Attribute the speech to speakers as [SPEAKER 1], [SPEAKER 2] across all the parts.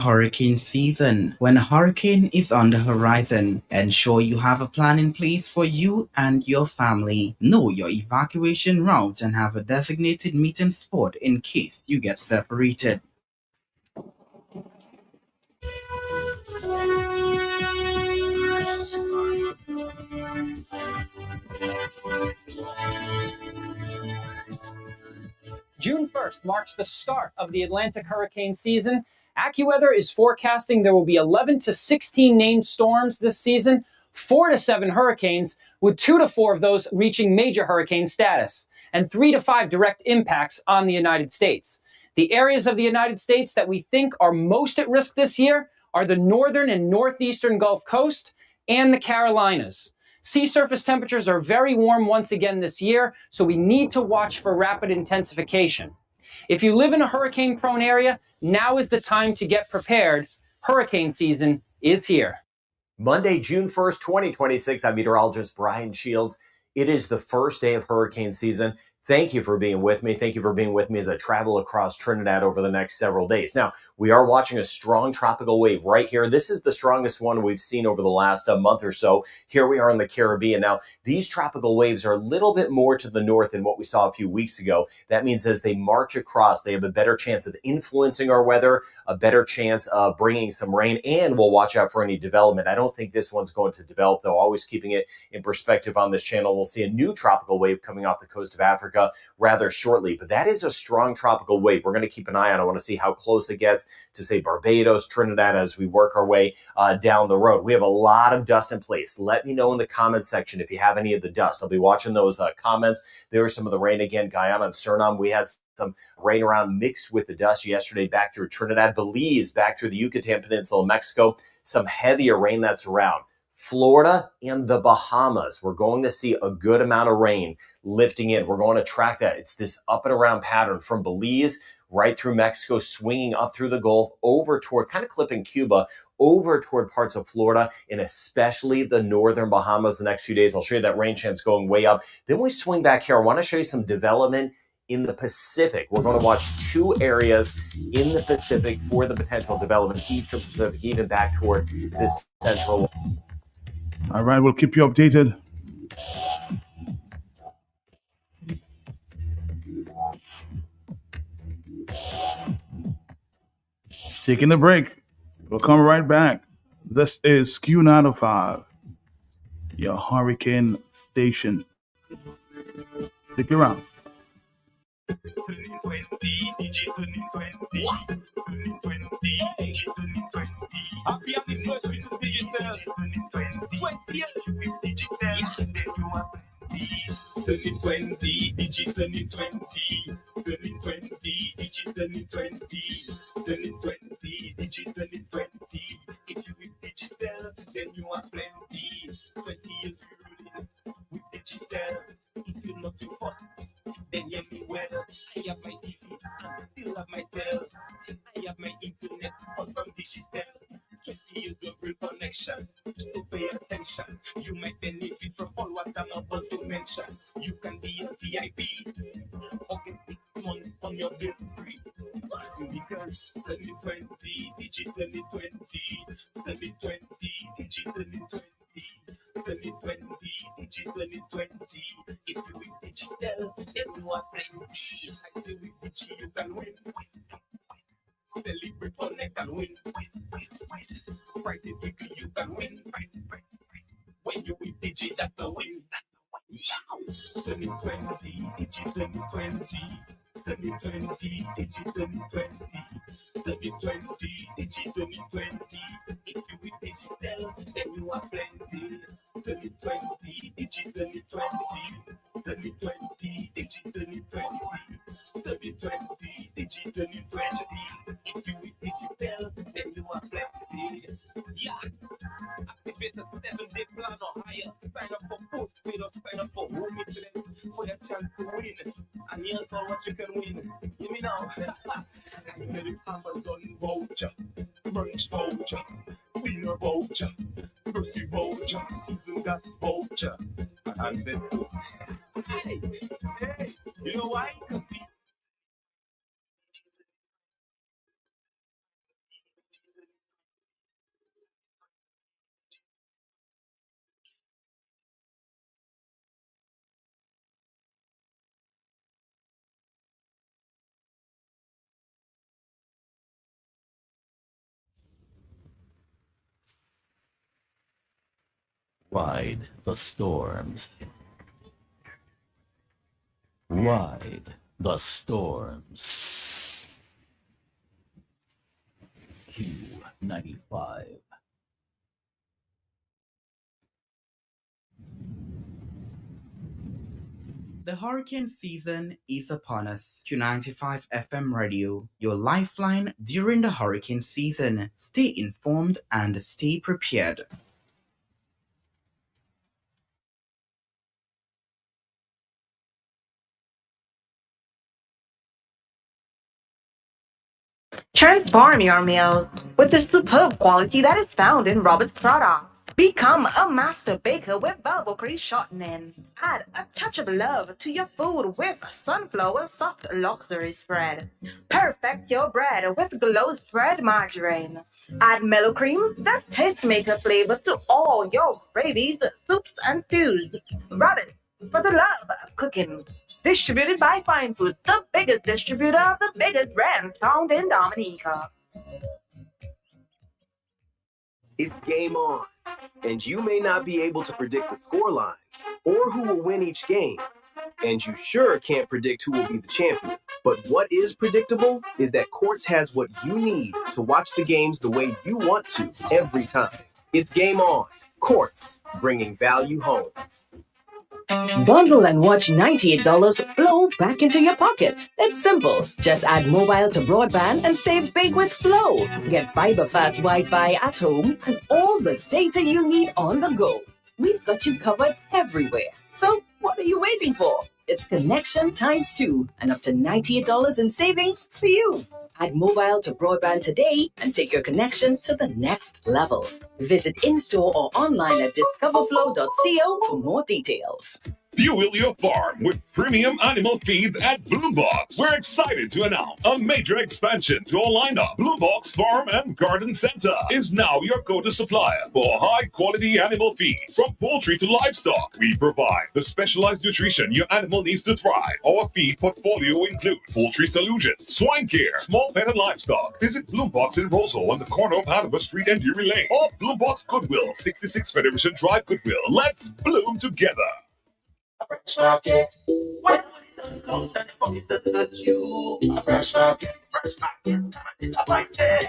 [SPEAKER 1] Hurricane season. When a hurricane is on the horizon, ensure you have a plan in place for you and your family. Know your evacuation route and have a designated meeting spot in case you get separated.
[SPEAKER 2] June 1st marks the start of the Atlantic hurricane season. AccuWeather is forecasting there will be 11 to 16 named storms this season, 4 to 7 hurricanes, with 2 to 4 of those reaching major hurricane status, and 3 to 5 direct impacts on the United States. The areas of the United States that we think are most at risk this year are the northern and northeastern Gulf Coast and the Carolinas. Sea surface temperatures are very warm once again this year, so we need to watch for rapid intensification. If you live in a hurricane-prone area, now is the time to get prepared. Hurricane season is here.
[SPEAKER 3] Monday, June 1st, 2026, I'm meteorologist Brian Shields. It is the first day of hurricane season. Thank you for being with me. Thank you for being with me as I travel across Trinidad over the next several days. Now, we are watching a strong tropical wave right here. This is the strongest one we've seen over the last month or so. Here we are in the Caribbean. Now, these tropical waves are a little bit more to the north than what we saw a few weeks ago. That means as they march across, they have a better chance of influencing our weather, a better chance of bringing some rain, and we'll watch out for any development. I don't think this one's going to develop, though. Always keeping it in perspective on this channel. We'll see a new tropical wave coming off the coast of Africa rather shortly, but that is a strong tropical wave. We're going to keep an eye on. I want to see how close it gets to, say, Barbados, Trinidad, as we work our way down the road. We have a lot of dust in place. Let me know in the comments section if you have any of the dust. I'll be watching those comments. There was some of the rain again, Guyana and Suriname. We had some rain around mixed with the dust yesterday back through Trinidad, Belize, back through the Yucatan Peninsula, Mexico. Some heavier rain that's around. Florida and the Bahamas, we're going to see a good amount of rain lifting in. We're going to track that. It's this up and around pattern from Belize right through Mexico, swinging up through the Gulf, over toward, kind of clipping Cuba, over toward parts of Florida, and especially the northern Bahamas the next few days. I'll show you that rain chance going way up. Then we swing back here. I want to show you some development in the Pacific. We're going to watch 2 areas in the Pacific for the potential development, Eastern Pacific, even back toward this central.
[SPEAKER 4] All right, we'll keep you updated. Taking a break. We'll come right back. This is Q905, your hurricane station. Stick around.
[SPEAKER 5] Happy anniversary to Digital. 20 years with Digital. 2020, Digital in 20. 2020, Digital in 20. 2020, Digital in 20. If you with Digital, then you are plenty. 20 years with Digital. If you're not too fast, then hear me well. I have my TV and still have my cell. I have my internet on from Digital. 20 years of real connection. So pay attention. You might benefit from all what I'm about to mention. You can be a VIP or get 6 months on your bill free. Because 2020, Digital in 20. 2020, Digital in 20. 2020, Digital in 20. If you with Digital, then you are plenty. I say with Digi, you can win. Celebrate, connect and win. Price is big, you can win. When you with Digi, that's a win. 2020, Digital in 20. 2020, Digital in 20. 2020, Digital in 20. If you with Digital, then you are plenty. 2020, Digital in 20. 2020, Digital in 20. 2020, Digital in 20. If you with Digital, then you are plenty. Yeah. Activate a 7-day plan or higher. Sign up for postpaid or sign up for home internet for your chance to win. And here's all what you can win. Hear me now. You get it Amazon voucher, brunch voucher, dinner voucher, grocery voucher, even gas voucher. And then, hey, you know why? Because
[SPEAKER 6] Ride the storms. Ride the storms. Q95.
[SPEAKER 1] The hurricane season is upon us. Q95 FM Radio, your lifeline during the hurricane season. Stay informed and stay prepared.
[SPEAKER 7] Transform your meals with the superb quality that is found in Robert's products. Become a master baker with Velvet Crease shortening. Add a touch of love to your food with Sunflower Soft Luxury Spread. Perfect your bread with Glow Spread Margarine. Add Mellow Cream, that tastemaker flavor to all your gravies, soups, and stews. Roberts, for the love of cooking. Distributed by Fine Foods, the biggest distributor of the biggest brands found in Dominica.
[SPEAKER 8] It's game on, and you may not be able to predict the scoreline or who will win each game, and you sure can't predict who will be the champion. But what is predictable is that Quartz has what you need to watch the games the way you want to every time. It's game on. Quartz, bringing value home.
[SPEAKER 9] Bundle and watch $98 flow back into your pocket. It's simple. Just add mobile to broadband and save big with Flow. Get fiber fast Wi-Fi at home and all the data you need on the go. We've got you covered everywhere. So what are you waiting for? It's connection times 2 and up to $98 in savings for you. Add mobile to broadband today and take your connection to the next level. Visit in-store or online at discoverflow.co for more details.
[SPEAKER 10] Fuel your farm with premium animal feeds at Blue Box. We're excited to announce a major expansion to our lineup. Blue Box Farm and Garden Center is now your go-to supplier for high-quality animal feeds. From poultry to livestock, we provide the specialized nutrition your animal needs to thrive. Our feed portfolio includes poultry solutions, swine care, small pet and livestock. Visit Blue Box in Roseau on the corner of Hanover Street and Drury Lane, or Blue Box Goodwill, 66 Federation Drive, Goodwill. Let's bloom together.
[SPEAKER 5] A fresh market. When money don't count and the pocket doesn't hurt you. A fresh market. Fresh market. It's a fine day.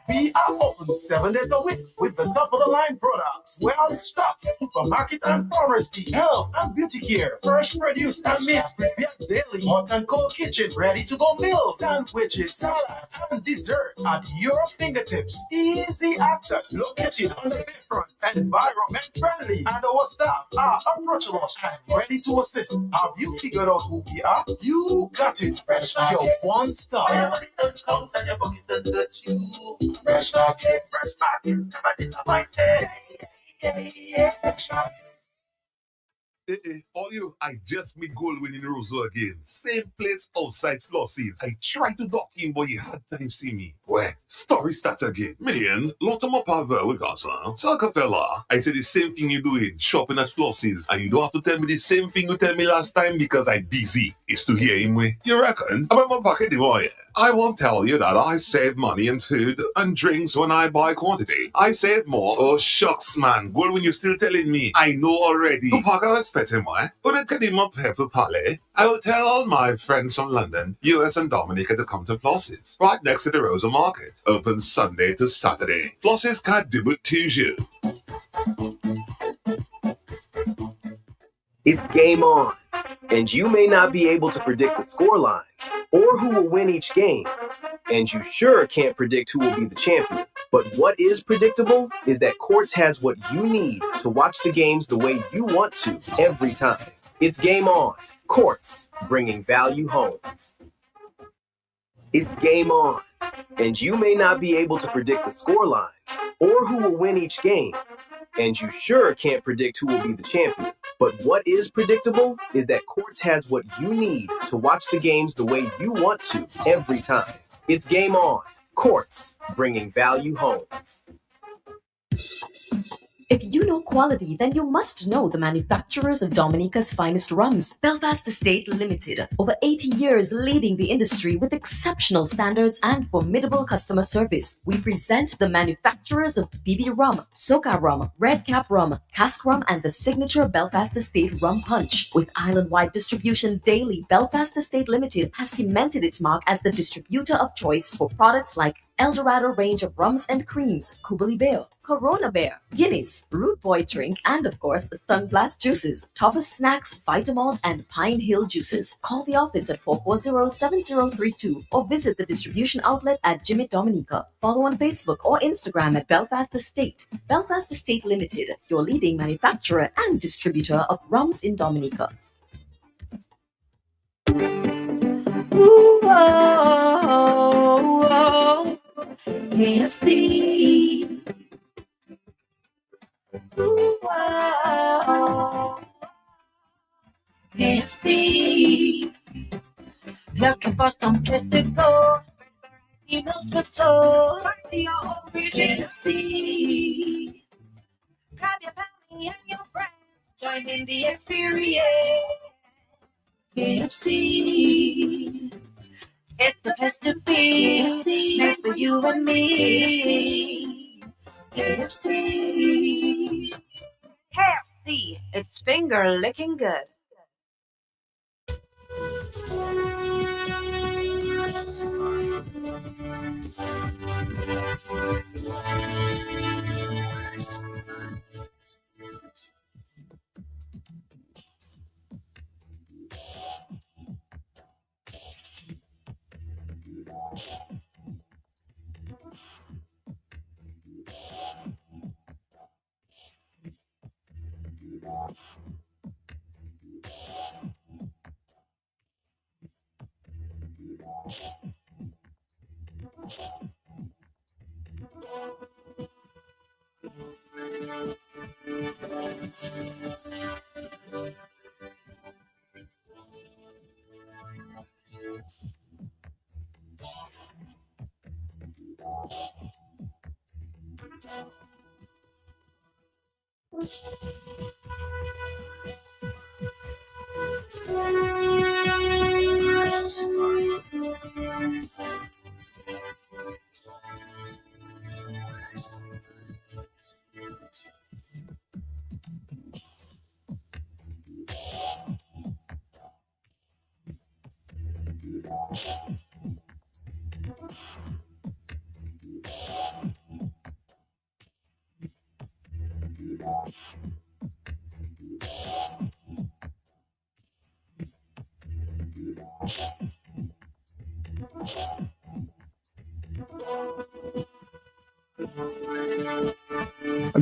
[SPEAKER 5] We are open 7 days a week with the top of the line products. Well stocked supermarket and pharmacy, health and beauty care, fresh produce and meats prepared daily, hot and cold kitchen, ready to go meals, sandwiches, salads, and desserts at your fingertips. Easy access, located on the bayfront, environment friendly, and our staff are approachable and ready to assist. Have you figured out who we are? You got it. Fresh market. Your one stop. Everybody don't count and your pocket doesn't hurt you. Fresh market, fresh market, somebody to find it. Fresh market.
[SPEAKER 10] All you, I just made goal winning Roseau again. Same place outside Flossie's. I tried to dock in, but you had time see me. Well, story start again. Million, lot of my pavel with us, huh? Saka fella, I said the same thing you doing, shopping at Flossie's, and you don't have to tell me the same thing you tell me last time because I'm busy. It's to hear him way. You reckon? About my pocket, boy. I won't tell you that I save money in food and drinks when I buy quantity. I save more. Oh, shucks, man. Well, when you're still telling me, I know already. To pack I expect him, why? But I can him up here to Palais. I will tell all my friends from London, US and Dominica to come to Flossie's, right next to the Rosa Market. Open Sunday to Saturday. Flossie's can't do it to you.
[SPEAKER 8] It's game on, and you may not be able to predict the scoreline or who will win each game, and you sure can't predict who will be the champion. But what is predictable is that Quartz has what you need to watch the games the way you want to every time. It's game on. Quartz, bringing value home. It's game on, and you may not be able to predict the scoreline or who will win each game, and you sure can't predict who will be the champion. But what is predictable is that Quartz has what you need to watch the games the way you want to every time. It's game on. Quartz, bringing value home.
[SPEAKER 9] If you know quality, then you must know the manufacturers of Dominica's finest rums. Belfast Estate Limited, over 80 years leading the industry with exceptional standards and formidable customer service. We present the manufacturers of BB Rum, Soca Rum, Red Cap Rum, Cask Rum, and the signature Belfast Estate Rum Punch. With island-wide distribution daily, Belfast Estate Limited has cemented its mark as the distributor of choice for products like Eldorado range of rums and creams, Kubali Bear, Corona Bear, Guinness, Root Boy drink, and of course the Sunblast juices, Toffee Snacks, Vitamalt, and Pine Hill juices. Call the office at 440-7032 or visit the distribution outlet at Jimmy Dominica. Follow on Facebook or Instagram at Belfast Estate. Belfast Estate Limited, your leading manufacturer and distributor of rums in Dominica.
[SPEAKER 7] Ooh, oh, oh, KFC. Ooh, oh, KFC. Looking for some place to go. Meals for soul. The origin KFC. Grab your family and your friends. Join in the experience. KFC. It's the place to be. Made for you and me. KFC. KFC. It's finger licking good.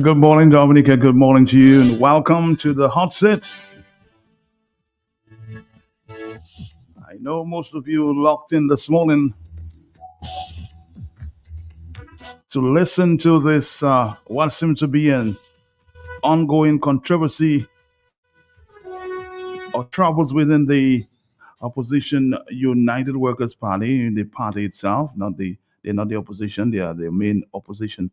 [SPEAKER 4] Good morning, Dominica. Good morning to you, and welcome to the Hot Sit. I know most of you locked in this morning to listen to this, what seems to be an ongoing controversy or troubles within the opposition United Workers Party, the party itself. They're not the opposition; they are the main opposition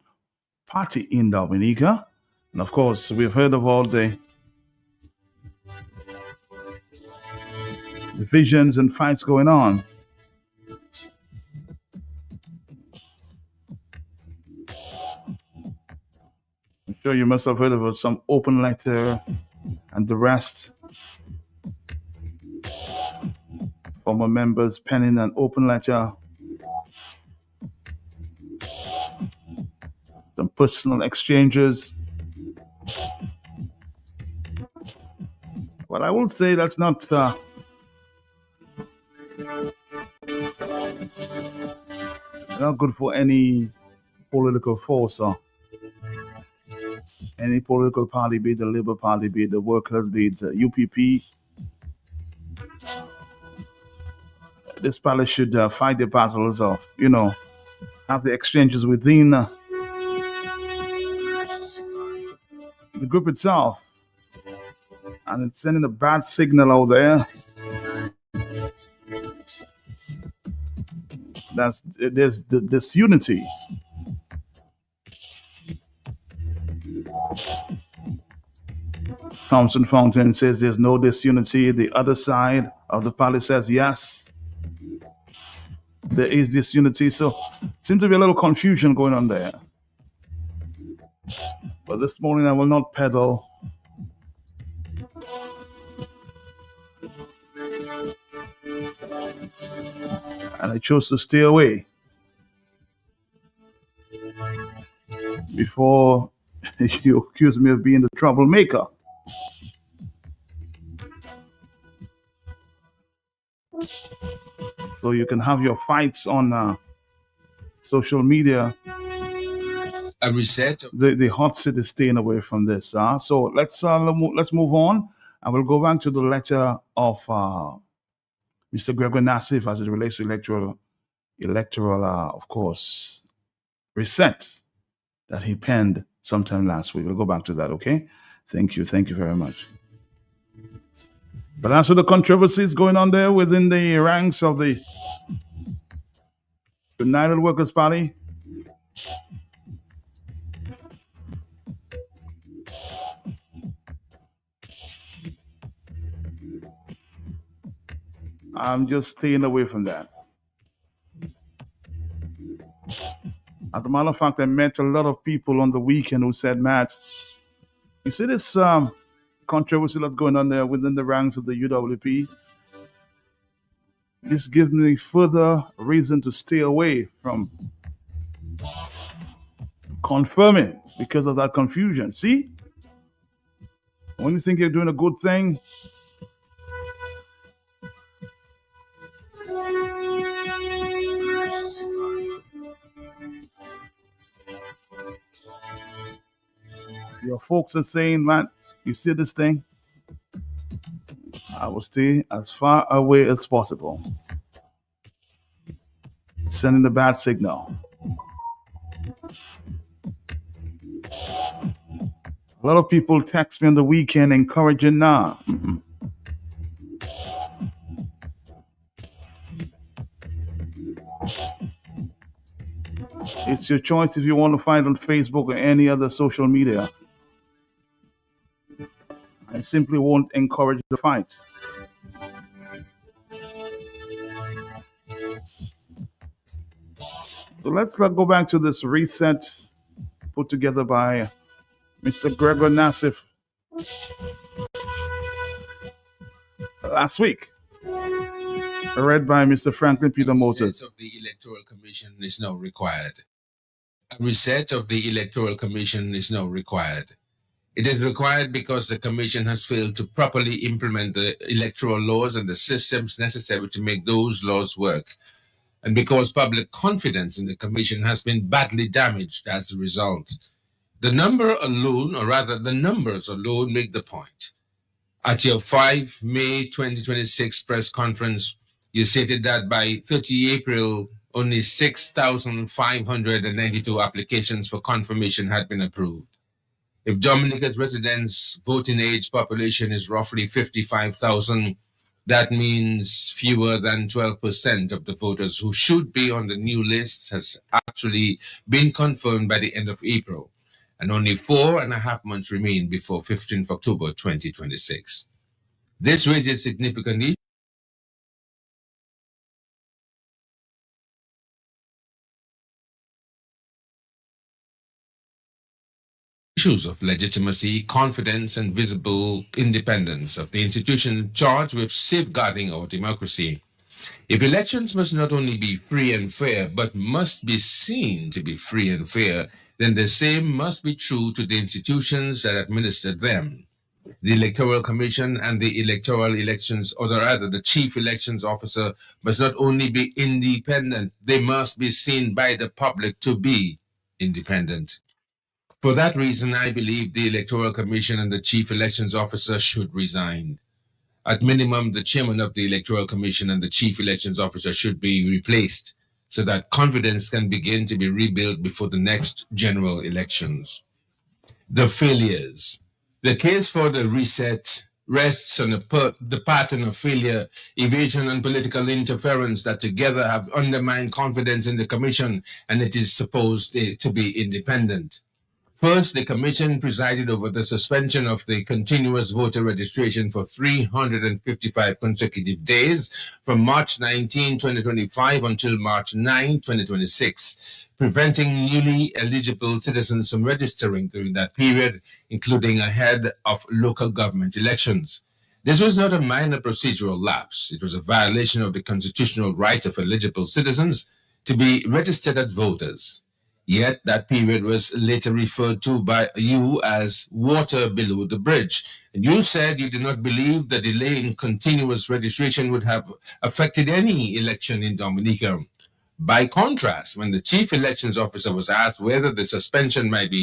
[SPEAKER 4] party in Dominica. And of course, we've heard of all the divisions and fights going on. I'm sure you must have heard of some open letter and the rest. Former members penning an open letter, some personal exchanges. But I will say that's not good for any political force or any political party, be it the Labour Party, be it the Workers, be it UPP. This party should fight the battles of, have the exchanges within the group itself. And it's sending a bad signal out there. There's disunity. Thompson Fountain says there's no disunity. The other side of the party says yes, there is disunity. So seems to be a little confusion going on there. But this morning I will not peddle and I chose to stay away before you accuse me of being the troublemaker. So you can have your fights on social media.
[SPEAKER 11] A reset.
[SPEAKER 4] The hot seat is staying away from this. So let's move on. I will go back to the letter of Mr. Gregor Nassif as it relates to electoral, of course, reset that he penned sometime last week. We'll go back to that, okay? Thank you very much. But as for the controversies going on there within the ranks of the United Workers' Party, I'm just staying away from that. As a matter of fact, I met a lot of people on the weekend who said, Matt, you see this controversy that's going on there within the ranks of the UWP? This gives me further reason to stay away from confirming because of that confusion. See? When you think you're doing a good thing, your folks are saying, man, you see this thing? I will stay as far away as possible. Sending the bad signal. A lot of people text me on the weekend encouraging now. It's your choice if you want to find on Facebook or any other social media. I simply won't encourage the fight. So let's go back to this reset put together by Mr. Gregor Nassif last week, read by Mr. Franklin Peter Motors.
[SPEAKER 11] Of the Electoral Commission is now required. A reset of the Electoral Commission is now required. It is required because the Commission has failed to properly implement the electoral laws and the systems necessary to make those laws work, and because public confidence in the Commission has been badly damaged as a result. The number alone, or rather the numbers alone, make the point. At your 5 May 2026 press conference, you stated that by 30 April, only 6,592 applications for confirmation had been approved. If Dominica's residents' voting age population is roughly 55,000, that means fewer than 12% of the voters who should be on the new list has actually been confirmed by the end of April, and only 4.5 months remain before 15th October 2026. This raises significantly issues of legitimacy, confidence, and visible independence of the institution charged with safeguarding our democracy. If elections must not only be free and fair, but must be seen to be free and fair, then the same must be true to the institutions that administer them. The Electoral Commission and the Electoral Elections, or rather the Chief Elections Officer, must not only be independent, they must be seen by the public to be independent. For that reason, I believe the Electoral Commission and the Chief Elections Officer should resign. At minimum, the Chairman of the Electoral Commission and the Chief Elections Officer should be replaced so that confidence can begin to be rebuilt before the next general elections. The failures. The case for the reset rests on the pattern of failure, evasion, and political interference that together have undermined confidence in the Commission and it is supposed to be independent. First, the Commission presided over the suspension of the continuous voter registration for 355 consecutive days from March 19, 2025 until March 9, 2026, preventing newly eligible citizens from registering during that period, including ahead of local government elections. This was not a minor procedural lapse. It was a violation of the constitutional right of eligible citizens to be registered as voters. Yet that period was later referred to by you as water below the bridge. And you said you did not believe the delay in continuous registration would have affected any election in Dominica. By contrast, when the chief elections officer was asked whether the suspension might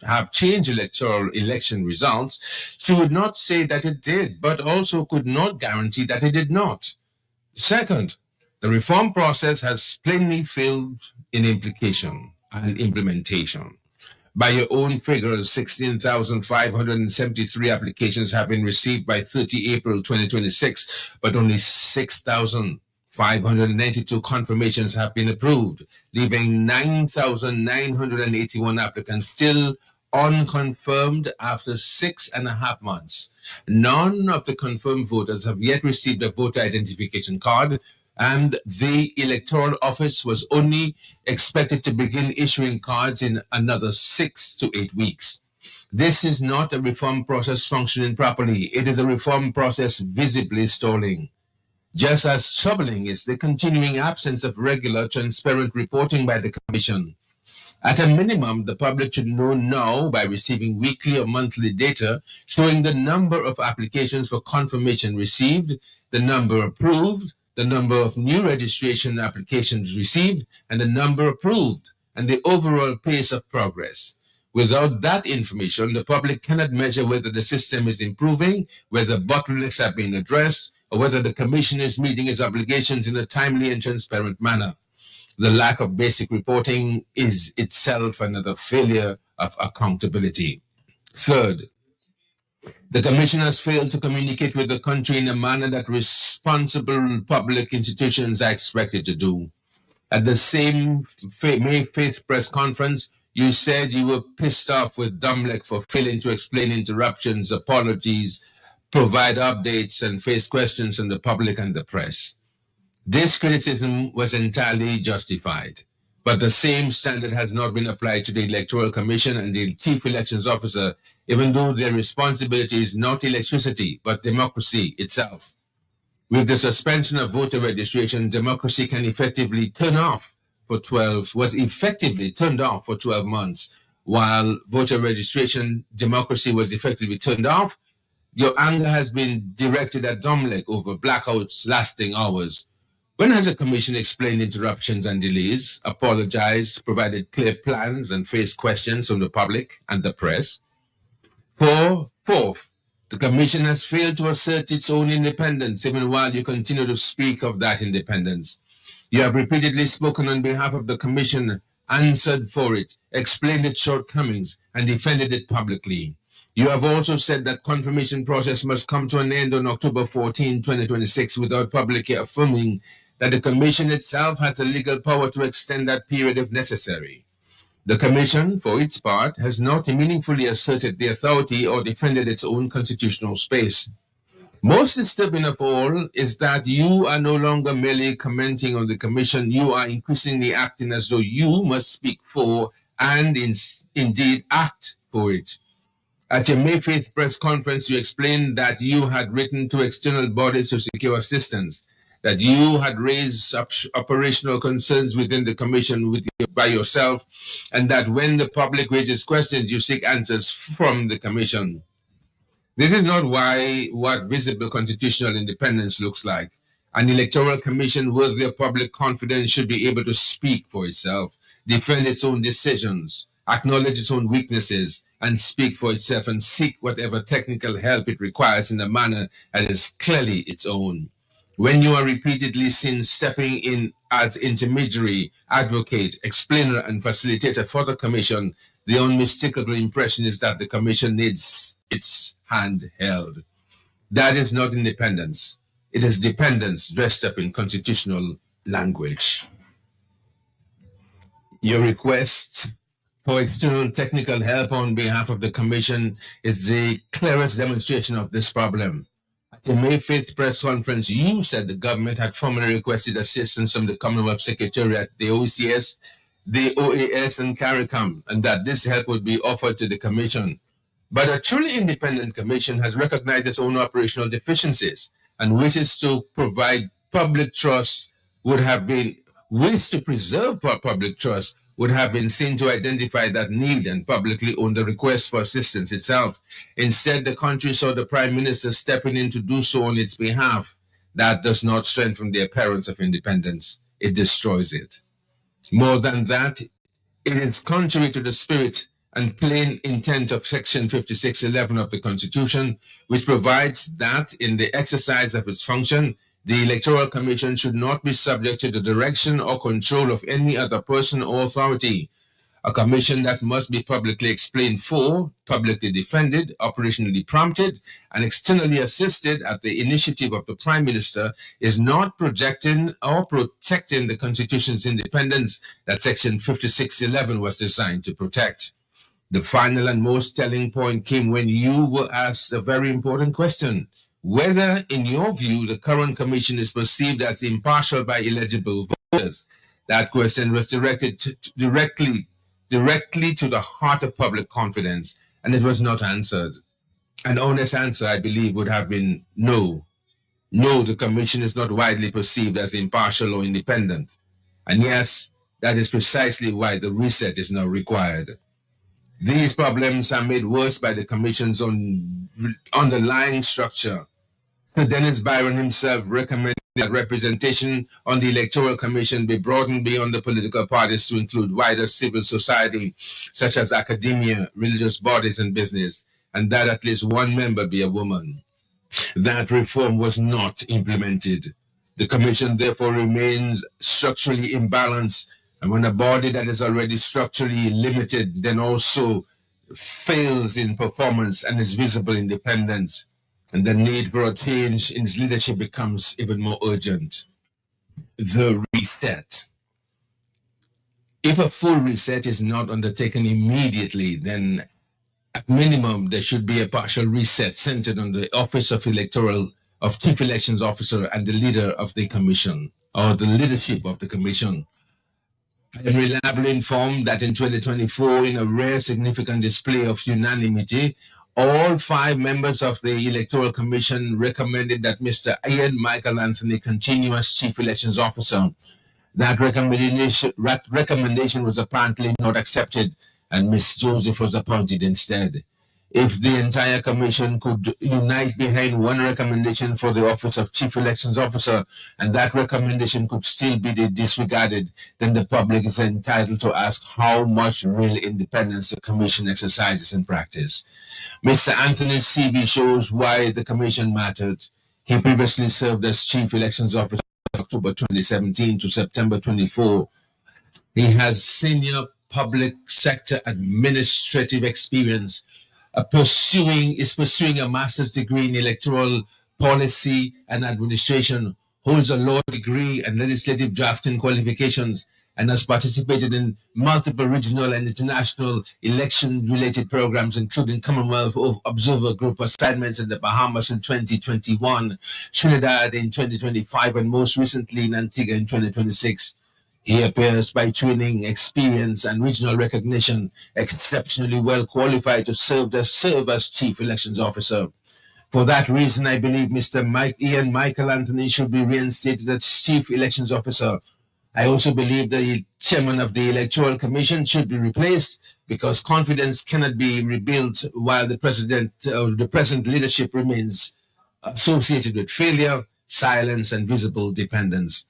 [SPEAKER 11] have changed electoral election results, she would not say that it did, but also could not guarantee that it did not. Second, the reform process has plainly failed in implication and implementation. By your own figures, 16,573 applications have been received by 30 April 2026, but only 6,592 confirmations have been approved, leaving 9,981 applicants still unconfirmed after 6.5 months. None of the confirmed voters have yet received a voter identification card, and the electoral office was only expected to begin issuing cards in another 6 to 8 weeks. This is not a reform process functioning properly. It is a reform process visibly stalling. Just as troubling is the continuing absence of regular, transparent reporting by the Commission. At a minimum, the public should know now by receiving weekly or monthly data showing the number of applications for confirmation received, the number approved, the number of new registration applications received, and the number approved, and the overall pace of progress. Without that information, the public cannot measure whether the system is improving, whether bottlenecks have been addressed, or whether the Commission is meeting its obligations in a timely and transparent manner. The lack of basic reporting is itself another failure of accountability. Third, the Commission has failed to communicate with the country in a manner that responsible public institutions are expected to do. At the same May 5th press conference, you said you were pissed off with DOMLEC for failing to explain interruptions, apologies, provide updates, and face questions from the public and the press. This criticism was entirely justified, but the same standard has not been applied to the Electoral Commission and the Chief Elections Officer, even though their responsibility is not electricity, but democracy itself. With the suspension of voter registration, democracy can effectively was effectively turned off for 12 months. While voter registration democracy was effectively turned off, your anger has been directed at DOMLEC over blackouts lasting hours. When has the Commission explained interruptions and delays, apologized, provided clear plans, and faced questions from the public and the press? Fourth, the Commission has failed to assert its own independence, even while you continue to speak of that independence. You have repeatedly spoken on behalf of the Commission, answered for it, explained its shortcomings, and defended it publicly. You have also said that confirmation process must come to an end on October 14, 2026, without publicly affirming that the Commission itself has the legal power to extend that period if necessary. The Commission, for its part, has not meaningfully asserted the authority or defended its own constitutional space. Most disturbing of all is that you are no longer merely commenting on the Commission, you are increasingly acting as though you must speak for and indeed act for it. At your May 5th press conference, you explained that you had written to external bodies to secure assistance, that you had raised operational concerns within the Commission by yourself, and that when the public raises questions, you seek answers from the Commission. This is not what visible constitutional independence looks like. An electoral commission worthy of public confidence should be able to speak for itself, defend its own decisions, acknowledge its own weaknesses, and speak for itself and seek whatever technical help it requires in a manner that is clearly its own. When you are repeatedly seen stepping in as intermediary, advocate, explainer, and facilitator for the Commission, the unmistakable impression is that the Commission needs its hand held. That is not independence. It is dependence dressed up in constitutional language. Your request for external technical help on behalf of the Commission is the clearest demonstration of this problem. At the May 5th press conference, you said the government had formally requested assistance from the Commonwealth Secretariat, the OCS, the OAS, and CARICOM, and that this help would be offered to the Commission. But a truly independent Commission has recognized its own operational deficiencies and wishes to provide public trust wish to preserve public trust would have been seen to identify that need and publicly own the request for assistance itself. Instead, the country saw the Prime Minister stepping in to do so on its behalf. That does not strengthen the appearance of independence. It destroys it. More than that, it is contrary to the spirit and plain intent of Section 5611 of the Constitution, which provides that in the exercise of its function, the Electoral Commission should not be subject to the direction or control of any other person or authority. A commission that must be publicly explained for, publicly defended, operationally prompted, and externally assisted at the initiative of the Prime Minister is not projecting or protecting the Constitution's independence that Section 5611 was designed to protect. The final and most telling point came when you were asked a very important question: whether, in your view, the current commission is perceived as impartial by eligible voters. That question was directed directly to the heart of public confidence, and it was not answered. An honest answer, I believe, would have been no. No, the commission is not widely perceived as impartial or independent. And yes, that is precisely why the reset is now required. These problems are made worse by the commission's own underlying structure. Sir Dennis Byron himself recommended that representation on the Electoral Commission be broadened beyond the political parties to include wider civil society, such as academia, religious bodies, and business, and that at least one member be a woman. That reform was not implemented. The Commission therefore remains structurally imbalanced, and when a body that is already structurally limited then also fails in performance and its visible independence, and the need for a change in its leadership becomes even more urgent. The reset. If a full reset is not undertaken immediately, then at minimum there should be a partial reset centered on the office of Chief Elections Officer and the leader of the commission, or the leadership of the commission. I am reliably informed that in 2024, in a rare significant display of unanimity, all 5 members of the Electoral Commission recommended that Mr. Ian Michael Anthony continue as Chief Elections Officer. That recommendation was apparently not accepted, and Ms. Joseph was appointed instead. If the entire Commission could unite behind one recommendation for the office of Chief Elections Officer, and that recommendation could still be disregarded, then the public is entitled to ask how much real independence the Commission exercises in practice. Mr. Anthony's CV shows why the Commission mattered. He previously served as Chief Elections Officer from October 2017 to September 24. He has senior public sector administrative experience, is pursuing a master's degree in electoral policy and administration, holds a law degree and legislative drafting qualifications, and has participated in multiple regional and international election-related programs, including Commonwealth Observer Group assignments in the Bahamas in 2021, Trinidad in 2025, and most recently in Antigua in 2026. He appears by training, experience, and regional recognition exceptionally well qualified to serve as Chief Elections Officer. For that reason, I believe Mr. Ian Michael Anthony should be reinstated as Chief Elections Officer. I also believe the Chairman of the Electoral Commission should be replaced because confidence cannot be rebuilt while the present leadership remains associated with failure, silence, and visible dependence.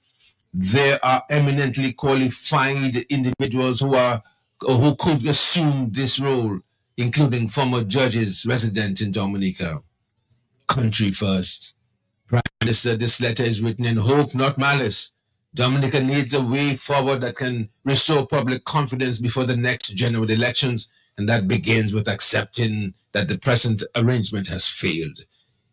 [SPEAKER 11] There are eminently qualified individuals who could assume this role, including former judges resident in Dominica. Country first. Prime Minister, this letter is written in hope, not malice. Dominica needs a way forward that can restore public confidence before the next general elections, and that begins with accepting that the present arrangement has failed.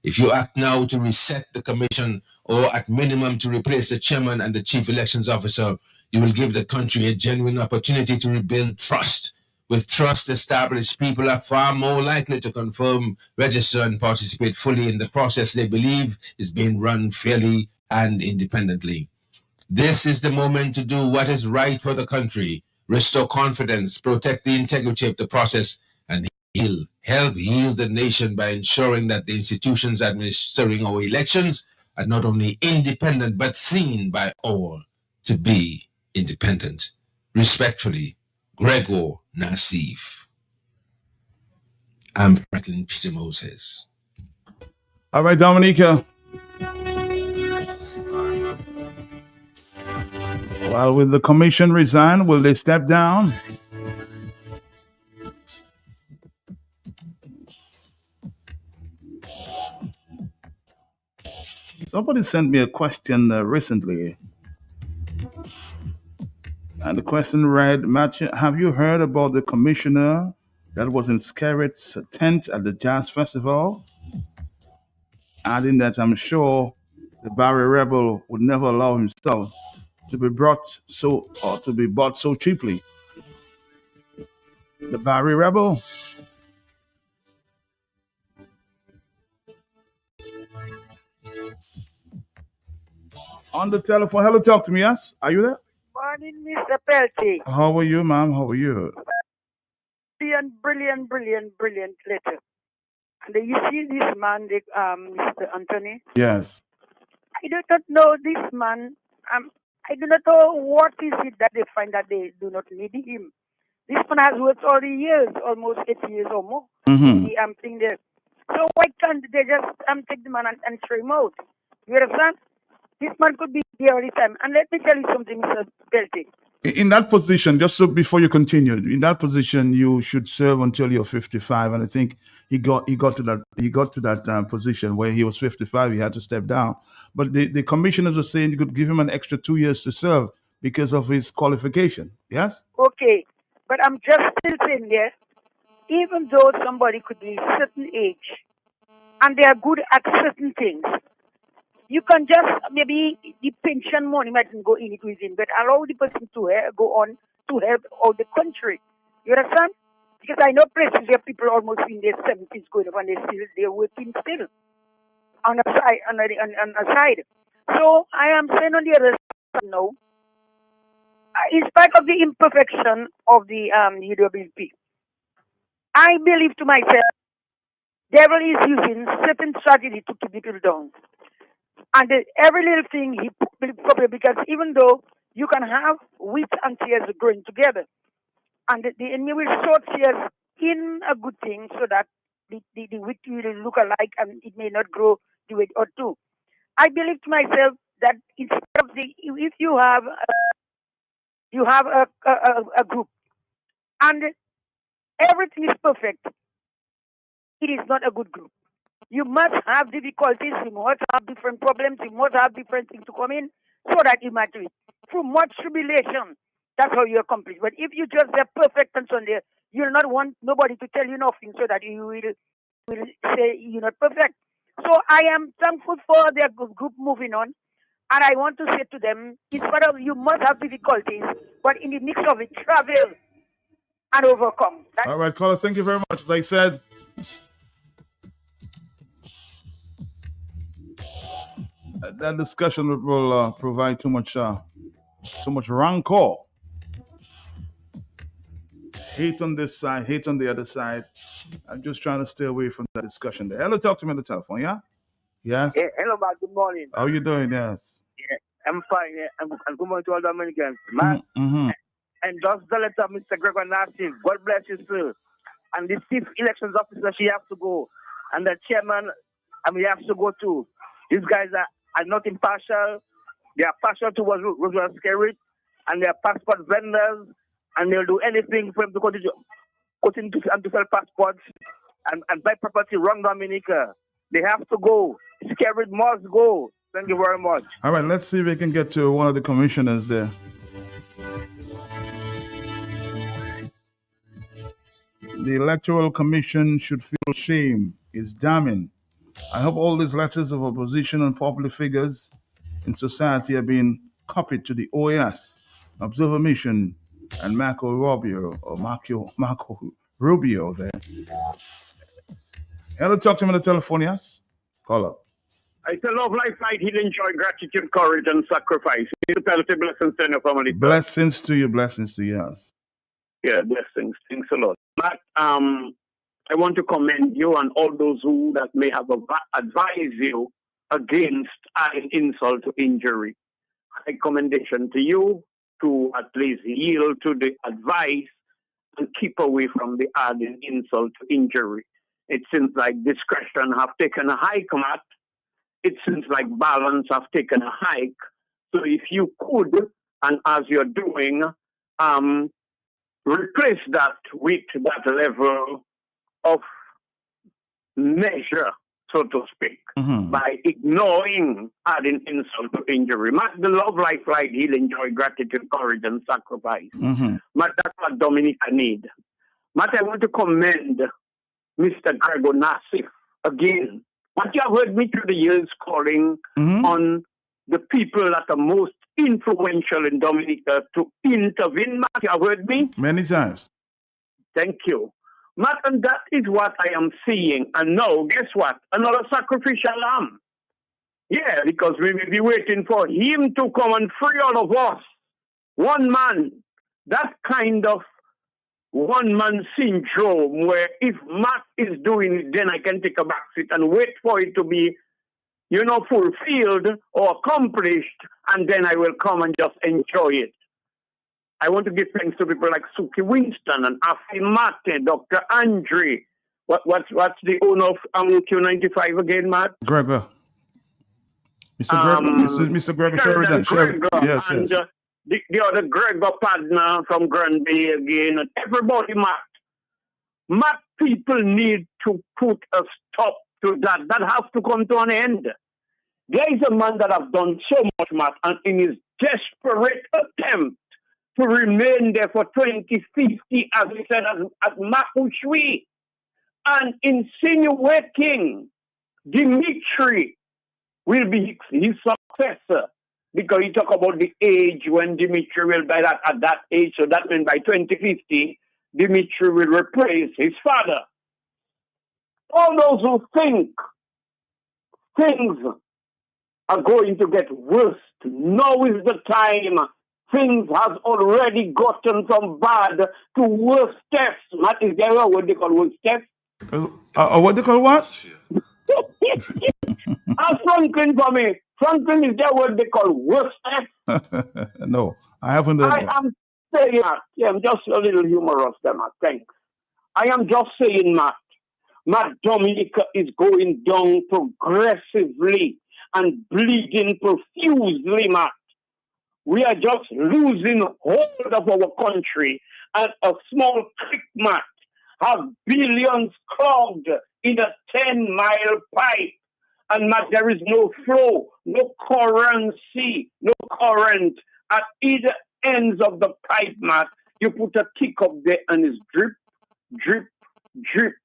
[SPEAKER 11] If you act now to reset the commission, or at minimum to replace the chairman and the chief elections officer, you will give the country a genuine opportunity to rebuild trust With trust established, people are far more likely to confirm, register, and participate fully in the process they believe is being run fairly and independently. This is the moment to do what is right for the country, restore confidence, protect the integrity of the process, and help heal the nation by ensuring that the institutions administering our elections are not only independent but seen by all to be independent. Respectfully, Gregor Nassif. I'm Franklin Peter Moses.
[SPEAKER 4] All right, Dominica. Well, will the commission resign? Will they step down? Somebody sent me a question recently. And the question read, Matthew, have you heard about the commissioner that was in Skerritt's tent at the Jazz Festival? Adding that I'm sure the Barry Rebel would never allow himself to be bought so cheaply. The Barry Rebel? On the telephone. Hello, talk to me, yes? Are you there?
[SPEAKER 12] Morning, Mr. Pelty.
[SPEAKER 4] How are you, ma'am? How are you?
[SPEAKER 12] Brilliant letter. And you see this man, Mr. Anthony?
[SPEAKER 4] Yes.
[SPEAKER 12] I do not know this man. I do not know what is it that they find that they do not need him. This man has worked all the years, almost 8 years or more.
[SPEAKER 4] Mm-hmm.
[SPEAKER 12] The thing there. So why can't they just take the man and throw him out? You understand? This man could be here all the time. And let me tell you something, Mr. Pelty.
[SPEAKER 4] In that position, just so before you continue, in that position, you should serve until you're 55. And I think he got to that position where he was 55. He had to step down. But the commissioners were saying you could give him an extra 2 years to serve because of his qualification. Yes.
[SPEAKER 12] Okay, but I'm just still saying there. Even though somebody could be a certain age and they are good at certain things, you can just, maybe the pension money mightn't go in it within, but allow the person to go on to help all the country. You understand? Because I know places where people almost in their 70s going up and they're working still on a side. So I am saying on the other side now, in spite of the imperfection of the UWP, I believe to myself, devil is using certain strategy to keep people down. And every little thing he probably, because even though you can have wheat and tears growing together, and the enemy will sow tears in a good thing so that the wheat will look alike and it may not grow the way it ought to. I believe to myself that instead of if you have a group and everything is perfect, it is not a good group. You must have difficulties, you must have different problems, you must have different things to come in so that you might do it. Through much tribulation, that's how you accomplish. But if you just are perfect and so on there, you'll not want nobody to tell you nothing so that you will say you're not perfect. So I am thankful for their group moving on. And I want to say to them, in spite of you must have difficulties, but in the mix of it, travel and overcome.
[SPEAKER 4] All right, caller, thank you very much. Like I said, that discussion will provide too much rancor. Hate on this side, hate on the other side. I'm just trying to stay away from that discussion there. Hello, talk to me on the telephone, yeah? Yes?
[SPEAKER 13] Hey, hello, man. Good morning.
[SPEAKER 4] How you doing? Yes.
[SPEAKER 13] Yeah, I'm fine. Yeah. I'm good morning to all the Dominicans. Man, and just the letter of Mr. Gregor Nassif. God bless you, sir. And the chief elections officer, she has to go. And the chairman, he has to go too. These guys are not impartial. They are partial towards Roosevelt Skerritt, and they are passport vendors, and they'll do anything for them to continue to sell passports and buy property wrong Dominica. They have to go. Skerritt must go. Thank you very much.
[SPEAKER 4] All right, let's see if we can get to one of the commissioners there. The Electoral Commission should feel shame. It's damning. I hope all these letters of opposition and popular figures in society are being copied to the OAS, Observer Mission, and Marco Rubio there. Hello, talk to me on the telephone, yes? Call up.
[SPEAKER 14] I say love, life, light, healing, joy, gratitude, courage, and sacrifice. Blessings to your family.
[SPEAKER 4] Blessings to you, yes.
[SPEAKER 14] Yeah, blessings. Thanks a lot. Matt, I want to commend you and all those who that may have advised you against adding insult to injury. High commendation to you to at least yield to the advice and keep away from the adding insult to injury. It seems like discretion have taken a hike, Matt. It seems like balance have taken a hike. So if you could, and as you're doing, replace that with that level of measure, so to speak, by ignoring adding insult to injury. Matt, the love, life, light, healing, joy, gratitude, courage, and sacrifice. Matt, that's what Dominica need. Matt, I want to commend Mr. Gregor Nassif again. Matt, you have heard me through the years calling on the people that are most influential in Dominica to intervene. Matt, you have heard me?
[SPEAKER 4] Many times.
[SPEAKER 14] Thank you. Matt, and that is what I am seeing. And now, guess what? Another sacrificial lamb. Yeah, because we will be waiting for him to come and free all of us. One man. That kind of one-man syndrome where if Matt is doing it, then I can take a back seat and wait for it to be, fulfilled or accomplished, and then I will come and just enjoy it. I want to give thanks to people like Suki Winston and Afi Martin, Dr. Andre. What's the owner of Q95 again, Matt?
[SPEAKER 4] Gregor. Mr. Gregor Sheridan. Yes,
[SPEAKER 14] and,
[SPEAKER 4] yes.
[SPEAKER 14] The other Gregor partner from Granby again, and everybody, Matt. Matt, people need to put a stop to that. That has to come to an end. There is a man that has done so much, Matt, and in his desperate attempt to remain there for 2050, as we said, as Makushui, and insinuating Dimitri will be his successor, because he talk about the age when Dimitri will be at that age, so that means by 2050, Dimitri will replace his father. All those who think things are going to get worse, now is the time. Things have already gotten from bad to worse steps. Matt, is there what they call worse steps?
[SPEAKER 4] What they call what?
[SPEAKER 14] Ask Franklin for me. Franklin, is there what they call worse steps?
[SPEAKER 4] No, I haven't heard that.
[SPEAKER 14] I am saying, Matt. Yeah, I'm just a little humorous there, Matt. Thanks. I am just saying, Matt, Dominica is going down progressively and bleeding profusely, Matt. We are just losing hold of our country, and a small creek, Matt, have billions clogged in a 10-mile pipe. And Matt, there is no flow, no currency, no current at either ends of the pipe, Matt. You put a teacup there and it's drip, drip, drip,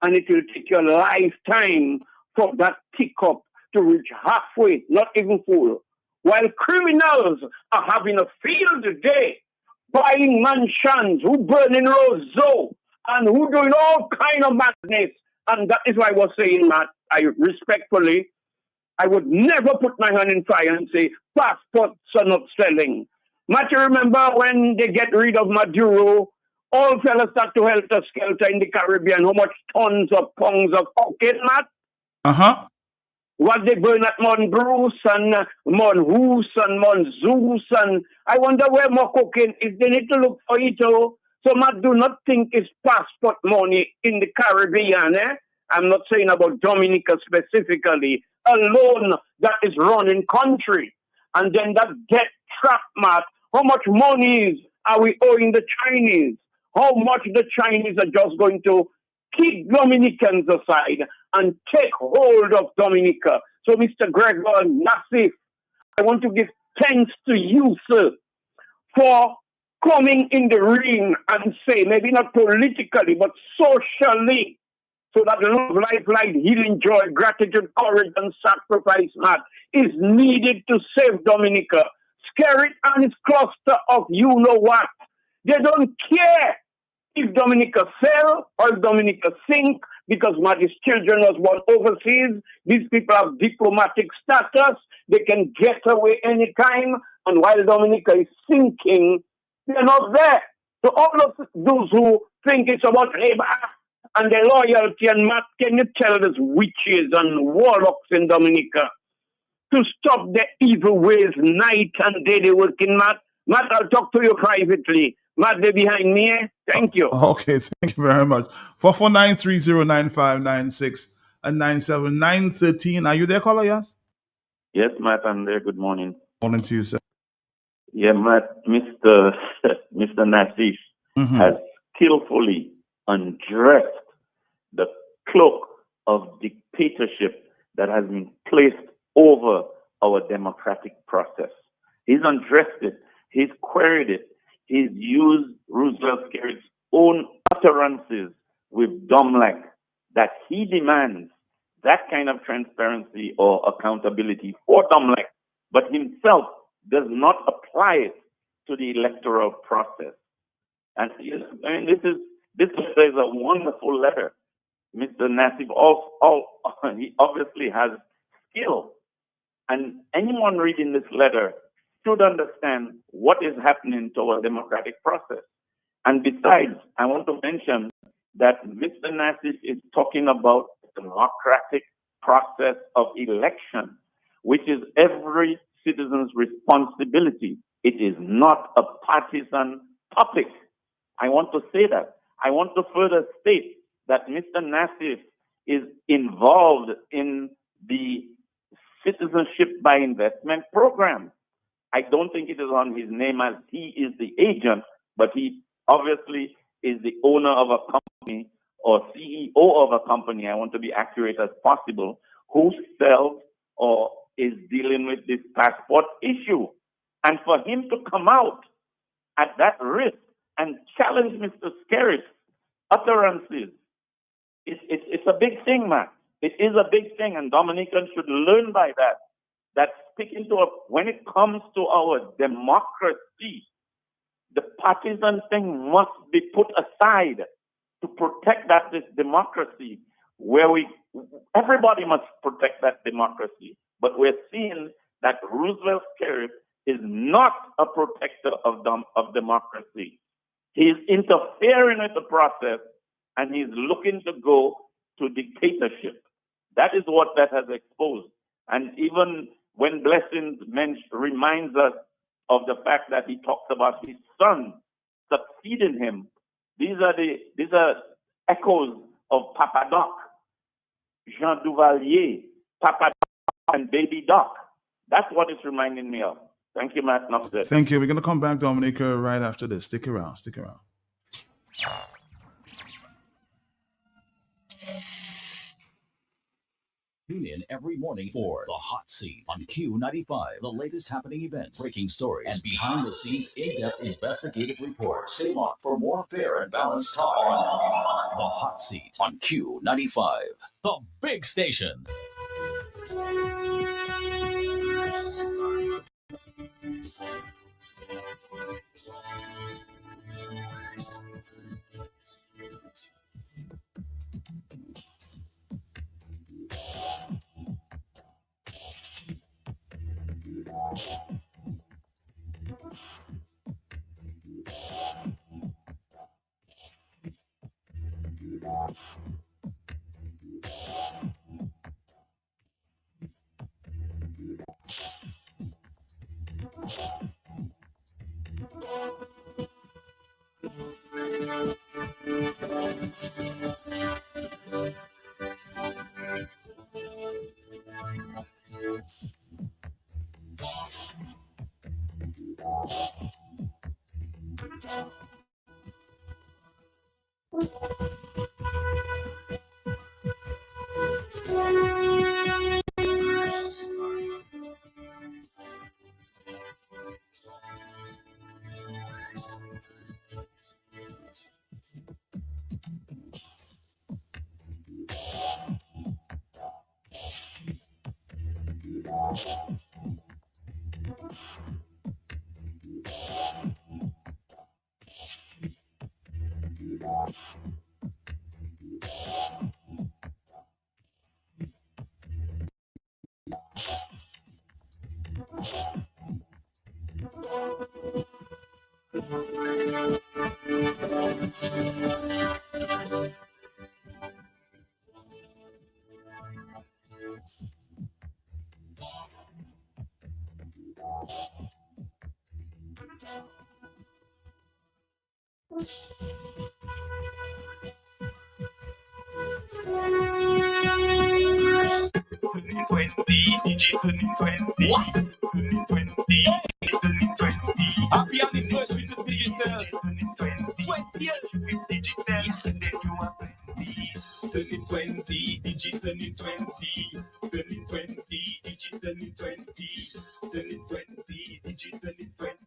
[SPEAKER 14] and it will take your lifetime for that teacup to reach halfway, not even full. While criminals are having a field day, buying mansions, who burning Roseau, and who doing all kind of madness. And that is why I was saying, Matt, I would never put my hand in fire and say, passports are not selling. Matt, you remember when they get rid of Maduro, all fellas start to helter-skelter in the Caribbean, how much tons of pounds of cocaine, Matt?
[SPEAKER 4] Uh-huh.
[SPEAKER 14] What they burn at Mount Bruce and Mount Hoos and Mount Zeus, and I wonder where more cocaine is. They need to look for it. So, Matt, do not think it's passport money in the Caribbean. I'm not saying about Dominica specifically. Alone, that is running country. And then that debt trap, Matt. How much money are we owing the Chinese? How much the Chinese are just going to keep Dominicans aside and take hold of Dominica. So, Mr. Gregor Nassif, I want to give thanks to you, sir, for coming in the ring and say, maybe not politically, but socially, so that love, life, light, healing, joy, gratitude, courage, and sacrifice, Matt, is needed to save Dominica. Scare it and its cluster of you-know-what. They don't care if Dominica fell or Dominica sink because Matt's children was born overseas. These people have diplomatic status. They can get away anytime. And while Dominica is sinking, they're not there. So all of those who think it's about labor and their loyalty, and Matt, can you tell us witches and warlocks in Dominica to stop their evil ways night and day they working, Matt? Matt, I'll talk to you privately. Matt, they're behind me. Thank you.
[SPEAKER 4] Okay, thank you very much. 449-3095-96 and 97 913. Are you there, caller? Yes?
[SPEAKER 15] Yes, Matt, I'm there. Good morning.
[SPEAKER 4] Morning to you, sir.
[SPEAKER 15] Yeah, Matt, Mr. Nassif has skillfully undressed the cloak of dictatorship that has been placed over our democratic process. He's undressed it. He's queried it. He's used Roosevelt Skerritt's own utterances with Domlek that he demands that kind of transparency or accountability for Domlek, but himself does not apply it to the electoral process. And I mean, this letter is a wonderful letter. Mr. Nassif he obviously has skill, and anyone reading this letter should understand what is happening to our democratic process. And besides, I want to mention that Mr. Nassif is talking about the democratic process of election, which is every citizen's responsibility. It is not a partisan topic. I want to say that. I want to further state that Mr. Nassif is involved in the citizenship by investment program. I don't think it is on his name as he is the agent, but he obviously is the owner of a company or CEO of a company, I want to be accurate as possible, who sells or is dealing with this passport issue. And for him to come out at that risk and challenge Mr. Skerritt's utterances, it's a big thing, man. It is a big thing, and Dominicans should learn by that sticking to when it comes to our democracy, the partisan thing must be put aside to protect this democracy, where everybody must protect that democracy. But we're seeing that Roosevelt Skerritt is not a protector of democracy. He's interfering with the process, and he's looking to go to dictatorship. That is what that has exposed. And even when Blessings reminds us of the fact that he talks about his son succeeding him, these are echoes of Papa Doc, Jean Duvalier, Papa Doc, and Baby Doc. That's what it's reminding me of. Thank you, Matt.
[SPEAKER 4] Thank you. We're going to come back, Dominica, right after this. Stick around.
[SPEAKER 6] Tune in every morning for The Hot Seat on Q95. The latest happening events, breaking stories, and behind-the-scenes in-depth investigative reports. Stay on for more fair and balanced talk on The Hot Seat on Q95. The big station.
[SPEAKER 5] Happy anniversary to digital. 20 years with digital. And then you are 20, digital in 20. 20, digital in 20. 20, digital in 20.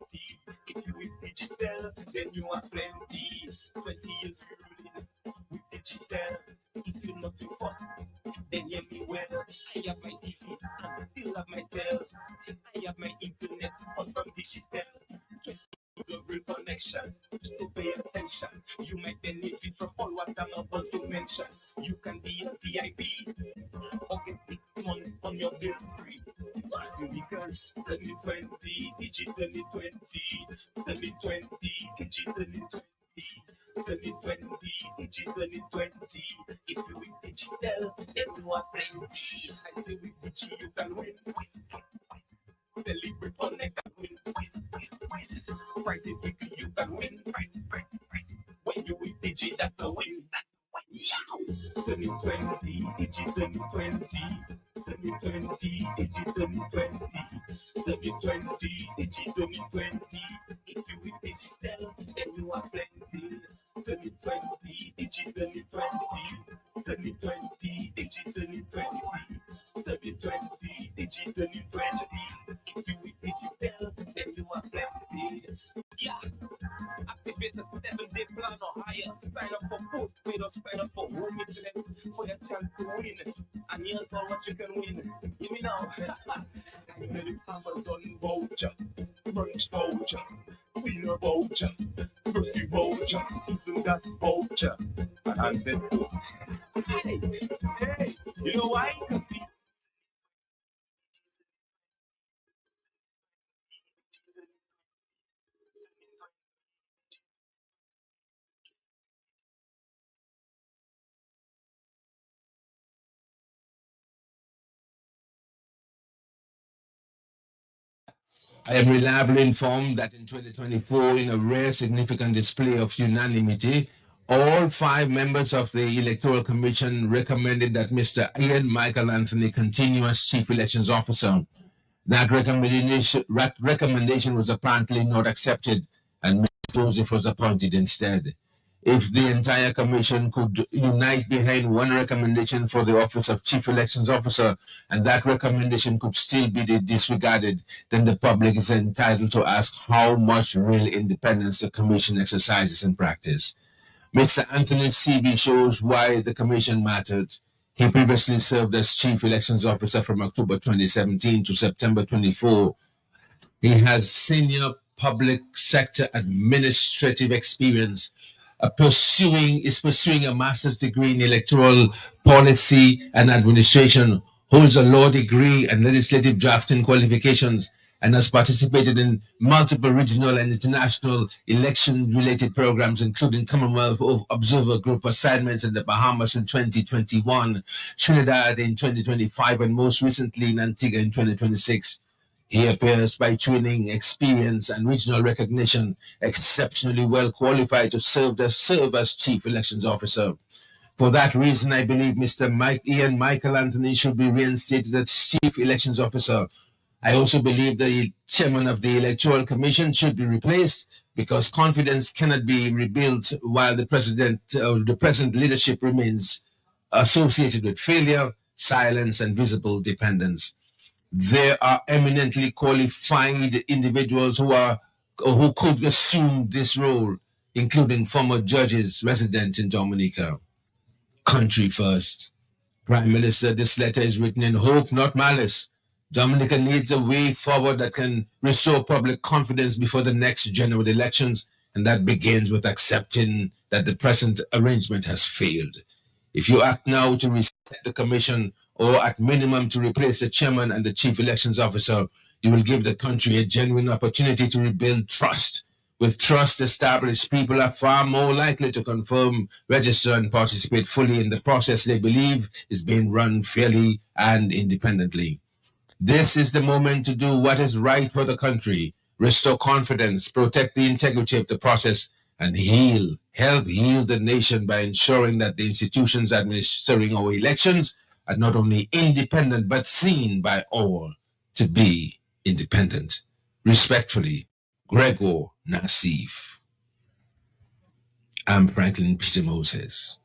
[SPEAKER 5] If you with digital, then you are plenty. 20 years ruling with digital. If you're not too fast, then hear me well. I have my TV and still have my cell. I have my internet all from digital. The real connection, so pay attention. You might benefit from all what I'm about to mention. You can be a VIP or get 6 months on your bill free. Because 2020, digital in 20. 2020, digital in 20. 2020, digital in 20. If you with digital, then you are plenty. I say with digital, you can win. Celebrate on neck and win. Prices quickly, you can win. When you with digital, that's a win. 2020, digital in 20. 2020, digital in 20. 2020, digital in 20. If you with digital, then you are plenty. 2020, digital in 20. 2020, digital in 20. 2020, digital in 20. If you with digital, then you are plenty. Yeah. Activate the 7-day plan or higher. Sign up for postpaid or sign up for home internet for your chance to win. And here's all what you can win. Hear me now. You get the Amazon voucher, brunch voucher, dinner voucher, birthday voucher, even gas voucher. And I said, hey, you know why?
[SPEAKER 11] I am reliably informed that in 2024, in a rare significant display of unanimity, all 5 members of the Electoral Commission recommended that Mr. Ian Michael Anthony continue as Chief Elections Officer. That recommendation was apparently not accepted, and Mr. Joseph was appointed instead. If the entire commission could unite behind one recommendation for the office of Chief Elections Officer, and that recommendation could still be disregarded, then the public is entitled to ask how much real independence the commission exercises in practice. Mr. Anthony's CV shows why the commission mattered. He previously served as Chief Elections Officer from October 2017 to September 24. He has senior public sector administrative experience, is pursuing a master's degree in electoral policy and administration, holds a law degree and legislative drafting qualifications, and has participated in multiple regional and international election-related programs, including Commonwealth Observer Group assignments in the Bahamas in 2021, Trinidad in 2025, and most recently in Antigua in 2026. He appears by training, experience, and regional recognition exceptionally well qualified to serve as Chief Elections Officer. For that reason, I believe Mr. Ian Michael Anthony should be reinstated as Chief Elections Officer. I also believe the chairman of the Electoral Commission should be replaced because confidence cannot be rebuilt while the present leadership remains associated with failure, silence, and visible dependence. There are eminently qualified individuals who could assume this role, including former judges resident in Dominica. Country first. Prime Minister, this letter is written in hope, not malice. Dominica needs a way forward that can restore public confidence before the next general elections, and that begins with accepting that the present arrangement has failed. If you act now to reset the commission or at minimum to replace the chairman and the chief elections officer, you will give the country a genuine opportunity to rebuild trust. With trust established, people are far more likely to confirm, register, and participate fully in the process they believe is being run fairly and independently. This is the moment to do what is right for the country, restore confidence, protect the integrity of the process, and help heal the nation by ensuring that the institutions administering our elections are not only independent, but seen by all to be independent. Respectfully, Gregor Nassif. I'm Franklin Peter Moses.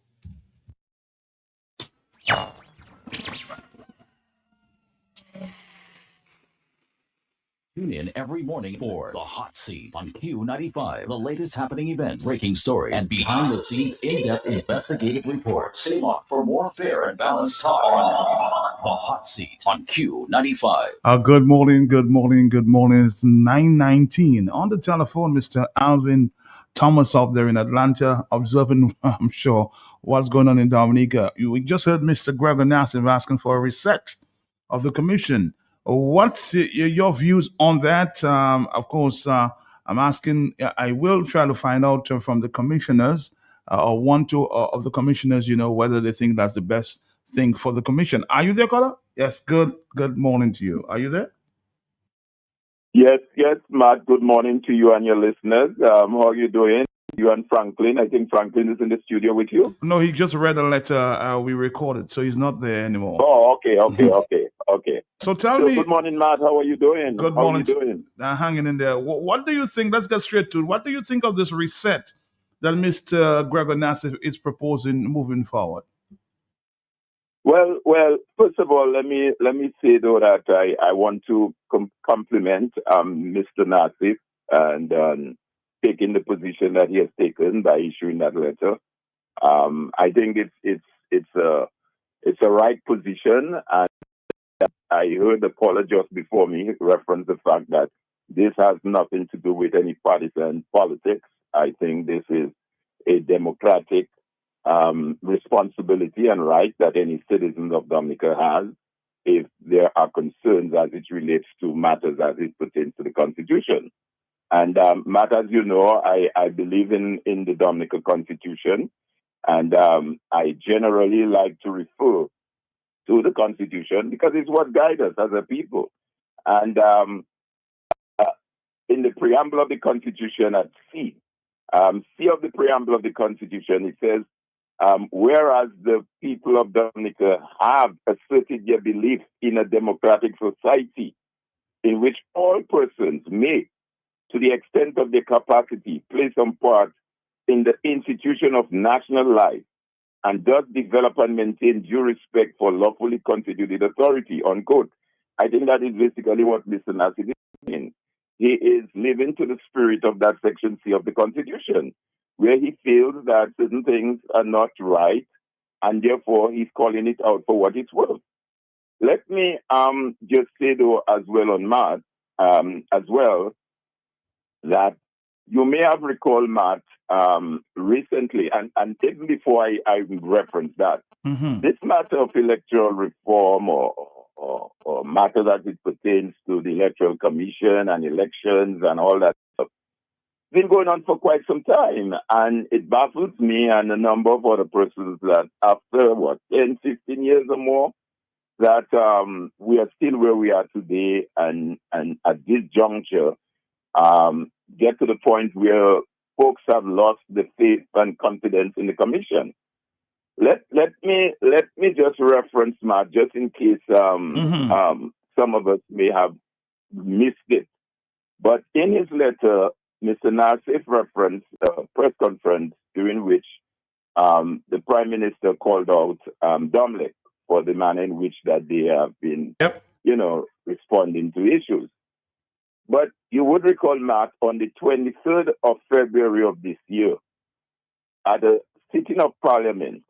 [SPEAKER 6] Tune in every morning for The Hot Seat on Q95. The latest happening events, breaking stories, and behind-the-scenes in-depth investigative reports. Stay locked for more fair and balanced talk on The Hot Seat on Q95.
[SPEAKER 4] Good morning, good morning, good morning. It's 9:19. On the telephone, Mr. Alvin Thomas up there in Atlanta, observing, I'm sure, what's going on in Dominica. We just heard Mr. Gregor Nassif asking for a reset of the commission. What's your views on that? Of course, I'm asking, I will try to find out from the commissioners or one, two of the commissioners, whether they think that's the best thing for the commission. Are you there, caller? Yes, good morning to you. Are you there?
[SPEAKER 15] Yes, Matt. Good morning to you and your listeners. How are you doing? You and Franklin. I think Franklin is in the studio with you.
[SPEAKER 4] No, he just read a letter we recorded, so he's not there anymore.
[SPEAKER 15] Oh, okay.
[SPEAKER 4] So tell me.
[SPEAKER 15] Good morning, Matt. How are you doing?
[SPEAKER 4] Good morning. How are you doing? Hanging in there. What do you think? Let's get straight to it. What do you think of this reset that Mr. Gregor Nassif is proposing moving forward?
[SPEAKER 15] Well. First of all, let me say though that I want to compliment Mr. Nassif and taking the position that he has taken by issuing that letter. I think it's a right position, and I heard the caller just before me reference the fact that this has nothing to do with any partisan politics. I think this is a democratic responsibility and right that any citizen of Dominica has if there are concerns as it relates to matters as it pertains to the Constitution. And Matt, as you know, I believe in the Dominica Constitution, and I generally like to refer to the Constitution because it's what guides us as a people. And in the preamble of the Constitution at C of the preamble of the Constitution, it says, whereas the people of Dominica have asserted their belief in a democratic society in which all persons may, to the extent of their capacity, play some part in the institution of national life, and thus develop and maintain due respect for lawfully constituted authority, unquote. I think that is basically what Mr. Nassif is saying. He is living to the spirit of that Section C of the Constitution, where he feels that certain things are not right, and therefore he's calling it out for what it's worth. Let me just say, though, as well on Matt, as well, that you may have recalled, Matt, recently, and even before I reference that, this matter of electoral reform or matters as it pertains to the Electoral Commission and elections and all that stuff, been going on for quite some time. And it baffles me and a number of other persons that after, 10, 15 years or more, that we are still where we are today, and at this juncture, get to the point where folks have lost the faith and confidence in the commission. Let me just reference, Matt, just in case some of us may have missed it. But in his letter, Mr. Nassif referenced a press conference during which the Prime Minister called out Domlek for the manner in which that they have been, responding to issues. But you would recall, Matt, on the 23rd of February of this year, at a sitting of Parliament,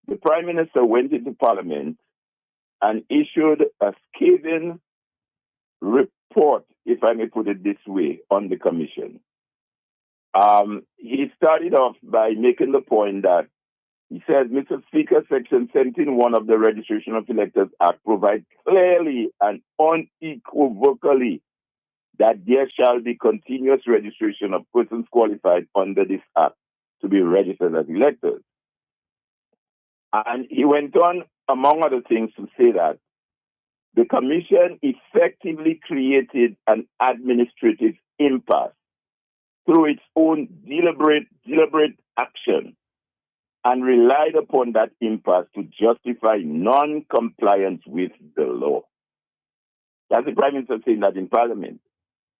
[SPEAKER 15] the Prime Minister went into Parliament and issued a scathing report, if I may put it this way, on the Commission.
[SPEAKER 14] He started off by making the point that he says, Mr. Speaker, Section 17.1 of the Registration of Electors Act provides clearly and unequivocally that there shall be continuous registration of persons qualified under this act to be registered as electors. And he went on, among other things, to say that the Commission effectively created an administrative impasse through its own deliberate action and relied upon that impasse to justify non-compliance with the law. That's the Prime Minister saying that in Parliament.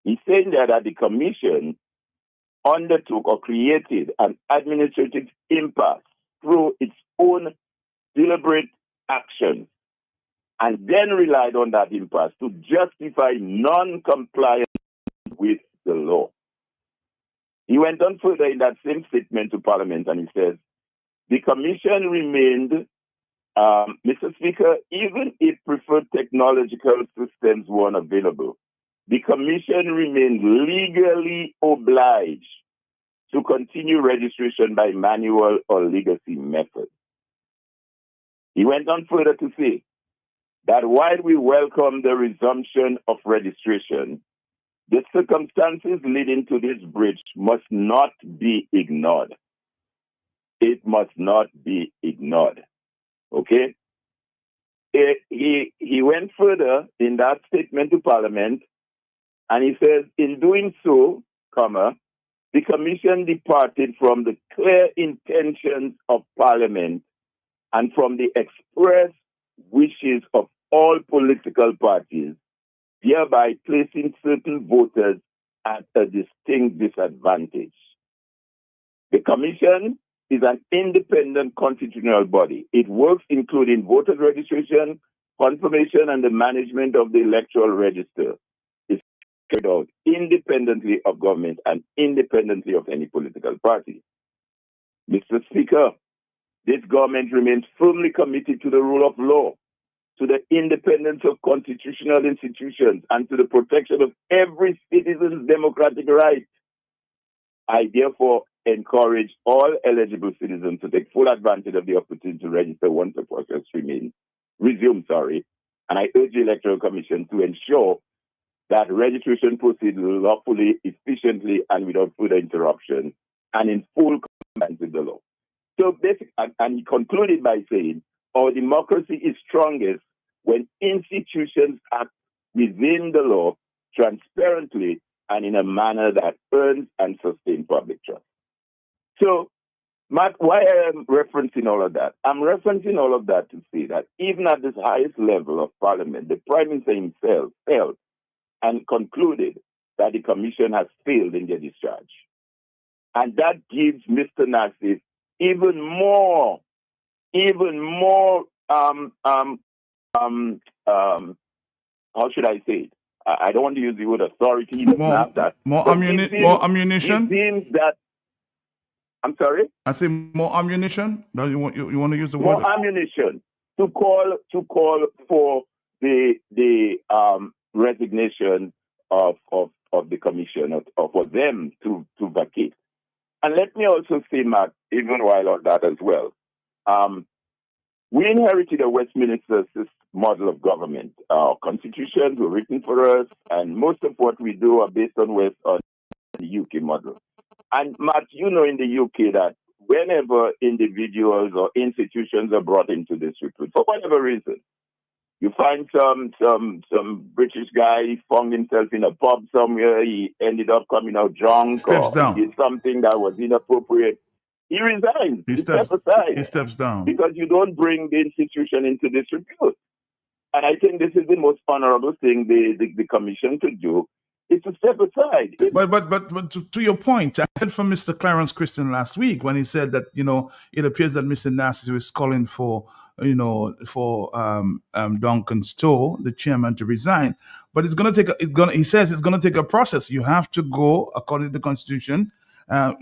[SPEAKER 14] He's saying there that the Commission undertook or created an administrative impasse through its own deliberate action and then relied on that impasse to justify non-compliance with the law. He went on further in that same statement to Parliament and he says, the Commission remained, Mr. Speaker, even if preferred technological systems weren't available, the Commission remained legally obliged to continue registration by manual or legacy method. He went on further to say that while we welcome the resumption of registration, the circumstances leading to this breach must not be ignored. It must not be ignored. Okay? He went further in that statement to Parliament, and he says, in doing so, the Commission departed from the clear intentions of Parliament and from the express wishes of all political parties, thereby placing certain voters at a distinct disadvantage. The Commission is an independent constitutional body. It works including voter registration, confirmation, and the management of the electoral register. It's carried out independently of government and independently of any political party. Mr. Speaker, this government remains firmly committed to the rule of law, to the independence of constitutional institutions, and to the protection of every citizen's democratic rights. I therefore encourage all eligible citizens to take full advantage of the opportunity to register once the process resumes. And I urge the Electoral Commission to ensure that registration proceeds lawfully, efficiently, and without further interruption, and in full compliance with the law. So basically, and he concluded by saying, our democracy is strongest when institutions act within the law, transparently, and in a manner that earns and sustains public trust. So, Matt, why I am referencing all of that? I'm referencing all of that to say that even at this highest level of Parliament, the Prime Minister himself felt and concluded that the Commission has failed in their discharge. And that gives Mr. Nassif even more, how should I say it? I don't want to use the word authority.
[SPEAKER 4] More ammunition?
[SPEAKER 14] It seems that, I'm sorry?
[SPEAKER 4] I say more ammunition? You want to use the
[SPEAKER 14] more
[SPEAKER 4] word?
[SPEAKER 14] More ammunition to call for the resignation of the Commission, or for them to vacate. And let me also say, Matt, even while on that as well, we inherited a Westminster model of government. Our constitutions were written for us, and most of what we do are based on the UK model. And Matt, you know in the UK that whenever individuals or institutions are brought into this repute, for whatever reason, you find some British guy, he found himself in a pub somewhere, he ended up coming out drunk,
[SPEAKER 4] Steps down.
[SPEAKER 14] He did something that was inappropriate. He resigns. He steps aside.
[SPEAKER 4] He steps down.
[SPEAKER 14] Because you don't bring the institution into disrepute. And I think this is the most honorable thing the Commission could do, is to step aside.
[SPEAKER 4] But to your point, I heard from Mr. Clarence Christian last week when he said that, it appears that Mr. Nassif is calling for Duncan Stowe, the chairman, to resign. But he says it's going to take a process. You have to go, according to the Constitution,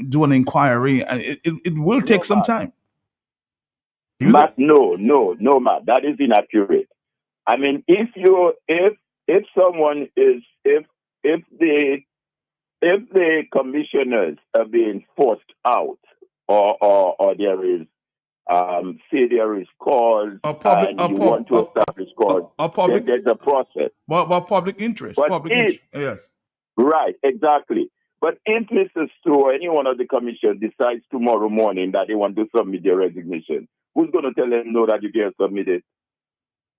[SPEAKER 4] do an inquiry, and it will take some time.
[SPEAKER 14] Matt, no, Matt, that is inaccurate. I mean, if the
[SPEAKER 15] if the commissioners are being forced out, or there is say there is cause and you want to establish cause, then there's a process.
[SPEAKER 4] But public interest.
[SPEAKER 15] But
[SPEAKER 4] Public
[SPEAKER 15] if,
[SPEAKER 4] interest. Yes.
[SPEAKER 15] right, exactly. But if Mr. Stu or any one of the commission decides tomorrow morning that they want to submit their resignation, who's going to tell them no that you can't submit it?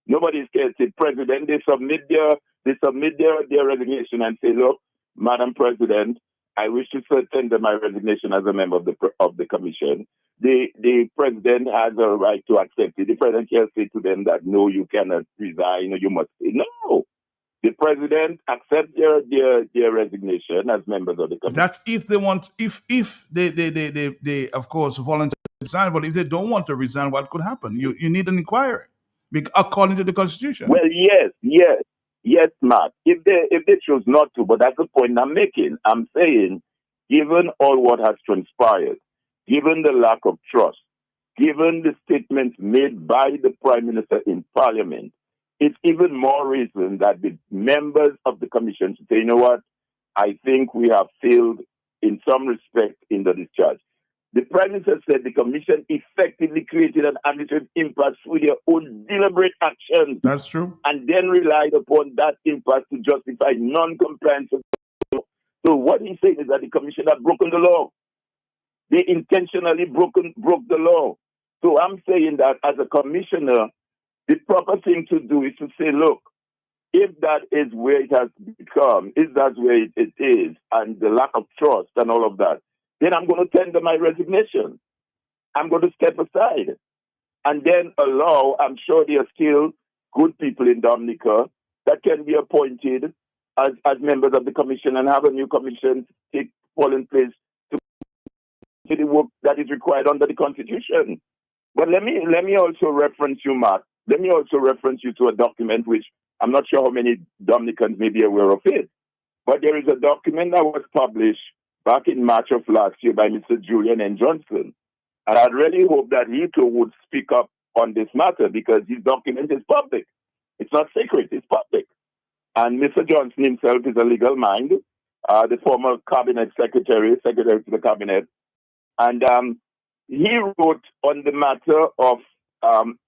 [SPEAKER 15] Nobody's scared. The president, they submit their resignation and say, look, Madam President, I wish to tender my resignation as a member of the commission. The president has a right to accept it. The president can't say to them that no, you cannot resign or you must say no. The president accepts their resignation as members of the commission.
[SPEAKER 4] That's if they want, if they of course voluntarily resign. But if they don't want to resign, what could happen? You need an inquiry, according to the Constitution.
[SPEAKER 15] Well, yes, Matt. If they choose not to, but that's the point I'm making. I'm saying, given all what has transpired, given the lack of trust, given the statements made by the Prime Minister in Parliament, it's even more reason that the members of the Commission should say, you know what, I think we have failed in some respect in the discharge. The Prime Minister said the Commission effectively created an administrative impasse through their own deliberate actions.
[SPEAKER 4] That's true.
[SPEAKER 15] And then relied upon that impasse to justify non-compliance. So what he's saying is that the Commission had broken the law. They intentionally broke the law. So I'm saying that as a commissioner, the proper thing to do is to say, look, if that is where it has become, if that's where it is, and the lack of trust and all of that, then I'm going to tender my resignation. I'm going to step aside. And then allow, I'm sure there are still good people in Dominica that can be appointed as members of the commission and have a new commission take in place to do the work that is required under the Constitution. But let me also reference you, Mark. Let me also reference you to a document which I'm not sure how many Dominicans may be aware of it. But there is a document that was published back in March of last year by Mr. Julian N. Johnson. And I'd really hope that he too would speak up on this matter because his document is public. It's not secret, it's public. And Mr. Johnson himself is a legal mind, the former cabinet secretary to the cabinet. And he wrote on the matter of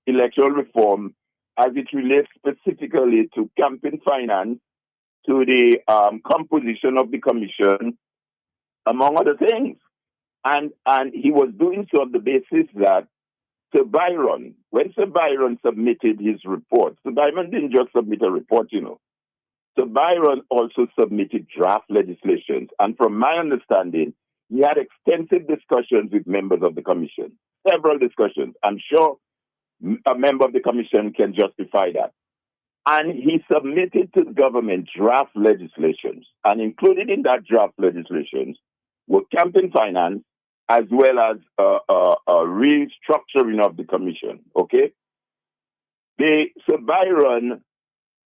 [SPEAKER 15] electoral reform as it relates specifically to campaign finance, to the composition of the commission, among other things. And he was doing so on the basis that Sir Byron, when Sir Byron submitted his report, Sir Byron didn't just submit a report, you know. Sir Byron also submitted draft legislation. And from my understanding, he had extensive discussions with members of the commission, several discussions. I'm sure a member of the commission can justify that. And he submitted to the government draft legislations. And included in that draft legislations were campaign finance as well as a restructuring of the commission. Okay? Sir Byron,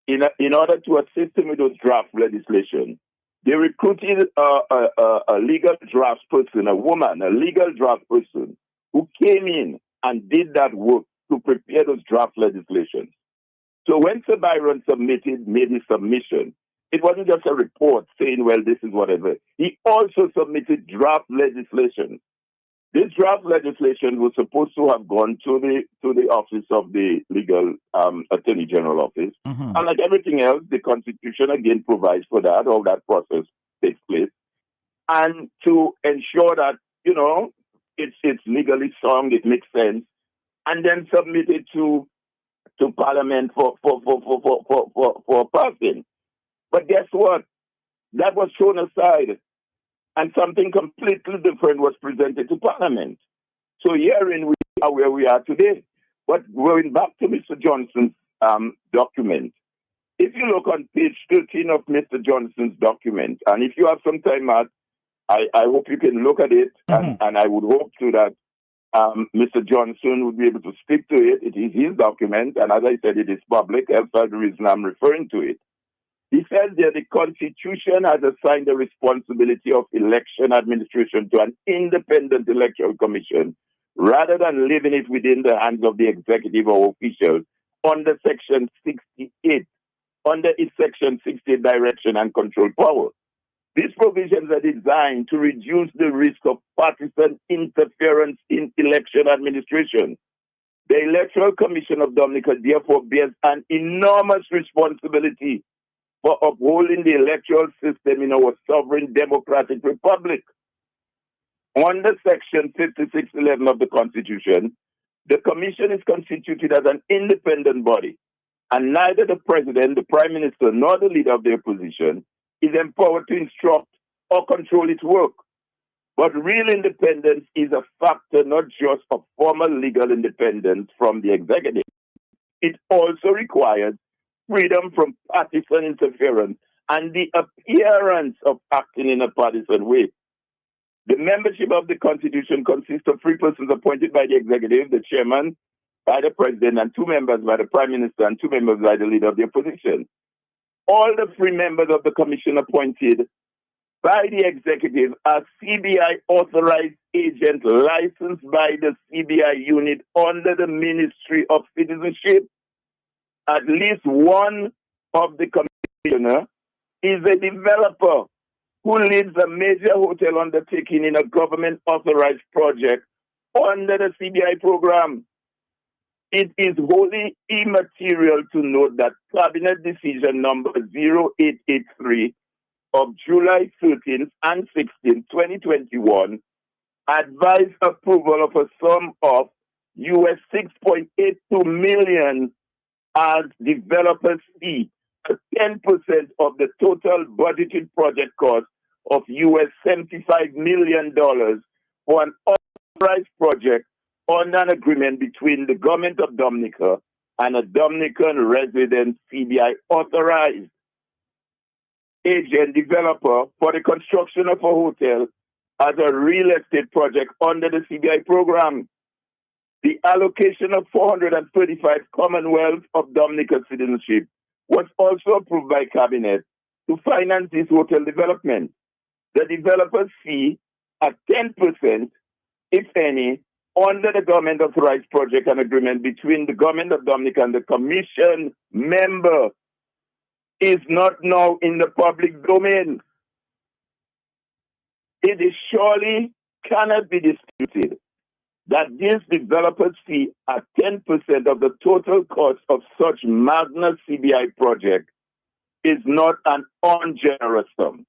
[SPEAKER 15] in order to assist him with those draft legislation, they recruited a legal draft person, a woman, a legal draft person, who came in and did that work to prepare those draft legislations. So when Sir Byron made his submission, it wasn't just a report saying, well, this is whatever. He also submitted draft legislation. This draft legislation was supposed to have gone to the office of the legal attorney general office. Mm-hmm. And like everything else, the Constitution again provides for that. All that process takes place. And to ensure that, you know, it's legally sound, it makes sense, and then submit it to Parliament for passing. But guess what? That was thrown aside, and something completely different was presented to Parliament. So herein we are where we are today. But going back to Mr. Johnson's document, if you look on page 13 of Mr. Johnson's document, and if you have some time, Matt, I hope you can look at it, mm-hmm. and I would hope to that Mr. Johnson would be able to speak to it. It is his document, and as I said, it is public. That's the reason I'm referring to it. He says that the Constitution has assigned the responsibility of election administration to an independent electoral commission, rather than leaving it within the hands of the executive or officials under Section 68, under its Section 68 direction and control power.
[SPEAKER 14] These provisions are designed to reduce the risk of partisan interference in election administration. The Electoral Commission of Dominica therefore bears an enormous responsibility for upholding the electoral system in our sovereign democratic republic. Under Section 5611 of the Constitution, the Commission is constituted as an independent body, and neither the President, the Prime Minister, nor the leader of the opposition is empowered to instruct or control its work. But real independence is a factor not just of formal legal independence from the executive. It also requires freedom from partisan interference and the appearance of acting in a partisan way. The membership of the Constitution consists of 3 persons appointed by the executive, the chairman, by the president, and 2 members by the prime minister, and 2 members by the leader of the opposition. All the 3 members of the commission appointed by the executive are CBI authorized agents licensed by the CBI unit under the Ministry of Citizenship. At least one of the commissioner is a developer who leads a major hotel undertaking in a government authorized project under the CBI program. It is wholly immaterial to note that Cabinet Decision number 0883 of July 13th and 16th, 2021, advised approval of a sum of US $6.82 million as developers' fee, 10% of the total budgeted project cost of US $75 million for an authorized project on an agreement between the government of Dominica and a Dominican resident CBI authorized agent developer for the construction of a hotel as a real estate project under the CBI program. The allocation of 435 Commonwealth of Dominica citizenship was also approved by Cabinet to finance this hotel development. The developer's fee at 10%, if any, under the government authorized project and agreement between the government of Dominica and the commission member is not now in the public domain. It is surely cannot be disputed that this developer's fee at 10% of the total cost of such Magna CBI project is not an ungenerous sum.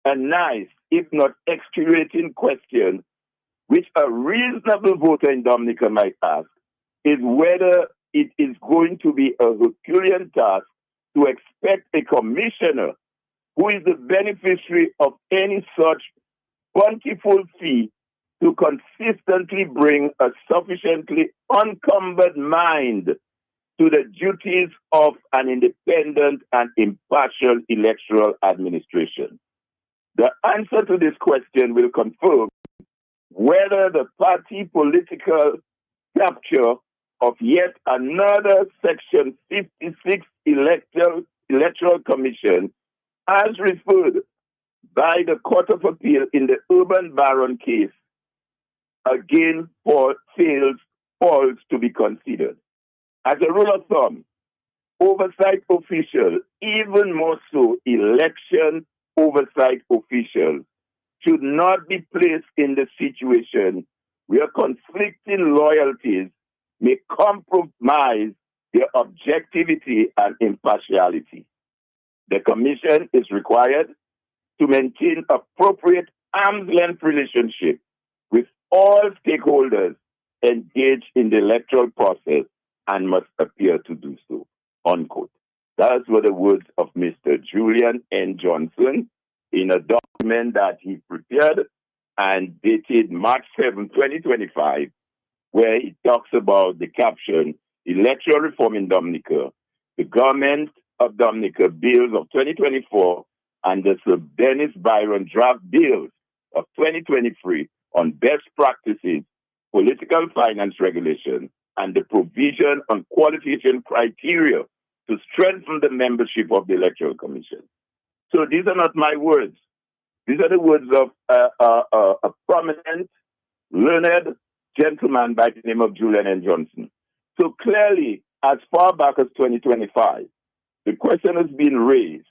[SPEAKER 14] A nice, if not excruciating question, which a reasonable voter in Dominica might ask, is whether it is going to be a Herculean task to expect a commissioner who is the beneficiary of any such bountiful fee to consistently bring a sufficiently unencumbered mind to the duties of an independent and impartial electoral administration. The answer to this question will confirm whether the party political capture of yet another Section 56 Electoral Commission, as referred by the Court of Appeal in the Urban Baron case, again falls to be considered. As a rule of thumb, oversight officials, even more so election oversight officials, should not be placed in the situation where conflicting loyalties may compromise their objectivity and impartiality. The Commission is required to maintain appropriate arm's-length relationship with all stakeholders engaged in the electoral process and must appear to do so, unquote. Those were the words of Mr. Julian N. Johnson in a document that he prepared and dated March 7, 2025, where he talks about the caption, Electoral Reform in Dominica, the Government of Dominica Bills of 2024 and the Sir Dennis Byron Draft Bills of 2023 on best practices, political finance regulation, and the provision on qualification criteria to strengthen the membership of the Electoral Commission. So these are not my words. These are the words of a prominent, learned gentleman by the name of Julian N. Johnson. So clearly, as far back as 2025, the question has been raised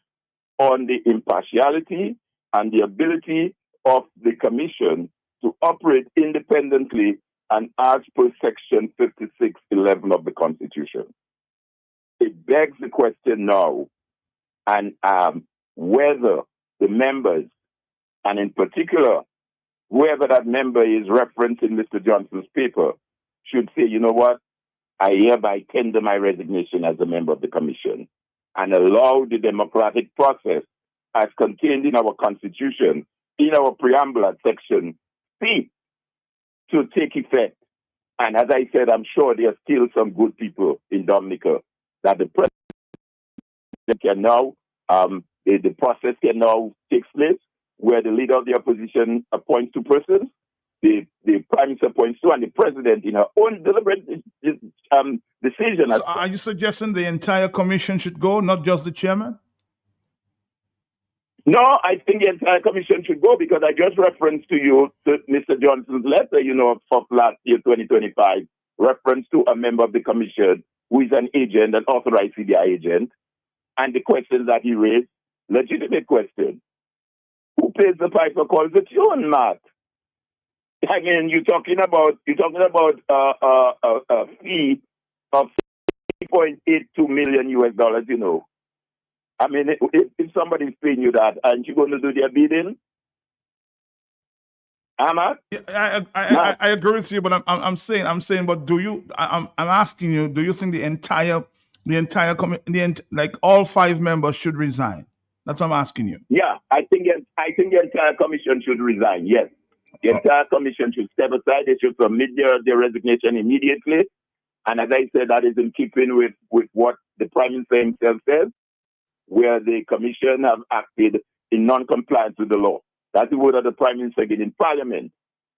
[SPEAKER 14] on the impartiality and the ability of the Commission to operate independently and as per Section 56(11) of the Constitution. It begs the question now, and whether the members, and in particular, whoever that member is referencing Mr. Johnson's paper, should say, you know what, I hereby tender my resignation as a member of the Commission and allow the democratic process as contained in our Constitution, in our preamble at Section C, to take effect. And as I said, I'm sure there are still some good people in Dominica that the president can now, the process can now take place, where the leader of the opposition appoints two persons, the prime minister appoints two, and the president, in her own deliberate decision.
[SPEAKER 4] So are you suggesting the entire commission should go, not just the chairman?
[SPEAKER 14] No, I think the entire commission should go, because I just referenced to you to Mr. Johnson's letter, of last year, 2025, reference to a member of the commission who is an agent, an authorized CDI agent, and the questions that he raised, legitimate questions. Who pays the piper calls the tune, Matt? I mean, you're talking about a fee of $3.82 million, I mean, if somebody's paying you that, aren't you going to do their bidding? Matt?
[SPEAKER 4] I agree with you, but I'm saying, but I'm asking you, do you think the entire all 5 members should resign? That's what I'm asking you.
[SPEAKER 14] Yeah, I think the entire commission should resign. Yes, the entire commission should step aside. They should submit their resignation immediately. And as I said, that is in keeping with what the Prime Minister himself says, where the commission have acted in non-compliance with the law. That's the word of the Prime Minister again in Parliament.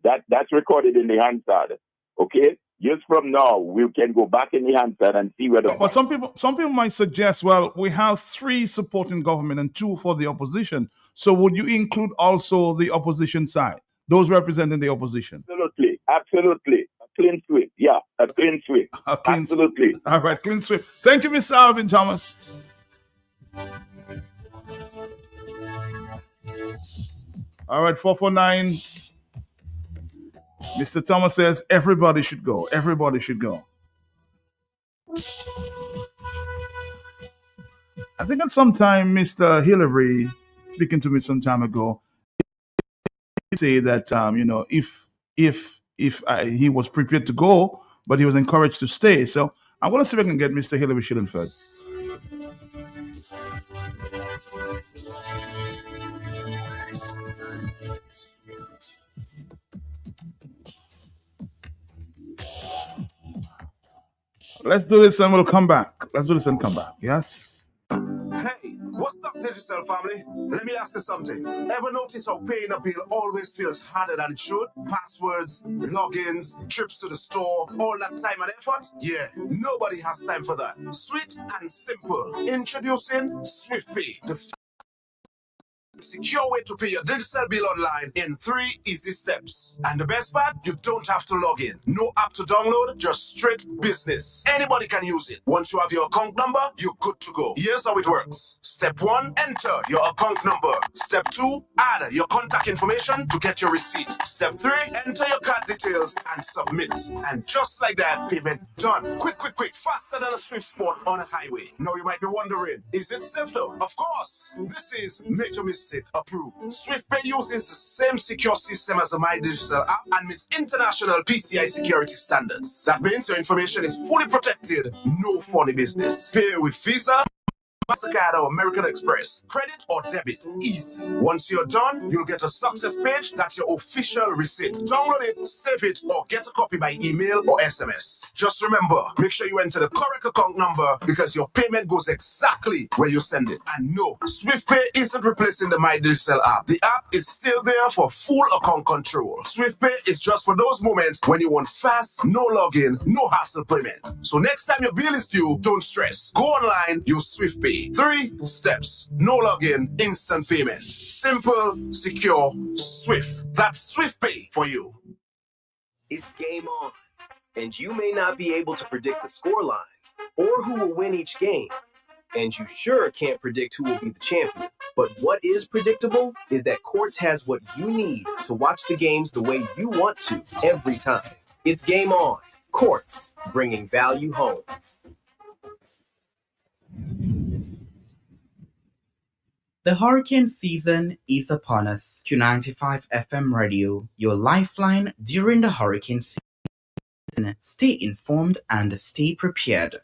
[SPEAKER 14] That's recorded in the Hansard. Okay? Years from now, we can go back in the Hansard and see whether.
[SPEAKER 4] But some people might suggest, well, we have 3 supporting government and 2 for the opposition. So would you include also the opposition side, those representing the opposition?
[SPEAKER 14] Absolutely. A clean sweep. Yeah, a clean sweep. Absolutely.
[SPEAKER 4] All right, clean sweep. Thank you, Mr. Alvin Thomas. All right, 449. Mr. Thomas says everybody should go. Everybody should go. I think at some time, Mr. Hillary, speaking to me some time ago, he said that if he was prepared to go, but he was encouraged to stay. So I'm going to see if I can get Mr. Hillary Schillenfeld. Let's do this and we'll come back. Let's do this and come back. Yes?
[SPEAKER 16] Hey, what's up, Digital family? Let me ask you something. Ever notice how paying a bill always feels harder than it should? Passwords, logins, trips to the store, all that time and effort? Yeah, nobody has time for that. Sweet and simple. Introducing SwiftPay, the secure way to pay your digital bill online in 3 easy steps. And the best part, you don't have to log in. No app to download, just straight business. Anybody can use it. Once you have your account number, you're good to go. Here's how it works. Step 1, enter your account number. Step 2, add your contact information to get your receipt. Step 3, enter your card details and submit. And just like that, payment done. Quick, faster than a Swift Sport on a highway. Now you might be wondering, is it safe though? Of course, this is Major Mistake approved. SwiftPay uses the same secure system as the MyDigital app and meets international PCI security standards. That means your information is fully protected, no funny business. Pay with Visa, MasterCard or American Express, credit or debit, easy. Once you're done, you'll get a success page. That's your official receipt. Download it, save it, or get a copy by email or SMS. Just remember, make sure you enter the correct account number because your payment goes exactly where you send it. And no, SwiftPay isn't replacing the MyDigital app. The app is still there for full account control. SwiftPay is just for those moments when you want fast, no login, no hassle payment. So next time your bill is due, don't stress. Go online, use SwiftPay. 3 steps. No login, instant payment. Simple, secure, swift. That's SwiftPay for you.
[SPEAKER 8] It's game on, and you may not be able to predict the scoreline or who will win each game. and you sure can't predict who will be the champion. But what is predictable is that Quartz has what you need to watch the games the way you want to every time. It's game on. Quartz, bringing value home.
[SPEAKER 1] The hurricane season is upon us. Q95 FM Radio, your lifeline during the hurricane season. Stay informed and stay prepared.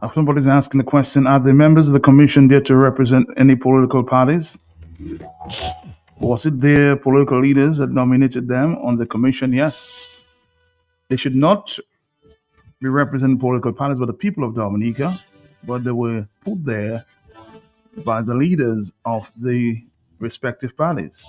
[SPEAKER 4] If somebody's asking the question, are the members of the commission there to represent any political parties? Was it their political leaders that nominated them on the commission? Yes. They should not be representing political parties but the people of Dominica, but they were put there by the leaders of the respective parties.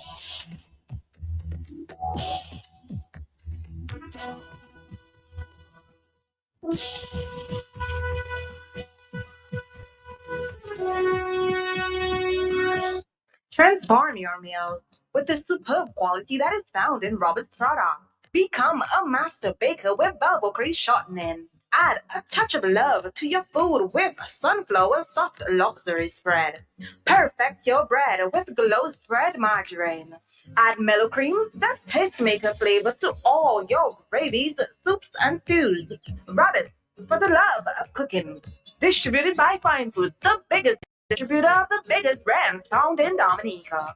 [SPEAKER 7] Transform your meals with the superb quality that is found in Robert's products. Become a master baker with Balbocry shortening. Add a touch of love to your food with sunflower soft luxury spread. Perfect your bread with Glow Spread margarine. Add mellow cream, that tastemaker flavor to all your gravies, soups, and stews. Roberts, for the love of cooking. Distributed by Fine Foods, the biggest distributor of the biggest brands found in Dominica.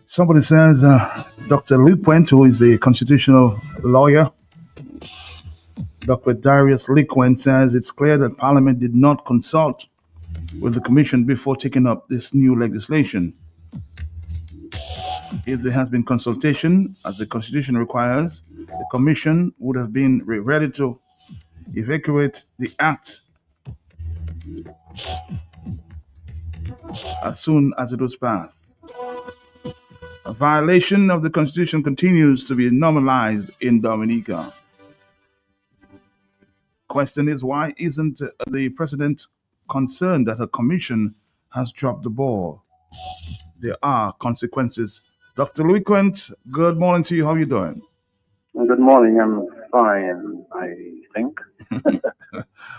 [SPEAKER 4] Somebody says, Dr. Liquent, who is a constitutional lawyer, Dr. Darius Liquent says it's clear that Parliament did not consult with the Commission before taking up this new legislation. If there has been consultation, as the Constitution requires, the Commission would have been ready to evacuate the Act as soon as it was passed. A violation of the Constitution continues to be normalized in Dominica. Question is, why isn't the president concerned that a commission has dropped the ball? There are consequences. Dr. Louis Quint, good morning to you. How are you doing?
[SPEAKER 17] Good morning. I'm fine, I think.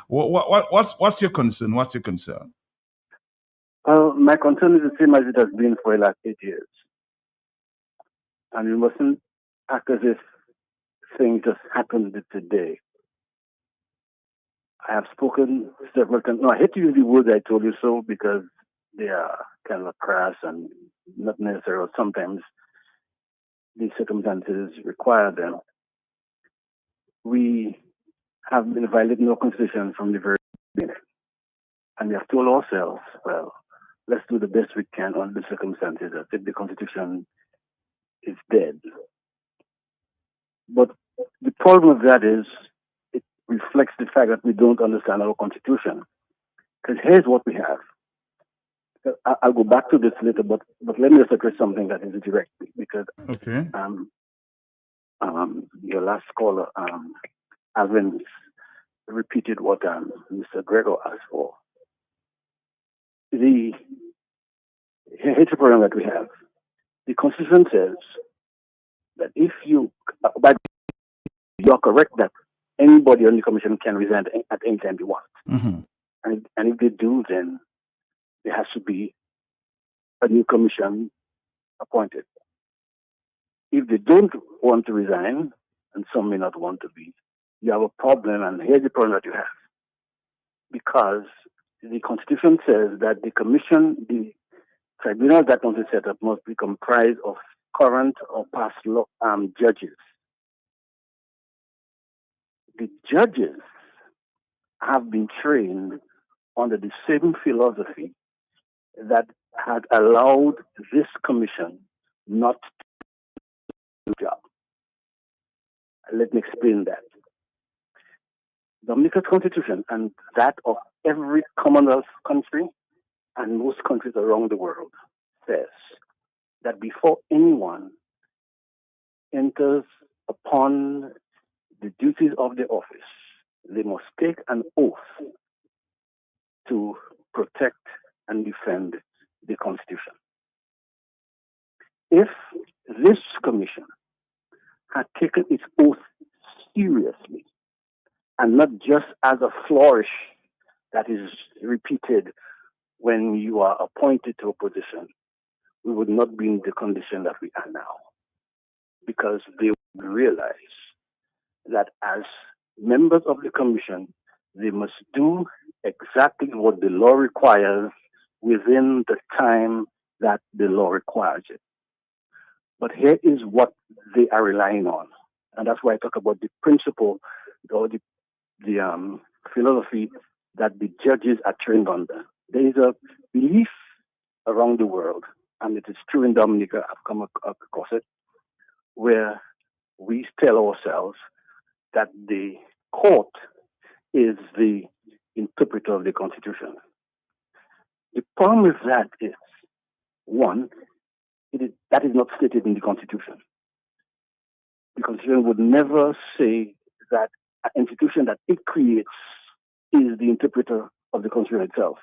[SPEAKER 4] What's your concern? What's your concern?
[SPEAKER 17] Well, my concern is the same as it has been for the last 8 years. And we mustn't act as if things just happened today. I have spoken several times. No, I hate to use the words "I told you so" because they are kind of crass and not necessary. Sometimes these circumstances require them. We have been violating our Constitution from the very beginning. And we have told ourselves, well, let's do the best we can under the circumstances as if the Constitution is dead. But the problem with that is it reflects the fact that we don't understand our Constitution. Because here's what we have. I'll go back to this later, but let me just address something that is direct, because your last caller, Alvin, repeated what Mr. Gregor asked for. Here's the problem that we have. The Constitution says that if you are correct that anybody on the commission can resign at any time they want.
[SPEAKER 4] Mm-hmm.
[SPEAKER 17] And if they do, then there has to be a new commission appointed. If they don't want to resign, and some may not want to be, you have a problem, and here's the problem that you have. Because the Constitution says that the commission, the tribunal that must be set up must be comprised of current or past law judges. The judges have been trained under the same philosophy that had allowed this commission not to do the job. Let me explain that. Dominica's Constitution and that of every Commonwealth country and most countries around the world says that before anyone enters upon the duties of the office, they must take an oath to protect and defend the Constitution. If this commission had taken its oath seriously and not just as a flourish that is repeated when you are appointed to a position, we would not be in the condition that we are now. Because they would realize that as members of the commission, they must do exactly what the law requires within the time that the law requires it. But here is what they are relying on. And that's why I talk about the principle or the philosophy that the judges are trained under. There is a belief around the world, and it is true in Dominica, I've come across it, where we tell ourselves that the court is the interpreter of the Constitution. The problem with that is, one, that is not stated in the Constitution. The Constitution would never say that an institution that it creates is the interpreter of the Constitution itself.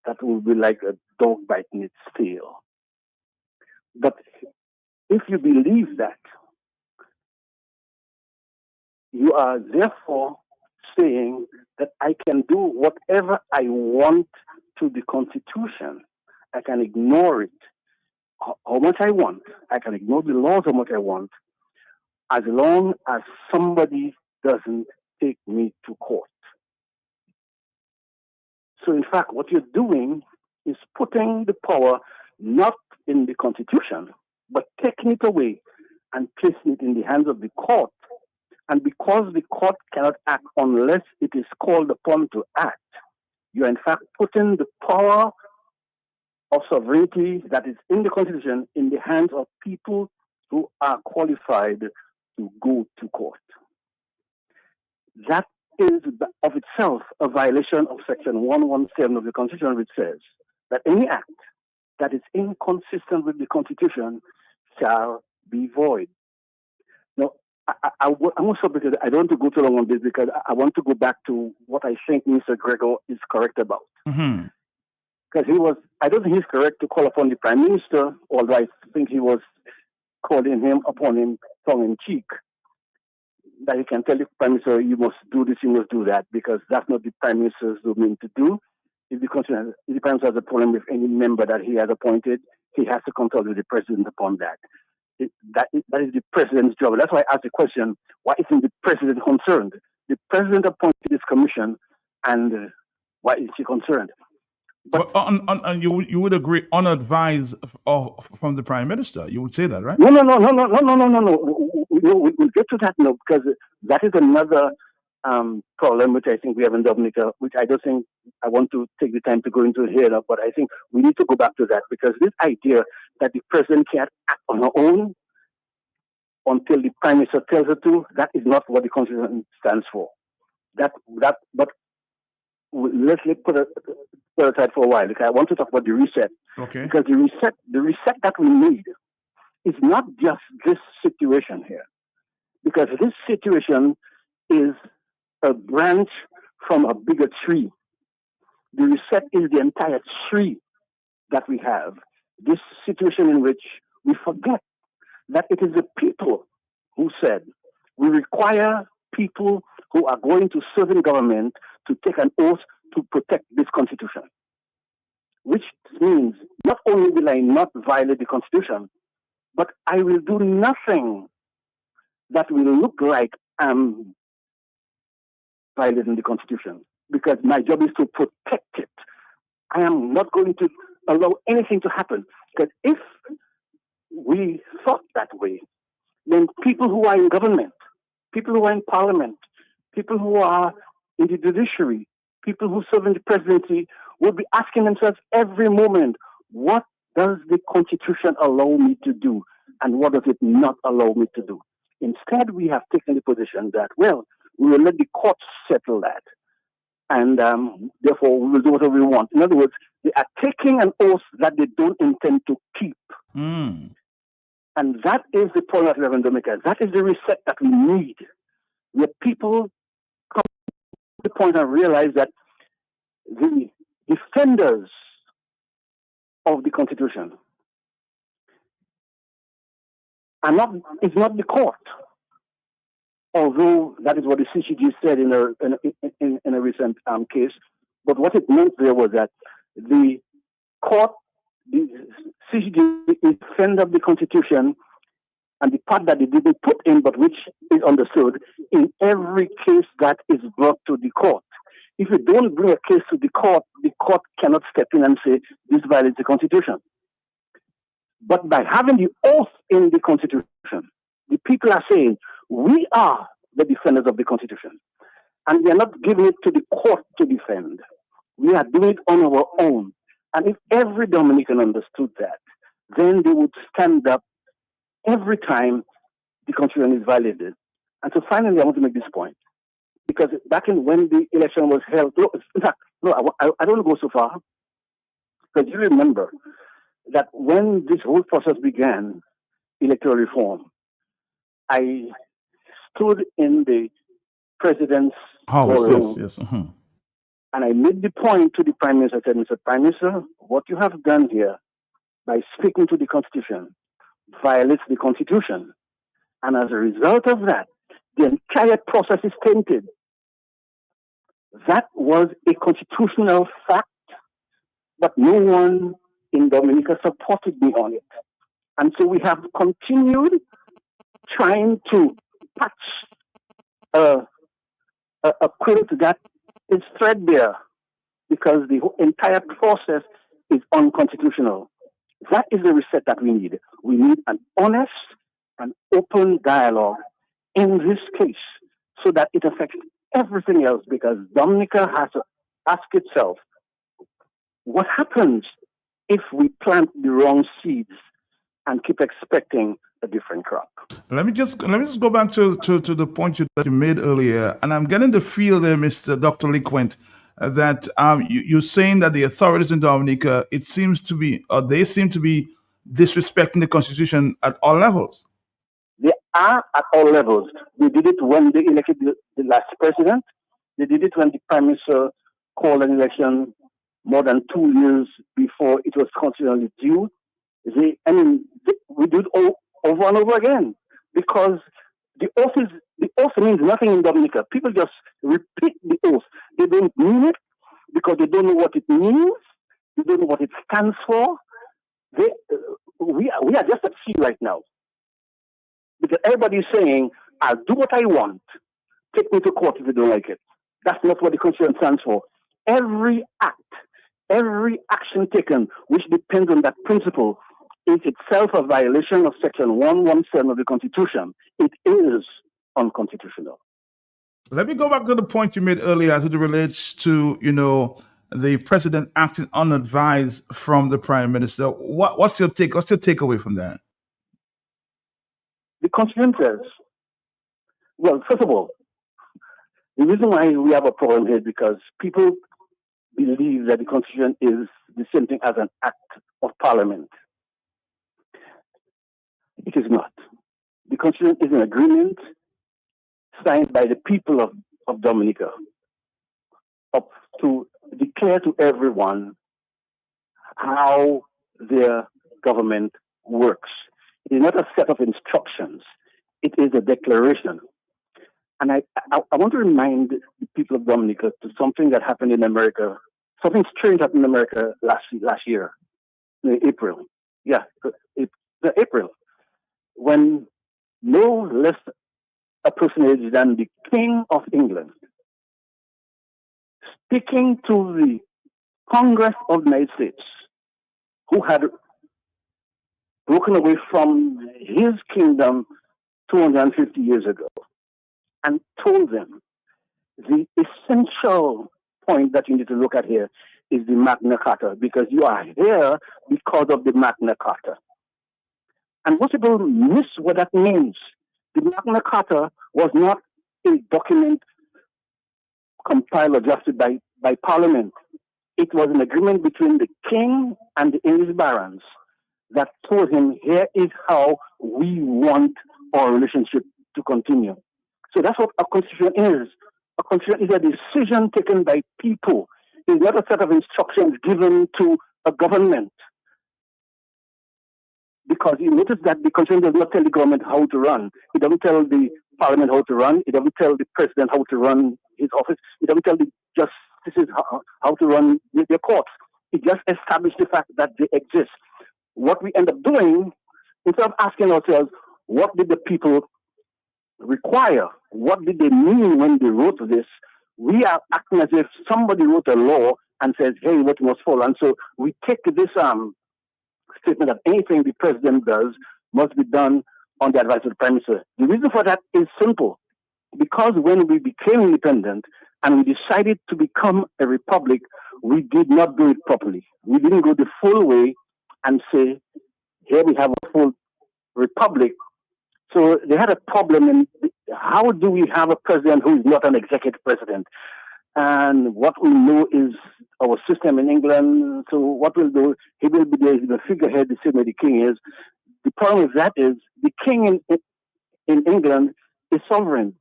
[SPEAKER 17] That would be like a dog biting its tail. But if you believe that, you are therefore saying that I can do whatever I want to the Constitution. I can ignore it how much I want. I can ignore the laws how much I want, as long as somebody doesn't take me to court. So in fact, what you're doing is putting the power not in the Constitution, but taking it away and placing it in the hands of the court. And because the court cannot act unless it is called upon to act, you are in fact putting the power of sovereignty that is in the Constitution in the hands of people who are qualified to go to court. That is of itself a violation of Section 117 of the Constitution, which says that any act that is inconsistent with the Constitution shall be void. Now, I'm also, because I don't want to go too long on this, because I want to go back to what I think Mr. Gregor is correct about. Because I don't think he's correct to call upon the Prime Minister, although I think he was calling him upon him tongue in cheek, that he can tell the Prime Minister, you must do this, you must do that, because that's not the Prime Minister's domain to do. If the Prime Minister has a problem with any member that he has appointed, he has to consult with the President upon that. That is the President's job. That's why I asked the question, why isn't the President concerned? The President appointed this commission, and why is he concerned?
[SPEAKER 4] But you would agree unadvised from the Prime Minister. You would say that, right?
[SPEAKER 17] No. We'll get to that now, because that is another problem which I think we have in Dominica, which I don't think I want to take the time to go into here now, but I think we need to go back to that, because this idea that the President can't act on her own until the Prime Minister tells her to, that is not what the Constitution stands for. But let's put it aside for a while. I want to talk about the reset.
[SPEAKER 4] Okay.
[SPEAKER 17] Because the reset that we need is not just this situation here. Because this situation is a branch from a bigger tree. The reset is the entire tree that we have. This situation in which we forget that it is the people who said, we require people who are going to serve in government to take an oath to protect this Constitution. Which means not only will I not violate the Constitution, but I will do nothing that will look like I'm violating the Constitution, because my job is to protect it. I am not going to allow anything to happen. Because if we thought that way, then people who are in government, people who are in parliament, people who are in the judiciary, people who serve in the presidency would be asking themselves every moment, what does the Constitution allow me to do? And what does it not allow me to do? Instead, we have taken the position that, well, we will let the courts settle that. And therefore, we will do whatever we want. In other words, they are taking an oath that they don't intend to keep. And that is the problem that we have in Dominica. That is the reset that we need, where people come to the point and realize that the defenders of the Constitution is not the court, although that is what the CCG said in a recent case. But what it meant there was that the court, the CCG is defender of the Constitution, and the part that they didn't put in, but which is understood in every case that is brought to the court. If you don't bring a case to the court cannot step in and say, this violates the Constitution. But by having the oath in the Constitution, the people are saying, we are the defenders of the Constitution. And we are not giving it to the court to defend. We are doing it on our own. And if every Dominican understood that, then they would stand up every time the Constitution is violated. And so finally, I want to make this point. Because back in when the election was held, I don't go so far. Because you remember that when this whole process began, electoral reform, I stood in the president's ballroom,
[SPEAKER 4] yes.
[SPEAKER 17] and I made the point to the Prime Minister. I said, Mr. Prime Minister, what you have done here by speaking to the Constitution violates the Constitution. And as a result of that, the entire process is tainted. That was a constitutional fact, but no one in Dominica supported me on it. And so we have continued trying to patch a quilt that is threadbare, because the entire process is unconstitutional. That is the reset that we need. We need an honest and open dialogue in this case so that it affects everything else, because Dominica has to ask itself, what happens if we plant the wrong seeds and keep expecting a different crop?
[SPEAKER 4] Let me just go back to the point that you made earlier, and I'm getting the feel there, Mr. Dr. Liquent, that you're saying that the authorities in Dominica, they seem to be disrespecting the Constitution at all levels.
[SPEAKER 17] They are at all levels. They did it when they elected the last president. They did it when the Prime Minister called an election more than 2 years before it was constitutionally due. We do it over and over again because the oath means nothing in Dominica. People just repeat the oath. They don't mean it because they don't know what it means. They don't know what it stands for. We are just at sea right now. Because everybody is saying, I'll do what I want. Take me to court if you don't like it. That's not what the Constitution stands for. Every act, every action taken which depends on that principle is itself a violation of Section 117 of the Constitution. It is unconstitutional.
[SPEAKER 4] Let me go back to the point you made earlier as it relates to, the president acting unadvised from the Prime Minister. What's your takeaway from that?
[SPEAKER 17] The Constitution says, well, first of all, the reason why we have a problem here is because people believe that the Constitution is the same thing as an act of Parliament. It is not. The Constitution is an agreement signed by the people of Dominica to declare to everyone how their government works. It is not a set of instructions. It is a declaration. And I want to remind the people of Dominica to something that happened in America. Something strange happened in America last year, in April. Yeah, April. When no less a personage than the King of England, speaking to the Congress of the United States, who had broken away from his kingdom 250 years ago, and told them the essential point that you need to look at here is the Magna Carta, because you are here because of the Magna Carta. And most people miss what that means. The Magna Carta was not a document compiled or drafted by Parliament. It was an agreement between the king and the English barons that told him, here is how we want our relationship to continue. So that's what a constitution is. A constitution is a decision taken by people. It's not a set of instructions given to a government. Because you notice that the constitution does not tell the government how to run. It doesn't tell the parliament how to run. It doesn't tell the president how to run his office. It doesn't tell the justices how to run their courts. It just establishes the fact that they exist. What we end up doing, instead of asking ourselves, what did the people require? What did they mean when they wrote this? We are acting as if somebody wrote a law and says, hey, what must follow. And so we take this statement that anything the president does must be done on the advice of the Prime Minister. The reason for that is simple. Because when we became independent and we decided to become a republic, we did not do it properly. We didn't go the full way and say, here we have a full republic. So they had a problem in how do we have a president who is not an executive president? And what we know is our system in England. So what we'll do, he will be the figurehead, the same way the king is. The problem with that is the king in England is sovereign.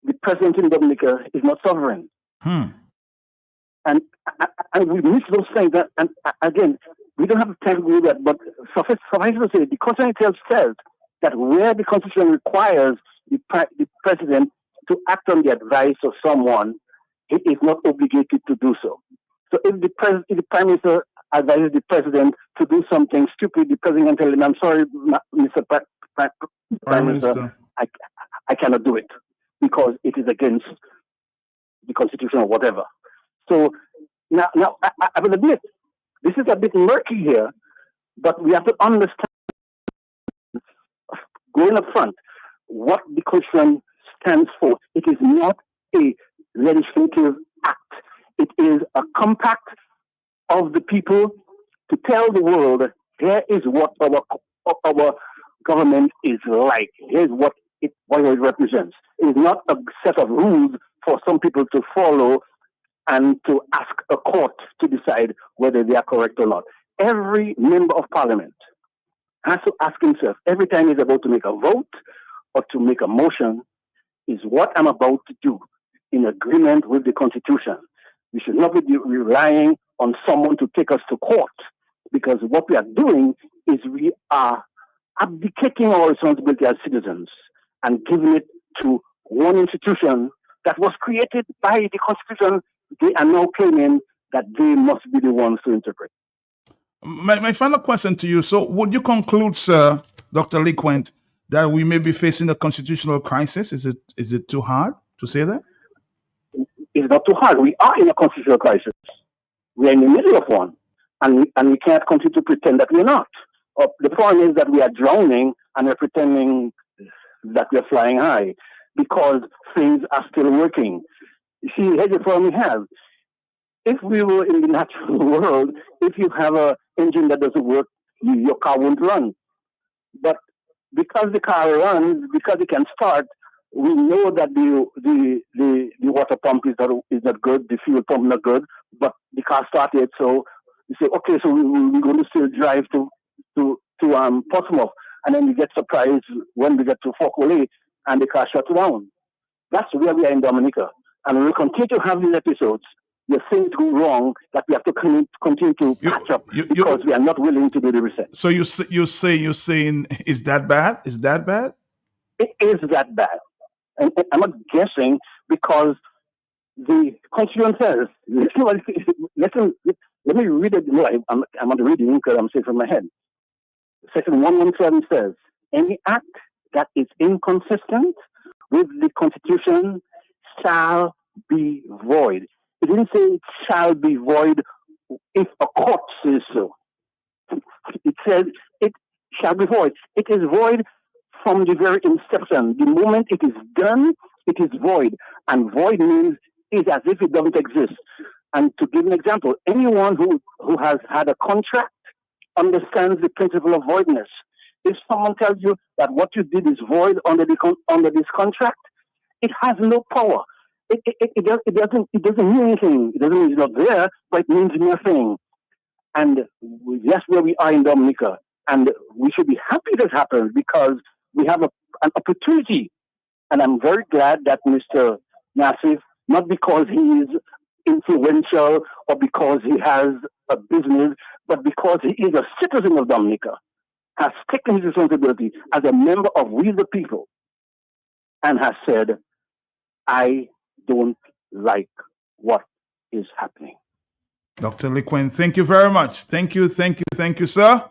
[SPEAKER 17] The president in Dominica is not sovereign. And we miss those things. And again, we don't have time to do that, but suffice to say, the Constitution itself says that where the Constitution requires the president to act on the advice of someone, he is not obligated to do so. So if the Prime Minister advises the president to do something stupid, the president can tell him, I'm sorry, Mr. Prime Minister, I cannot do it because it is against the Constitution or whatever. So now I will admit, this is a bit murky here, but we have to understand, going up front, what the Constitution stands for. It is not a legislative act. It is a compact of the people to tell the world, here is what our government is like. Here's what it represents. It is not a set of rules for some people to follow and to ask a court to decide whether they are correct or not. Every member of parliament has to ask himself every time he's about to make a vote or to make a motion, is what I'm about to do in agreement with the Constitution. We should not be relying on someone to take us to court, because what we are doing is we are abdicating our responsibility as citizens and giving it to one institution that was created by the Constitution. They are now claiming that they must be the ones to interpret.
[SPEAKER 4] My final question to you. So would you conclude, sir, Dr. Lequent, that we may be facing a constitutional crisis? Is it too hard to say that?
[SPEAKER 17] It's not too hard. We are in a constitutional crisis. We are in the middle of one. And we can't continue to pretend that we're not. The problem is that we are drowning and we're pretending that we're flying high because things are still working. You see, here's the problem we have. If we were in the natural world, if you have an engine that doesn't work, your car won't run. But because the car runs, because it can start, we know that the water pump is not good, the fuel pump not good, but the car started. So you say, okay, so we're going to still drive to Portsmouth, and then we get surprised when we get to Focole and the car shuts down. That's where we are in Dominica, and we will continue to have these episodes. The things go wrong that we have to continue to catch up because we are not willing to do the reset.
[SPEAKER 4] So you're saying is that bad? Is that bad?
[SPEAKER 17] It is that bad, and I'm not guessing because the Constitution says. Listen. Let me read it. No, I'm not reading because I'm saying from my head. Section 117 says, any act that is inconsistent with the Constitution shall be void. It didn't say it shall be void if a court says so. It says it shall be void. It is void from the very inception. The moment it is done, it is void. And void means it's as if it doesn't exist. And to give an example, anyone who has had a contract understands the principle of voidness. If someone tells you that what you did is void under this contract, it has no power. It doesn't mean anything. It doesn't mean it's not there, but it means nothing. And that's where we are in Dominica. And we should be happy that happens because we have an opportunity. And I'm very glad that Mr. Nassif, not because he is influential or because he has a business, but because he is a citizen of Dominica, has taken his responsibility as a member of We the People and has said, I don't like what is happening.
[SPEAKER 4] Dr. Lequent, thank you very much. Thank you, sir.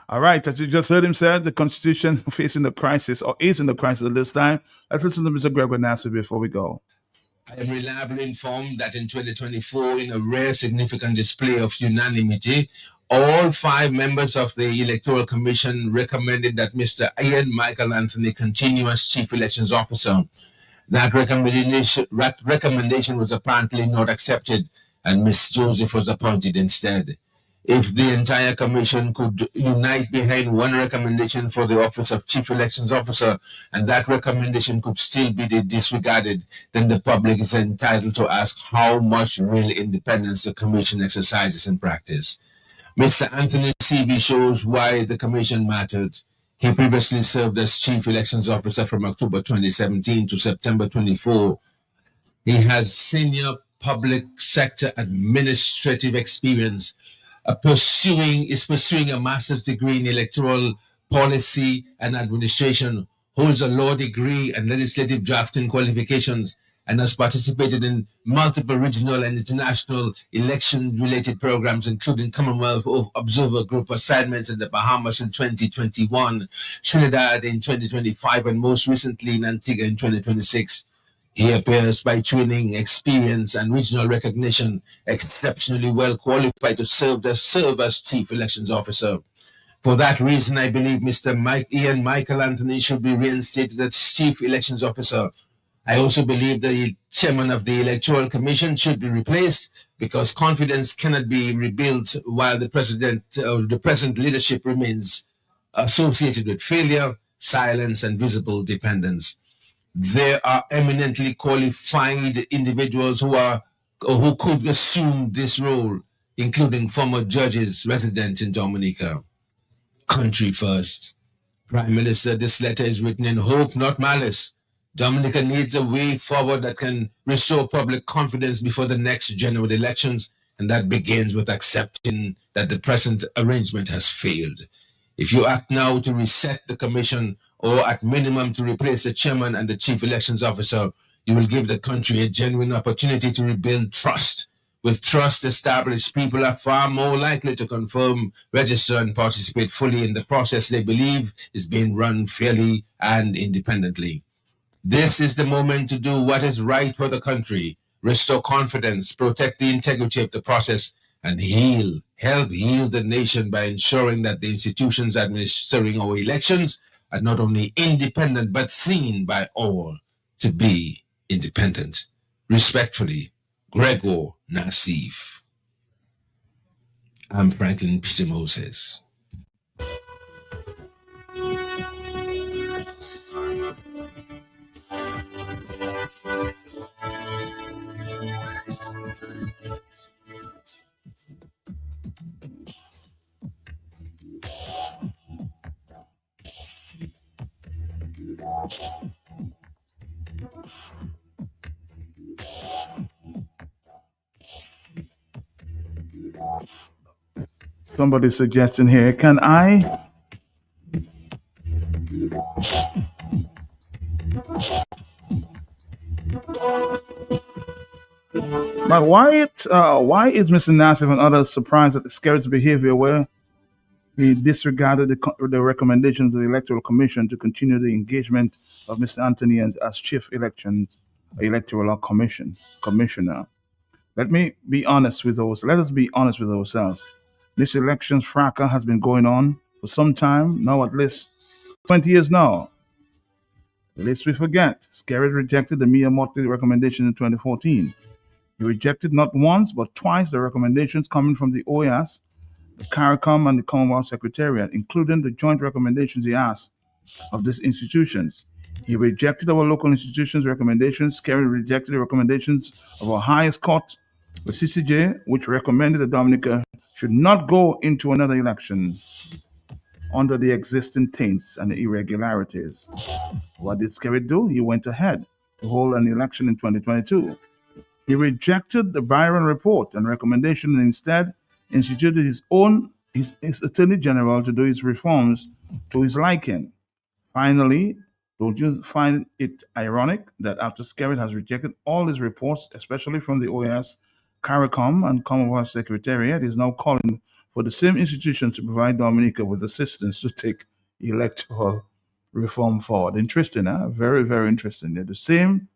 [SPEAKER 4] All right, as you just heard him say, the Constitution facing the crisis or is in the crisis at this time. Let's listen to Mr. Gregory Nassif before we go.
[SPEAKER 11] I am reliably informed that in 2024, in a rare significant display of unanimity, all 5 members of the Electoral Commission recommended that Mr. Ian Michael Anthony continue as Chief Elections Officer. That recommendation was apparently not accepted, and Ms. Joseph was appointed instead. If the entire commission could unite behind one recommendation for the office of Chief Elections Officer, and that recommendation could still be disregarded, then the public is entitled to ask how much real independence the commission exercises in practice. Mr. Anthony's CV shows why the commission mattered. He previously served as Chief Elections Officer from October 2017 to September 24. He has senior public sector administrative experience, is pursuing a master's degree in electoral policy and administration, holds a law degree and legislative drafting qualifications, and has participated in multiple regional and international election-related programs, including Commonwealth Observer Group assignments in the Bahamas in 2021, Trinidad in 2025, and most recently in Antigua in 2026. He appears by training, experience, and regional recognition exceptionally well qualified to serve as Chief Elections Officer. For that reason, I believe Mr. Ian Michael Anthony should be reinstated as Chief Elections Officer. I also believe the Chairman of the Electoral Commission should be replaced because confidence cannot be rebuilt while the present leadership remains associated with failure, silence, and visible dependence. There are eminently qualified individuals who could assume this role, including former judges resident in Dominica. country first. Prime Minister, this letter is written in hope, not malice. Dominica needs a way forward that can restore public confidence before the next general elections, and that begins with accepting that the present arrangement has failed. If you act now to reset the commission, or at minimum to replace the chairman and the chief elections officer, you will give the country a genuine opportunity to rebuild trust. With trust established, people are far more likely to confirm, register, and participate fully in the process they believe is being run fairly and independently. This is the moment to do what is right for the country, restore confidence, protect the integrity of the process, and help heal the nation by ensuring that the institutions administering our elections are not only independent, but seen by all to be independent. Respectfully, Gregor Nassif. I'm Franklin Peter Moses.
[SPEAKER 4] Somebody suggesting here, can I? But why is Mr. Nassif and others surprised at the Skerrit's behavior where he disregarded the recommendations of the Electoral Commission to continue the engagement of Mr. Anthony as Chief Electoral Commissioner? Let us be honest with ourselves. This elections fracas has been going on for some time, now at least 20 years now. Lest we forget, Skerrit rejected the Mia Mottley recommendation in 2014. He rejected not once, but twice the recommendations coming from the OAS, the CARICOM, and the Commonwealth Secretariat, including the joint recommendations he asked of these institutions. He rejected our local institutions' recommendations. Skerrit rejected the recommendations of our highest court, the CCJ, which recommended that Dominica should not go into another election under the existing taints and irregularities. What did Skerrit do? He went ahead to hold an election in 2022. He rejected the Byron report and recommendation and instead instituted his Attorney General to do his reforms to his liking. Finally, don't you find it ironic that after Skerrit has rejected all his reports, especially from the OAS, CARICOM, and Commonwealth Secretariat, is now calling for the same institution to provide Dominica with assistance to take electoral reform forward? Interesting, huh? Very, very interesting. They're the same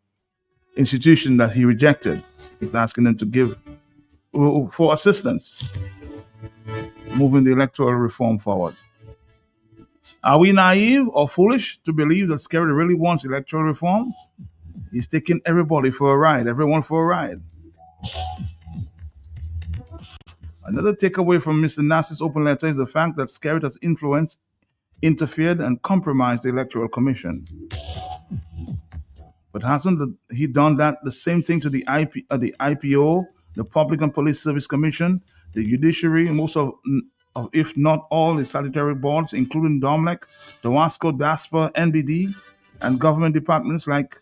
[SPEAKER 4] institution that he rejected. He's asking them to give for assistance, moving the electoral reform forward. Are we naive or foolish to believe that Skerrit really wants electoral reform? He's taking everyone for a ride. Another takeaway from Mr. Nassif's open letter is the fact that Skerrit has influenced, interfered, and compromised the Electoral Commission. But hasn't he done the same thing to the IPO, the Public and Police Service Commission, the Judiciary, and most of if not all, the statutory boards, including DOMLEC, DOWASCO, DASPA, NBD, and government departments like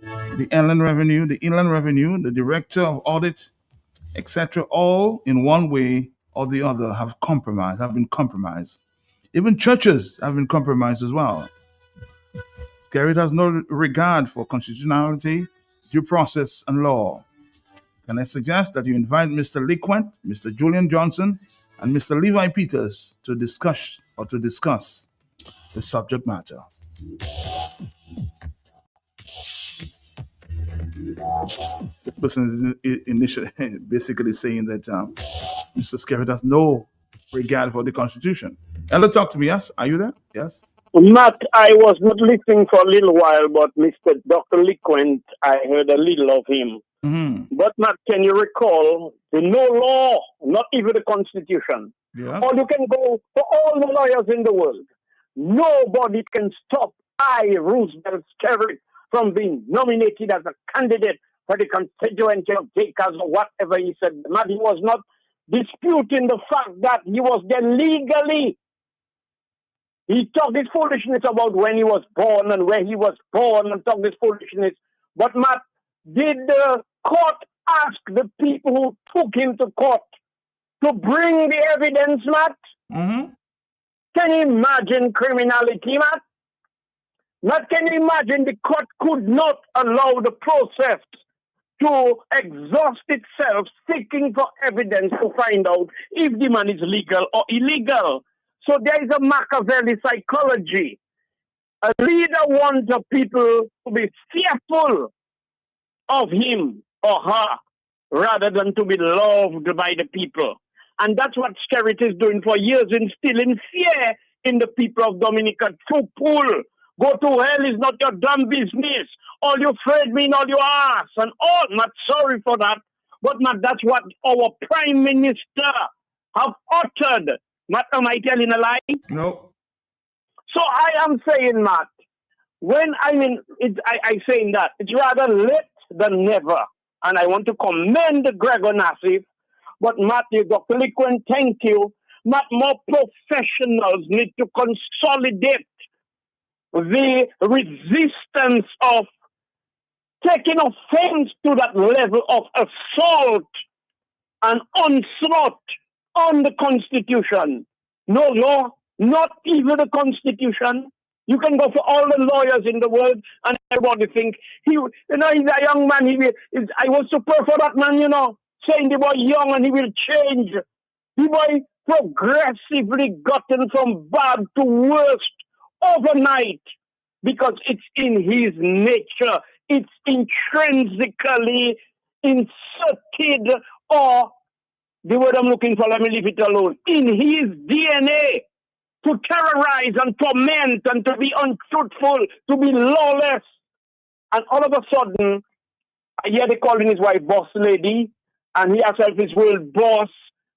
[SPEAKER 4] the Inland Revenue, the Director of Audit, etc., all in one way or the other have been compromised. Even churches have been compromised as well. Skerrit has no regard for constitutionality, due process, and law. Can I suggest that you invite Mr. Lequent, Mr. Julian Johnson, and Mr. Levi Peters to discuss the subject matter? The person is initially basically saying that Mr. Skerrit has no regard for the Constitution. Ella, talk to me. Yes, are you there? Yes.
[SPEAKER 14] Matt, I was not listening for a little while, but Mr. Dr. Lequent, I heard a little of him.
[SPEAKER 4] Mm-hmm.
[SPEAKER 14] But Matt, can you recall the no law, not even the Constitution?
[SPEAKER 4] Yeah.
[SPEAKER 14] Or you can go for all the lawyers in the world. Nobody can stop Roosevelt Skerrit from being nominated as a candidate for the constituency of Jacobs or whatever he said. Matt, he was not disputing the fact that he was there legally. He talked his foolishness about when he was born and where he was born and talked his foolishness. But Matt, did the court ask the people who took him to court to bring the evidence, Matt?
[SPEAKER 4] Mm-hmm.
[SPEAKER 14] Can you imagine criminality, Matt? Matt, can you imagine the court could not allow the process to exhaust itself seeking for evidence to find out if the man is legal or illegal? So there is a Machiavelli psychology. A leader wants the people to be fearful of him or her rather than to be loved by the people. And that's what Skerrit is doing for years, instilling fear in the people of Dominica. To pull, go to hell is not your damn business. All you afraid mean all your ass. And all, not sorry for that, but not that's what our Prime Minister have uttered. Matt, am I telling a lie?
[SPEAKER 4] No.
[SPEAKER 14] So I am saying, Matt, when I saying that, it's rather late than never. And I want to commend Gregor Nassif. But Matthew, Dr. Liquin, thank you. Matt, more professionals need to consolidate the resistance of taking offense to that level of assault and onslaught on the Constitution. No law, not even the Constitution. You can go for all the lawyers in the world and everybody think he's a young man. I was super for that man, saying the boy young and he will change. The boy progressively gotten from bad to worst overnight because it's in his nature. It's intrinsically inserted, or the word I'm looking for, let me leave it alone, in his DNA to terrorize and torment and to be untruthful, to be lawless. And all of a sudden, I hear they calling his wife boss lady, and he himself is world boss,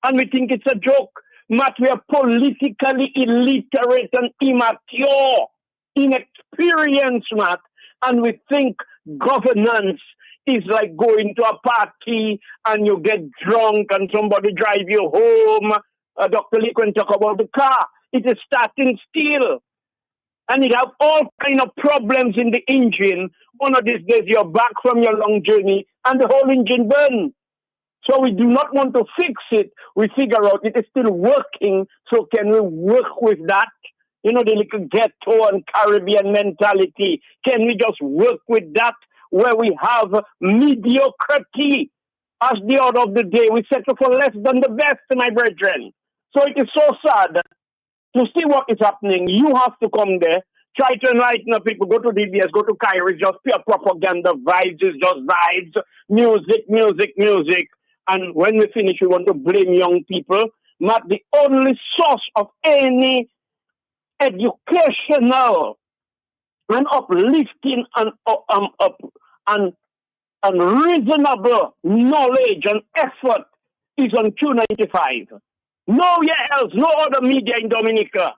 [SPEAKER 14] and we think it's a joke. Matt, we are politically illiterate and immature, inexperienced, Matt, and we think governance is like going to a party and you get drunk and somebody drive you home. Dr. Liquin talk about the car. It is starting still. And it have all kind of problems in the engine. One of these days you're back from your long journey and the whole engine burns. So we do not want to fix it. We figure out it is still working. So can we work with that? The little ghetto and Caribbean mentality. Can we just work with that where we have mediocrity as the order of the day? We settle for less than the best, my brethren. So it is so sad to see what is happening. You have to come there, try to enlighten the people, go to DBS, go to Cairo, just pure propaganda, vibes, is just vibes, music. And when we finish, we want to blame young people. Not the only source of any educational and uplifting and reasonable knowledge and effort is on Q95. Nowhere else, no other media in Dominica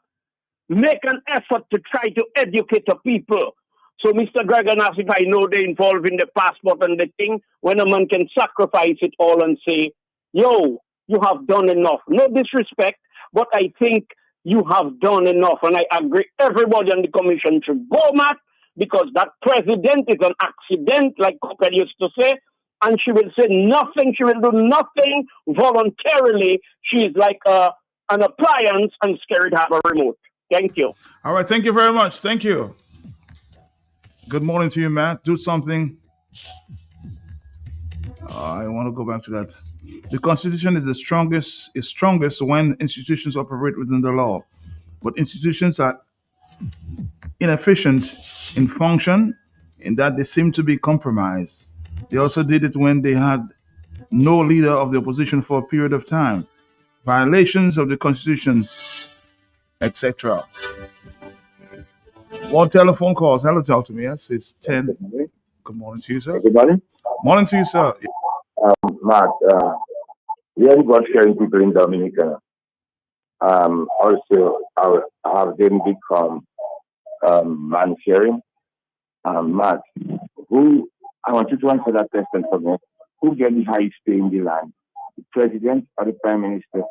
[SPEAKER 14] make an effort to try to educate the people. So, Mr. Gregor Nassif, I know they're involved in the passport and the thing, when a man can sacrifice it all and say, yo, you have done enough. No disrespect, but I think you have done enough. And I agree everybody on the commission should go, Matt, because that president is an accident, like Cooper used to say, and she will say nothing, she will do nothing voluntarily. She is like an appliance and scared to have a remote. Thank you.
[SPEAKER 4] All right, thank you very much. Thank you. Good morning to you, Matt. Do something. I want to go back to that. The Constitution is strongest when institutions operate within the law. But institutions are inefficient in function in that they seem to be compromised. They also did it when they had no leader of the opposition for a period of time. Violations of the constitutions, etc. More telephone calls. Hello, talk to me. Yes, it's 10. Good morning to you, sir.
[SPEAKER 18] Everybody?
[SPEAKER 4] Morning to you, sir.
[SPEAKER 18] Matt, we have got sharing people in Dominica. Also, have them become man sharing? Matt, I want you to answer that question for me. Who gets the highest pay in the land? The president or the prime minister?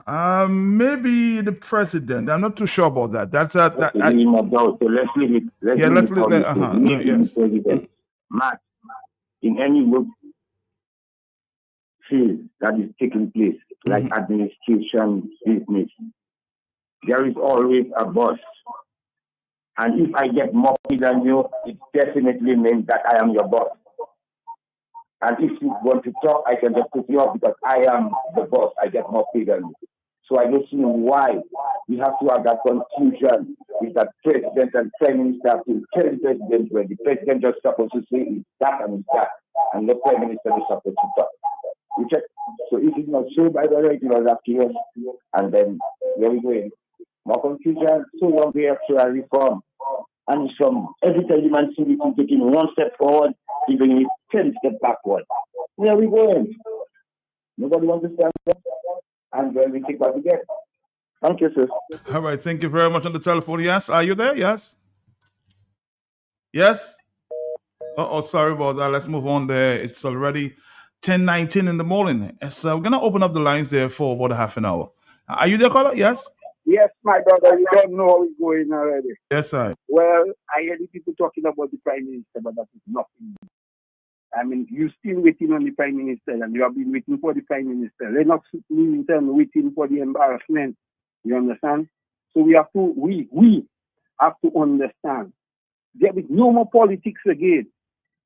[SPEAKER 4] Maybe the president. I'm not too sure about that. That's that.
[SPEAKER 18] So let's leave it.
[SPEAKER 4] Let's leave it. Yes.
[SPEAKER 18] President. Matt, in any work field that is taking place, like administration, business, there is always a boss. And if I get more pay than you, it definitely means that I am your boss. And if you want to talk, I can just put you off because I am the boss. I get more pay than you. So I don't see why we have to have that confusion with that president and prime minister to tell the president when the president just supposed to say is that and that, and the prime minister is supposed to talk. So if it's not so, by the way, it was up to us. And then where we going? More confusion. So long we have to reform. And from every time the man sees it taking one step forward, even 10 steps backward. Where are we going? Nobody wants to stand up. And then we take what we get. Thank you, sir.
[SPEAKER 4] All right. Thank you very much on the telephone. Yes. Are you there? Yes. Yes. Sorry about that. Let's move on there. It's already 10:19 in the morning. So we're going to open up the lines there for about a half an hour. Are you there, caller? Yes.
[SPEAKER 19] Yes, my brother. You don't know how it's going already.
[SPEAKER 4] Yes, sir.
[SPEAKER 19] Well, I hear the people talking about the Prime Minister, but that is nothing. I mean, you're still waiting on the Prime Minister, and you have been waiting for the Prime Minister. They're not waiting for the embarrassment. You understand? So we have to understand. There is no more politics again.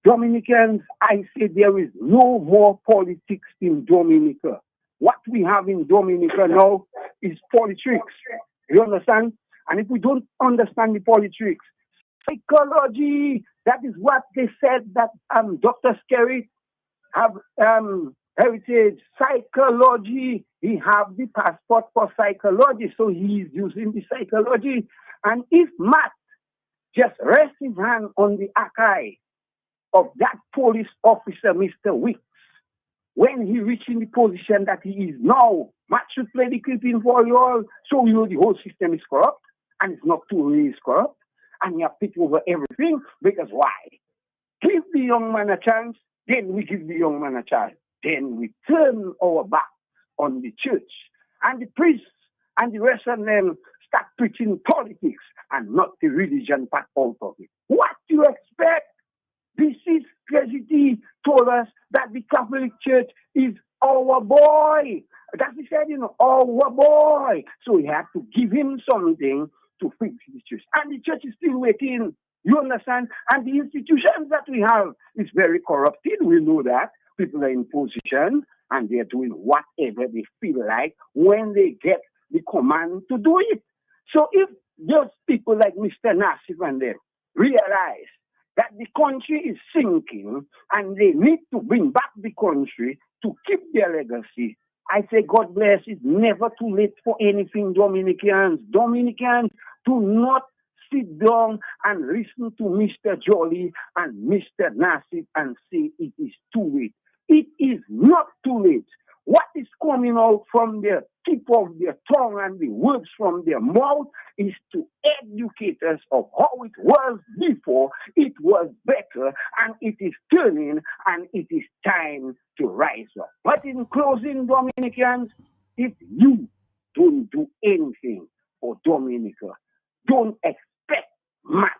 [SPEAKER 19] Dominicans, I say there is no more politics in Dominica. What we have in Dominica now is politics. You understand? And if we don't understand the politics, psychology, that is what they said that Dr. Skerry have heritage, psychology. He have the passport for psychology, so he is using the psychology. And if Matt just rests his hand on the archive of that police officer, Mr. Wicks, when he reaching the position that he is now, Matt should play the clipping for you all, so you know the whole system is corrupt, and it's not totally is corrupt, and you have taken over everything, because why? Give the young man a chance, then we give the young man a chance. Then we turn our back on the church, and the priests and the rest of them start preaching politics and not the religion part out of it. What do you expect? This is Crescity told us that the Catholic Church is our boy. That's he said, our boy. So we have to give him something to fix the church. And the church is still waiting. You understand? And the institutions that we have is very corrupted. We know that. People are in position and they're doing whatever they feel like when they get the command to do it. So if those people like Mr. Nassif and them realize that the country is sinking and they need to bring back the country to keep their legacy, I say, God bless. It's never too late for anything, Dominicans. Dominicans, do not sit down and listen to Mr. Jolly and Mr. Nassif and say it is too late. It is not too late. What is coming out from the tip of their tongue and the words from their mouth is to educate us of how it was before. It was better, and it is turning, and it is time to rise up. But in closing, Dominicans, if you don't do anything for Dominica, don't expect Matt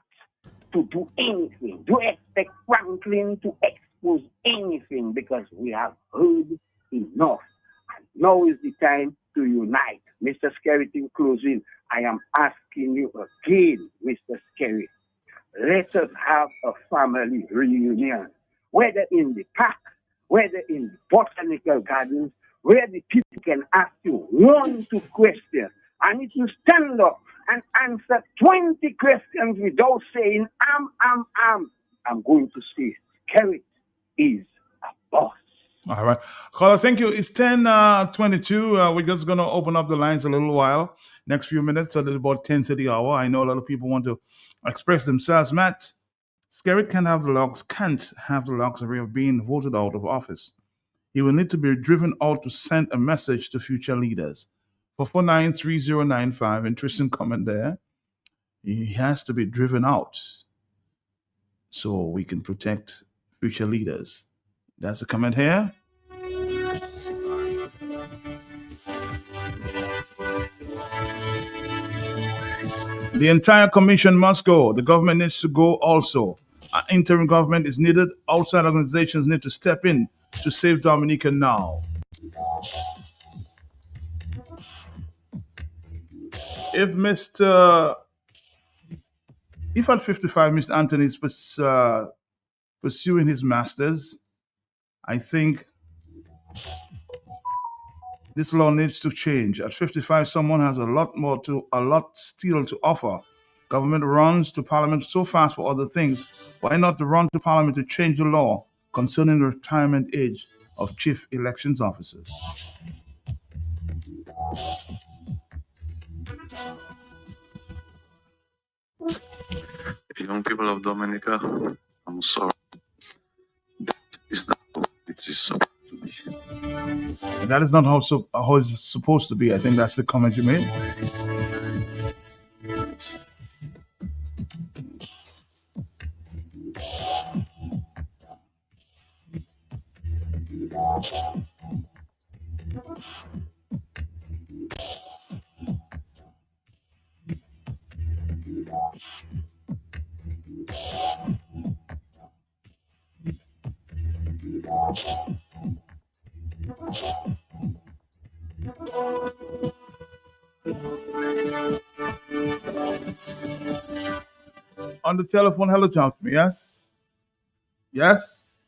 [SPEAKER 19] to do anything. Don't expect Franklin to expose anything, because we have heard enough. And now is the time to unite. Mr. Skerry, in closing, I am asking you again, Mr. Skerry, let us have a family reunion, whether in the park, whether in the botanical gardens, where the people can ask you 1 2 questions. And if you stand up and answer 20 questions without saying, I'm going to say, Skerry is a boss.
[SPEAKER 4] All right. Caller, thank you. It's 10:22. We're just going to open up the lines a little while. Next few minutes, at about 10 to the hour. I know a lot of people want to express themselves. Matt, Skerry can't have the luxury of being voted out of office. He will need to be driven out to send a message to future leaders. For 493095, interesting comment there. He has to be driven out so we can protect future leaders. That's a comment here. The entire commission must go. The government needs to go also. An interim government is needed. Outside organizations need to step in to save Dominica now. If at 55 Mr. Anthony is pursuing his masters, I think this law needs to change. At 55, someone has a lot still to offer. Government runs to Parliament so fast for other things. Why not run to Parliament to change the law concerning the retirement age of chief elections officers?
[SPEAKER 20] Young people of Dominica, I'm sorry. That is not how it is supposed to be.
[SPEAKER 4] That is not how it's supposed to be. I think that's the comment you made. On the telephone, hello, talk to me. Yes? Yes?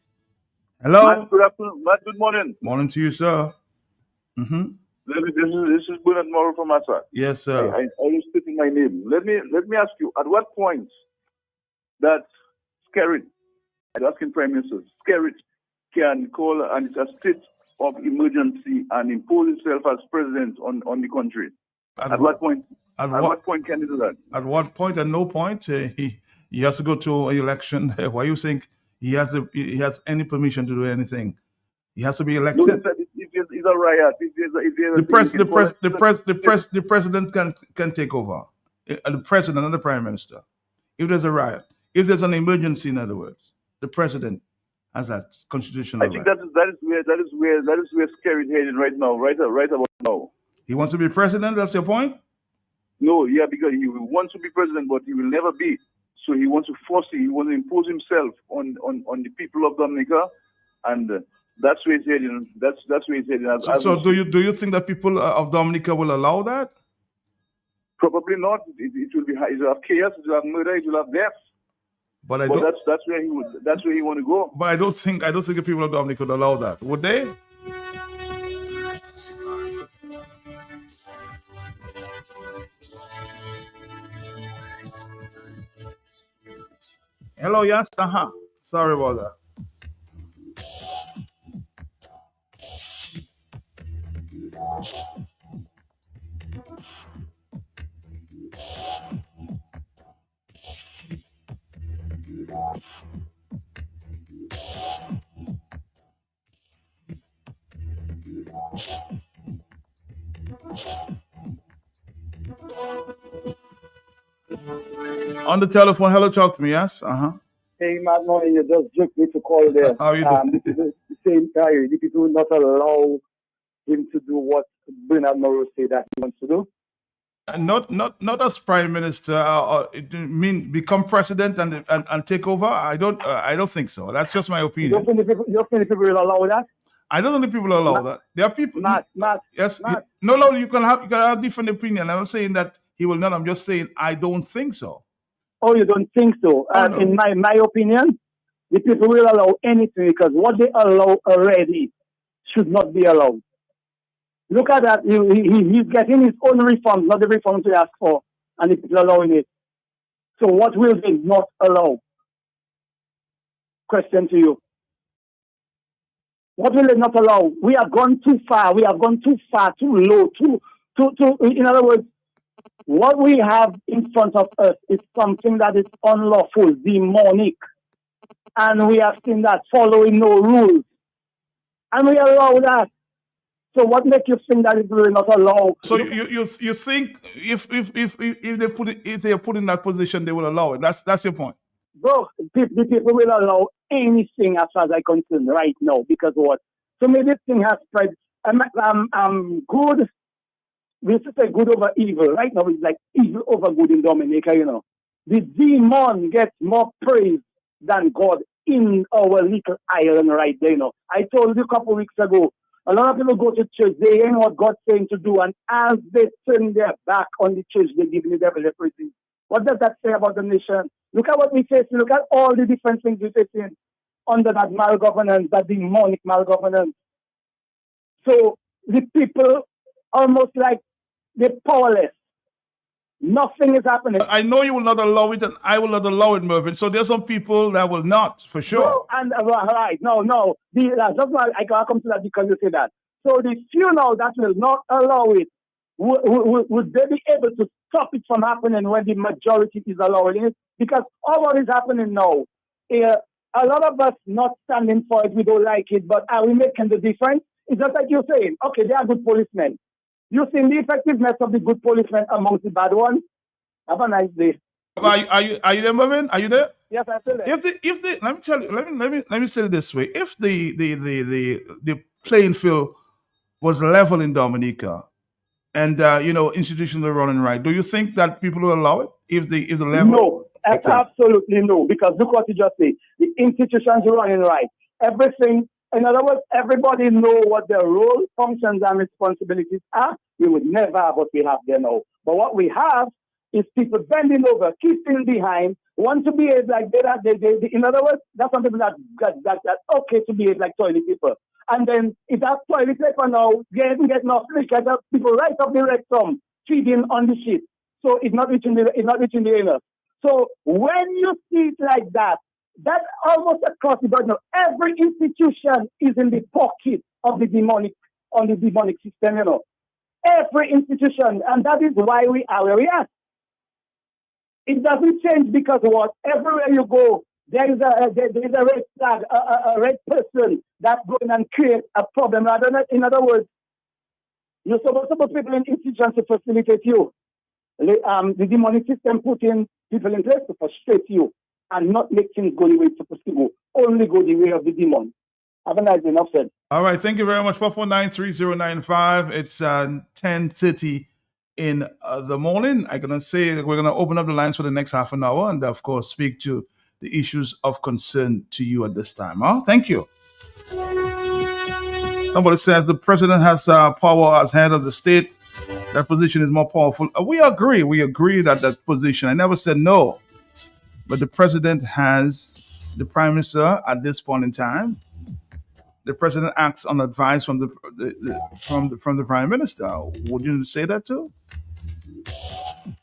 [SPEAKER 4] Hello?
[SPEAKER 21] Matt, good afternoon. Matt, good morning.
[SPEAKER 4] Morning to you, sir. Mm-hmm.
[SPEAKER 21] This is Bernard Morrow from Assad.
[SPEAKER 4] Yes, sir.
[SPEAKER 21] I always put in my name. Let me ask you, at what point that Skerrit, I'm asking Prime Minister, Skerrit can call a state of emergency and impose himself as president on the country? At what point? At what point can he do that?
[SPEAKER 4] At what point? At no point. He has to go to an election. Why you think he has any permission to do anything? He has to be elected.
[SPEAKER 21] No, if there's a riot,
[SPEAKER 4] The president can take over. The president and the prime minister. If there's a riot, if there's an emergency, in other words, the president has that constitutional
[SPEAKER 21] I think
[SPEAKER 4] right.
[SPEAKER 21] that is where Skerrit headed right now, right about now.
[SPEAKER 4] He wants to be president. That's your point.
[SPEAKER 21] No, yeah, because he wants to be president, but he will never be. So he wants to force it. He wants to impose himself on the people of Dominica, and that's where he's heading. That's where he's heading.
[SPEAKER 4] So do you think that people of Dominica will allow that?
[SPEAKER 21] Probably not. It will be. It will have chaos. It will have murder. It will have death.
[SPEAKER 4] But
[SPEAKER 21] that's where he would. That's where he want to go.
[SPEAKER 4] But I don't think the people of Dominica would allow that. Would they? Hello, yes, Sorry about that. On the telephone, hello, talk to me, yes?
[SPEAKER 22] Hey, Matt, morning. You just jerked me to call there.
[SPEAKER 4] How you doing?
[SPEAKER 22] The same time, the people will not allow him to do what Bernard Morrow said that he wants to do.
[SPEAKER 4] Not as prime minister. Become president and take over. I don't think so. That's just my opinion.
[SPEAKER 22] You think the people will allow that?
[SPEAKER 4] I don't think the people will allow that. There are people.
[SPEAKER 22] Matt.
[SPEAKER 4] Yes.
[SPEAKER 22] Matt.
[SPEAKER 4] No. You can have a different opinion. I'm not saying that he will not. I'm just saying I don't think so.
[SPEAKER 22] Oh, you don't think so?
[SPEAKER 4] No.
[SPEAKER 22] In my opinion, the people will allow anything because what they allow already should not be allowed. Look at that. He's getting his own reforms, not the reforms he asked for, and the people allowing it. So what will they not allow? Question to you. What will they not allow? We have gone too far. We have gone too far, too low, too. In other words, what we have in front of us is something that is unlawful, demonic, and we have seen that following no rules, and we allow that. So what makes you think that it will not allow?
[SPEAKER 4] So you think if they are put in that position, they will allow it? That's your point.
[SPEAKER 22] Bro, the people will allow anything as far as I'm concerned right now because what? So maybe this thing has spread. I'm good. we used to say good over evil. Right now it's like evil over good in Dominica, you know. The demon gets more praise than God in our little island right there, you know. I told you a couple of weeks ago, a lot of people go to church, they hear what God's saying to do, and as they turn their back on the church, they give the devil a praise. What does that say about the nation? Look at what we face. Look at all the different things we're facing under that malgovernance, that demonic malgovernance. So the people almost like they're powerless. Nothing is happening.
[SPEAKER 4] I know you will not allow it, and I will not allow it, Mervyn. So there's some people that will not, for sure.
[SPEAKER 22] No, and right, no. That's why I can come to that because you say that. So the few now that will not allow it, would they be able to stop it from happening when the majority is allowing it? Because all what is happening now, a lot of us not standing for it, we don't like it, but are we making the difference? It's just like you're saying, okay, they are good policemen. You've seen the effectiveness of the good policemen amongst the bad ones. Have a nice day.
[SPEAKER 4] Are you there, Mervyn? Are you there?
[SPEAKER 22] Yes, I'm still there.
[SPEAKER 4] If the let me tell you, let me say it this way: if the playing field was level in Dominica, and institutions are running right, do you think that people will allow it? If the level?
[SPEAKER 22] No, absolutely no. Because look what you just said: the institutions are running right. Everything. In other words, everybody know what their role, functions, and responsibilities are. We would never have what we have there now. But what we have is people bending over, keeping behind, want to behave like they in other words, that's some people that's okay to behave like toilet paper. And then if that toilet paper now get off, people right up the rectum, feeding on the ship. So it's not reaching the anus. So when you see it like that, that's almost across the board now. Every institution is in the pocket of the demonic, on the demonic system, you know. Every institution, and that is why we are where we are. It doesn't change because what? Everywhere you go, there is a red flag, a red person that's going and create a problem. In other words, you're supposed to put people in institutions to facilitate you. The demonic system putting people in place to frustrate you and not make things go the way it's supposed to go. Only go the way of the demon. Have a nice day, enough said.
[SPEAKER 4] All right, thank you very much. 449-3095. It's 10:30 in the morning. I'm going to say that we're going to open up the lines for the next half an hour and, of course, speak to the issues of concern to you at this time. Thank you. Somebody says the president has power as head of the state. That position is more powerful. We agree. We agree that position. I never said no. But the president has the prime minister at this point in time. The president acts on advice from the prime minister. Would you say that too?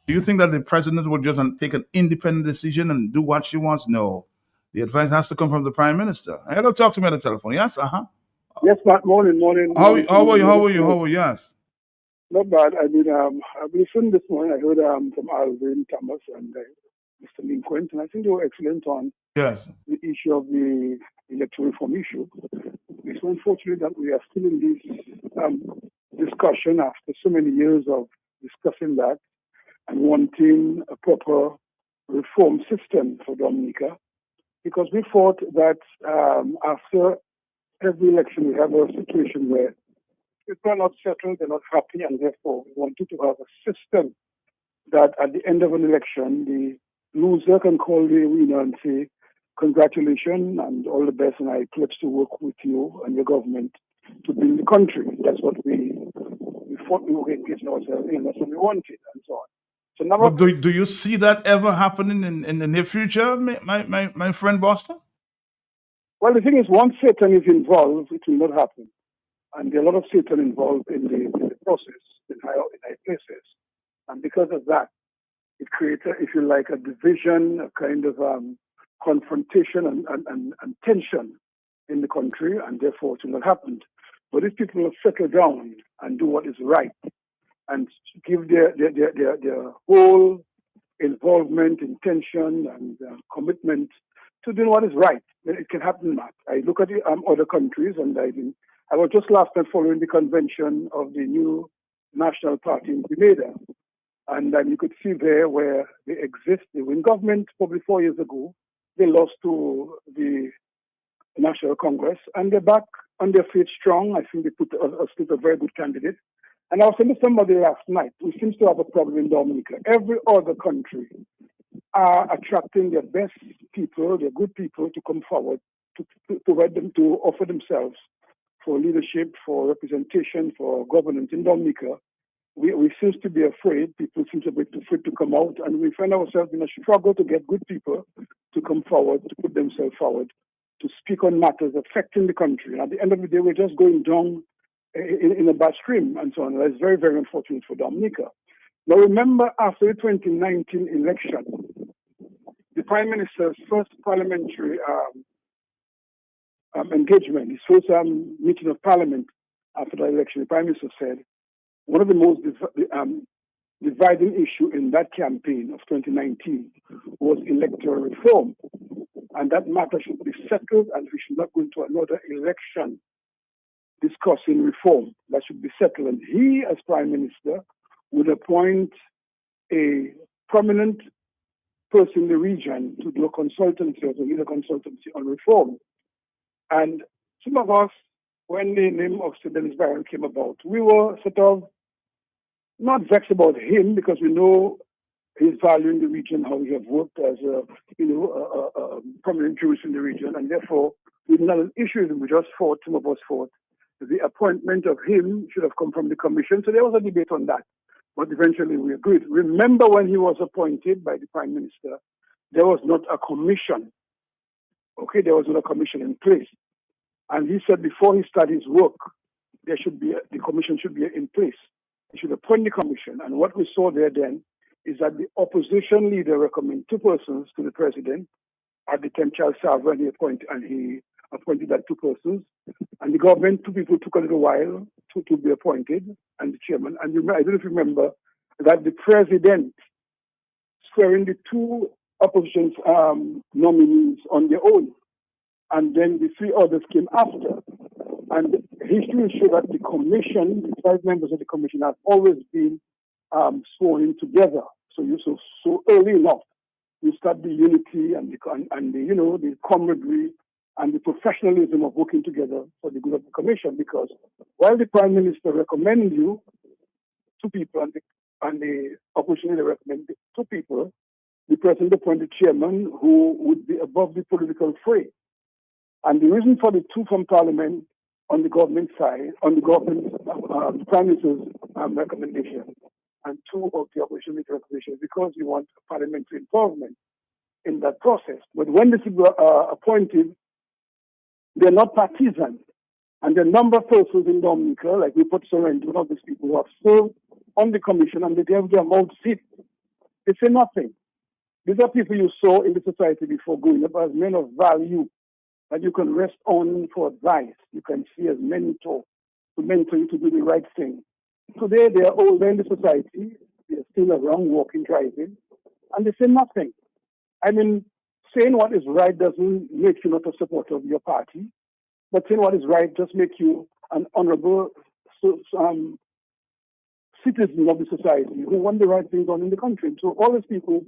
[SPEAKER 4] Do you think that the president would just take an independent decision and do what she wants? No. The advice has to come from the prime minister. Hello, talk to me on the telephone. Yes,
[SPEAKER 2] Yes, Matt. Morning.
[SPEAKER 4] How are you? Yes.
[SPEAKER 2] Not bad. I mean, I've listened this morning. I heard from Alvin Thomas and Mr. Lincoln, and I think they were excellent on
[SPEAKER 4] the
[SPEAKER 2] issue of the electoral reform issue. It's unfortunate that we are still in this discussion after so many years of discussing that and wanting a proper reform system for Dominica, because we thought that after every election we have a situation where people are not settled, they're not happy, and therefore we wanted to have a system that at the end of an election, the loser can call the winner and say, congratulations and all the best, and I pledge to work with you and your government to build the country. That's what we thought we were engaging ourselves in. That's what we wanted, and so on. So now,
[SPEAKER 4] do you see that ever happening in the near future, my friend Boston?
[SPEAKER 2] Well, the thing is, once Satan is involved, it will not happen. And there are a lot of Satan involved in the process in high places. And because of that, it creates, if you like, a division, a kind of confrontation and tension in the country, and therefore it will not happen. But if people settle down and do what is right and give their whole involvement, intention, and commitment to doing what is right, then it can happen, Matt. I look at the other countries, and I was just last night following the convention of the new National Party in Grenada. And you could see there where they exist. They were in government probably 4 years ago. They lost to the National Congress, and they're back on their feet strong. I think they put a very good candidate. And I was saying to somebody last night, we seem to have a problem in Dominica. Every other country are attracting their best people, their good people to come forward, to provide them, to offer themselves for leadership, for representation, for governance. In Dominica, we seem to be afraid. People seem to be afraid to come out, and we find ourselves in a struggle to get good people to come forward, to put themselves forward, to speak on matters affecting the country. And at the end of the day, we're just going down in a bad stream and so on. That's very, very unfortunate for Dominica. Now, remember, after the 2019 election, the Prime Minister's first parliamentary engagement, his first meeting of Parliament after the election, the Prime Minister said, one of the most dividing issue in that campaign of 2019 was electoral reform. And that matter should be settled, and we should not go into another election discussing reform. That should be settled. And he, as Prime Minister, would appoint a prominent person in the region to do a consultancy or to lead a consultancy on reform. And some of us, when the name of Sir Dennis Barron came about, we were sort of not vexed about him because we know his value in the region, how he has worked as a prominent jurist in the region, and therefore we did not have an issue with him. We just fought, some of us fought. The appointment of him should have come from the commission. So there was a debate on that. But eventually we agreed. Remember when he was appointed by the Prime Minister, there was not a commission. Okay, there was not a commission in place. And he said before he started his work, the commission should be in place. He should appoint the commission. And what we saw there then is that the opposition leader recommended two persons to the president. At the time, Charles Sarver, and he appointed that two persons. And the government, two people took a little while to be appointed, and the chairman. And I don't know if you remember that the president swearing the two opposition nominees on their own. And then the three others came after. And history will show that the commission, the 5 members of the commission, have always been sworn in together. So early enough, you start the unity and the camaraderie and the professionalism of working together for the good of the commission. Because while the Prime Minister recommends you two people and the opposition leader recommends two people, the president appointed chairman who would be above the political fray. And the reason for the two from Parliament on the government side, on the government Prime Minister's recommendation, and two of the opposition leader recommendations, because we want parliamentary involvement in that process. But when these people are appointed, they're not partisan. And the number of persons in Dominica, like we put Sorrento, one of these people who have served on the commission and they have their mouth sit, they say nothing. These are people you saw in the society before going up as men of value that you can rest on for advice. You can see as mentor to mentor you to do the right thing. Today they are older in the society, they're still around walking, driving, and they say nothing. I mean, saying what is right doesn't make you not a supporter of your party, but saying what is right just makes you an honorable citizen of the society who want the right thing done in the country. So all these people,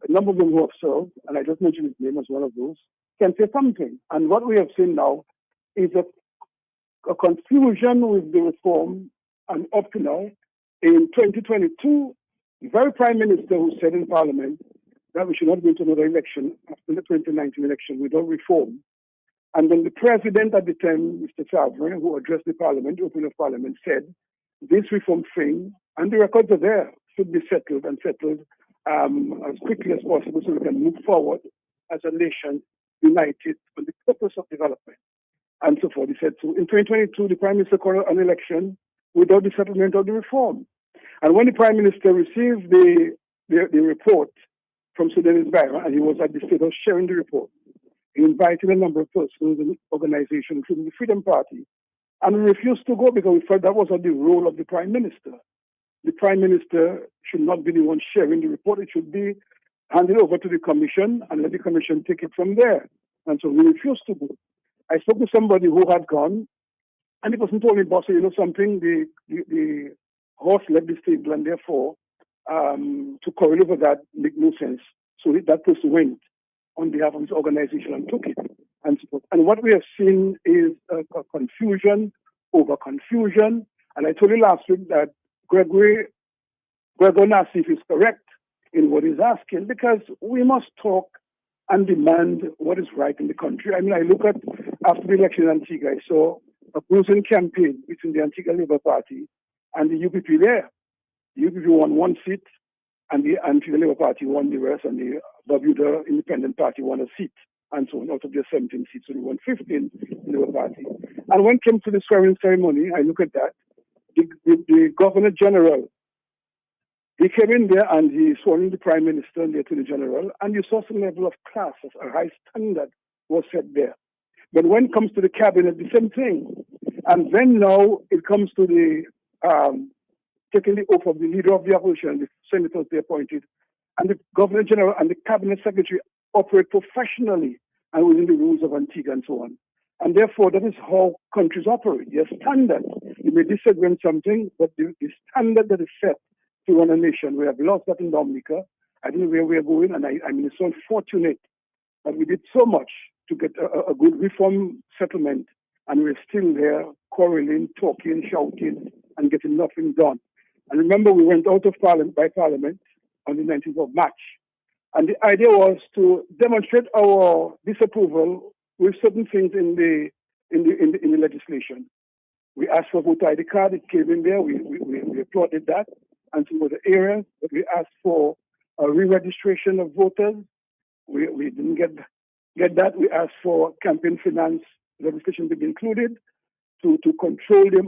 [SPEAKER 2] a number of them who have served, and I just mentioned his name as one of those, can say something. And what we have seen now is a confusion with the reform, and up to now, in 2022, the very Prime Minister who said in Parliament that we should not go into another election after the 2019 election without reform. And then the President at the time, Mr. Sarver, who addressed the Parliament, the opening of Parliament, said this reform thing, and the records are there, should be settled as quickly as possible so we can move forward as a nation united for the purpose of development and so forth. He said so. In 2022, the Prime Minister called an election without the settlement of the reform. And when the Prime Minister received the report from Sir Dennis Barron, and he was at the state of sharing the report, he invited a number of persons and organizations, including the Freedom Party, and we refused to go because we felt that was not the role of the Prime Minister. The Prime Minister should not be the one sharing the report. It should be handed over to the Commission and let the Commission take it from there. And so we refused to go. I spoke to somebody who had gone, and the person told me, boss, you know something, the horse left the stable, and therefore to quarrel over that make no sense. So that person went on behalf of his organization and took it. And what we have seen is a confusion over confusion. And I told you last week that Gregor Nassif is correct in what he's asking, because we must talk and demand what is right in the country. I mean, I look at, after the election in Antigua, I saw a bruising campaign between the Antigua Labour Party and the UPP there. The UPP won one seat, and the Antigua Labour Party won the rest, and the Barbuda Independent Party won a seat, and so on. Out of their 17 seats, so they won 15 in the Labour Party. And when it came to the swearing ceremony, I look at that, the Governor General, he came in there and he swore in the Prime Minister and the Attorney General, and you saw some level of class, a high standard was set there. But when it comes to the cabinet, the same thing. And then now it comes to the taking the oath of the leader of the opposition, the senators they appointed, and the Governor General and the Cabinet Secretary operate professionally and within the rules of Antigua and so on. And therefore, that is how countries operate. There's standard. You may disagree on something, but the standard that is set to run a nation, we have lost that in Dominica. I don't know where we are going, and I mean, it's so unfortunate that we did so much to get a good reform settlement, and we're still there quarreling, talking, shouting, and getting nothing done. And remember, we went out of Parliament on the 19th of March. And the idea was to demonstrate our disapproval with certain things in the legislation. We asked for voter ID card, it came in there, we applauded that, and some other areas, but we asked for a re-registration of voters. We didn't get that. We asked for campaign finance legislation to be included to control the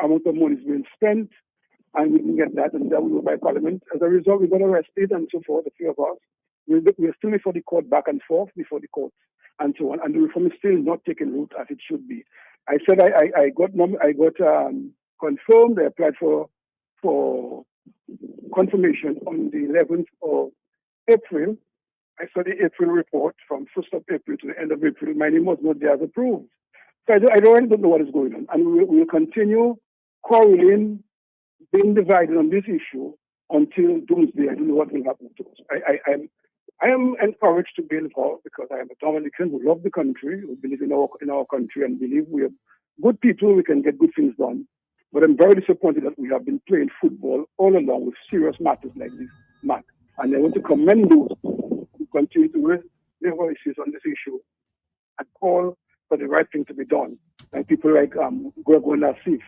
[SPEAKER 2] amount of money being spent, and we didn't get that, and then we were by Parliament. As a result, we got arrested and so forth, a few of us. We're still before the court, back and forth before the courts, and so on. And the reform is still not taking root as it should be. I said I got confirmed. I applied for confirmation on the 11th of April. I saw the April report from 1st of April to the end of April. My name was not there as approved. So I really don't know what is going on. And we will continue quarreling, being divided on this issue until doomsday. I don't know what will happen to us. I am encouraged to be involved because I am a Dominican who love the country, who believe in our country, and believe we are good people, we can get good things done. But I'm very disappointed that we have been playing football all along with serious matters like this, Matt. And I want to commend those who continue to raise their voices on this issue and call for the right thing to be done. And people like Gregor Nassif,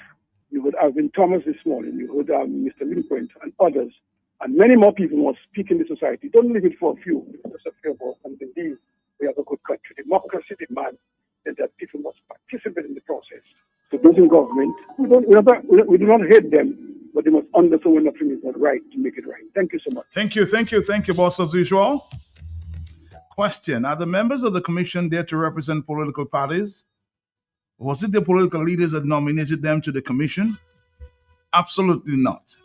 [SPEAKER 2] you heard Alvin Thomas this morning, you heard Mr. Lincoln and others, and many more people who are speaking in the society. Don't leave it for a few, just a few of us, and believe we have a good country. Democracy demands that people must participate in the process. So those in government, we do not hate them, but they must understand when nothing is not right to make it right. Thank you so much.
[SPEAKER 4] Thank you, boss, as usual. Question: are the members of the commission there to represent political parties? Was it the political leaders that nominated them to the commission? Absolutely not.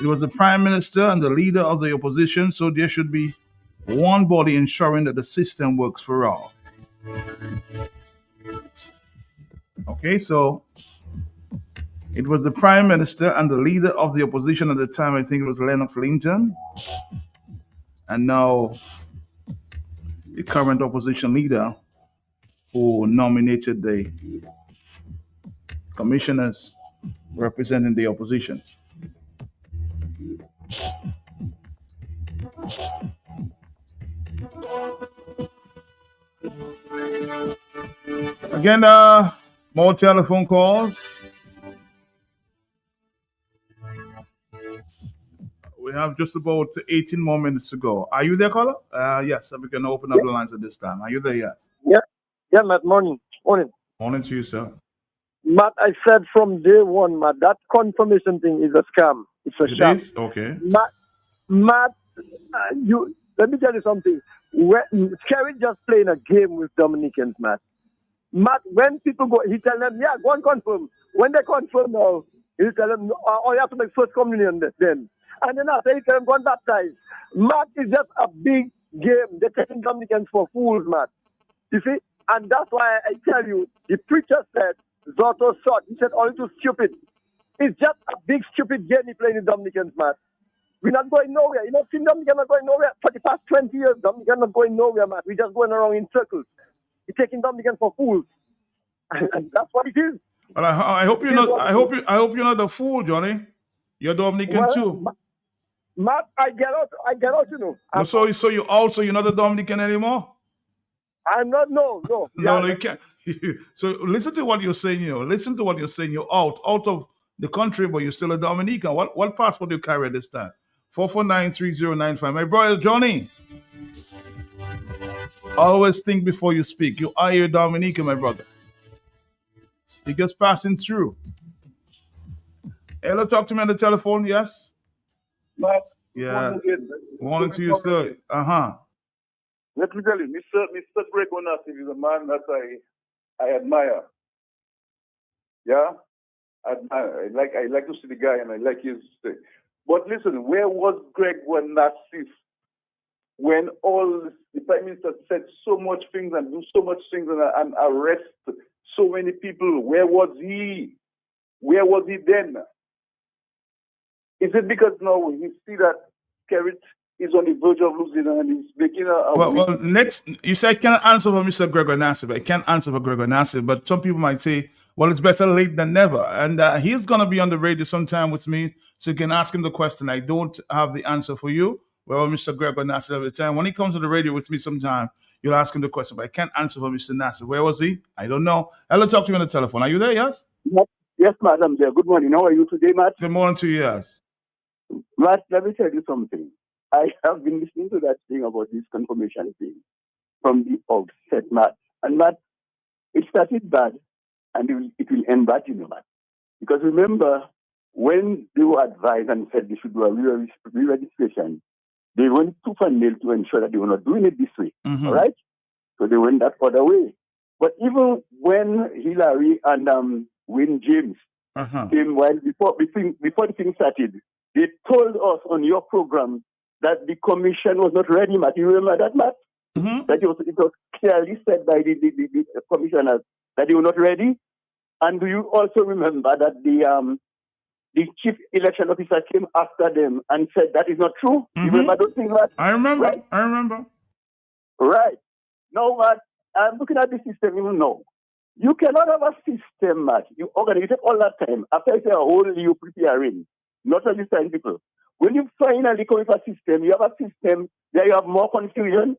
[SPEAKER 4] It was the Prime Minister and the leader of the opposition, so there should be one body ensuring that the system works for all. Okay, so it was the Prime Minister and the leader of the opposition at the time. I think it was Lennox Linton. And now the current opposition leader who nominated the commissioners representing the opposition. Again, more telephone calls. We have just about 18 more minutes to go. Are you there, caller? Yes, we can open up the lines at this time. Are you there? Yes.
[SPEAKER 3] Yeah, Matt. Morning.
[SPEAKER 4] Morning to you, sir.
[SPEAKER 3] Matt, I said from day one, Matt, that confirmation thing is a scam. It's a sham.
[SPEAKER 4] Is? Okay.
[SPEAKER 3] Matt, let me tell you something. Kerry just playing a game with Dominicans, Matt. Matt, when people go, he tell them, yeah, go and confirm. When they confirm now, he tell them, oh, you have to make first communion then. And then after he tell them, go and baptize. Matt is just a big game. They're taking Dominicans for fools, Matt. You see? And that's why I tell you, the preacher said, Zotto shot. He said, only too stupid. It's just a big stupid game he playing with Dominicans, Matt. We're not going nowhere. You know, Dominicans not going nowhere. For the past 20 years, Dominicans not going nowhere, Matt. We're just going around in circles. You're taking Dominicans for fools. And that's what it is.
[SPEAKER 4] Well, I hope you're not. I hope you're not a fool, Johnny. You're Dominican
[SPEAKER 3] Well,
[SPEAKER 4] too.
[SPEAKER 3] Matt, I get out, you know.
[SPEAKER 4] No, so you also you're not a Dominican anymore?
[SPEAKER 3] I'm not, no.
[SPEAKER 4] No,
[SPEAKER 3] Yeah,
[SPEAKER 4] you can't. So listen to what you're saying. Listen to what you're saying. You're out of the country, but you're still a Dominican. What passport do you carry at this time? 4493095. My brother Johnny. Always think before you speak. You are a Dominican, my brother. You're just passing through. Hello, talk to me on the telephone. Yes.
[SPEAKER 21] But
[SPEAKER 4] Yeah. Morning to you, sir.
[SPEAKER 21] let me tell you, Mr. Greg Onassis is a man that I admire. Yeah, I like to see the guy, and I like his thing. But listen, where was Greg Onassis when all the Prime Minister said so much things and do so much things and arrest so many people? Where was he? Where was he then? Is it because now he see that Skerrit is on the verge of losing and he's making a
[SPEAKER 4] Well, next, you say I can't answer for Mr. Gregor Nassib. I can't answer for Gregor Nassib, but some people might say, well, it's better late than never. And he's going to be on the radio sometime with me, so you can ask him the question. I don't have the answer for you. Well, Mr. Gregor Nassib every time. When he comes to the radio with me sometime, you'll ask him the question, but I can't answer for Mr. Nassib. Where was he? I don't know. Hello, talk to me on the telephone. Are you there, yes?
[SPEAKER 22] Yes, madam. There. Good morning. How are you today, Matt?
[SPEAKER 4] Good morning to you, yes.
[SPEAKER 22] Matt, let me tell you something. I have been listening to that thing about this confirmation thing from the outset, Matt. And Matt, it started bad, and it will end bad, you know, Matt. Because remember, when they were advised and said they should do a re-registration, they went tooth and nail to ensure that they were not doing it this way, all right? So they went that other way. But even when Hillary and Wayne James came, before the thing started, they told us on your program that the commission was not ready, Matt. You remember that, Matt? That it was clearly said by the commissioners that they were not ready. And do you also remember that the chief election officer came after them and said that is not true? You remember those things, Matt?
[SPEAKER 4] I remember.
[SPEAKER 22] Right?
[SPEAKER 4] I remember.
[SPEAKER 22] Right. Now, Matt, I'm looking at the system even now. You cannot have a system, Matt. You organize it all that time. After it's a whole you preparing, not only sign people. When you finally come with a system, you have a system where you have more confusion.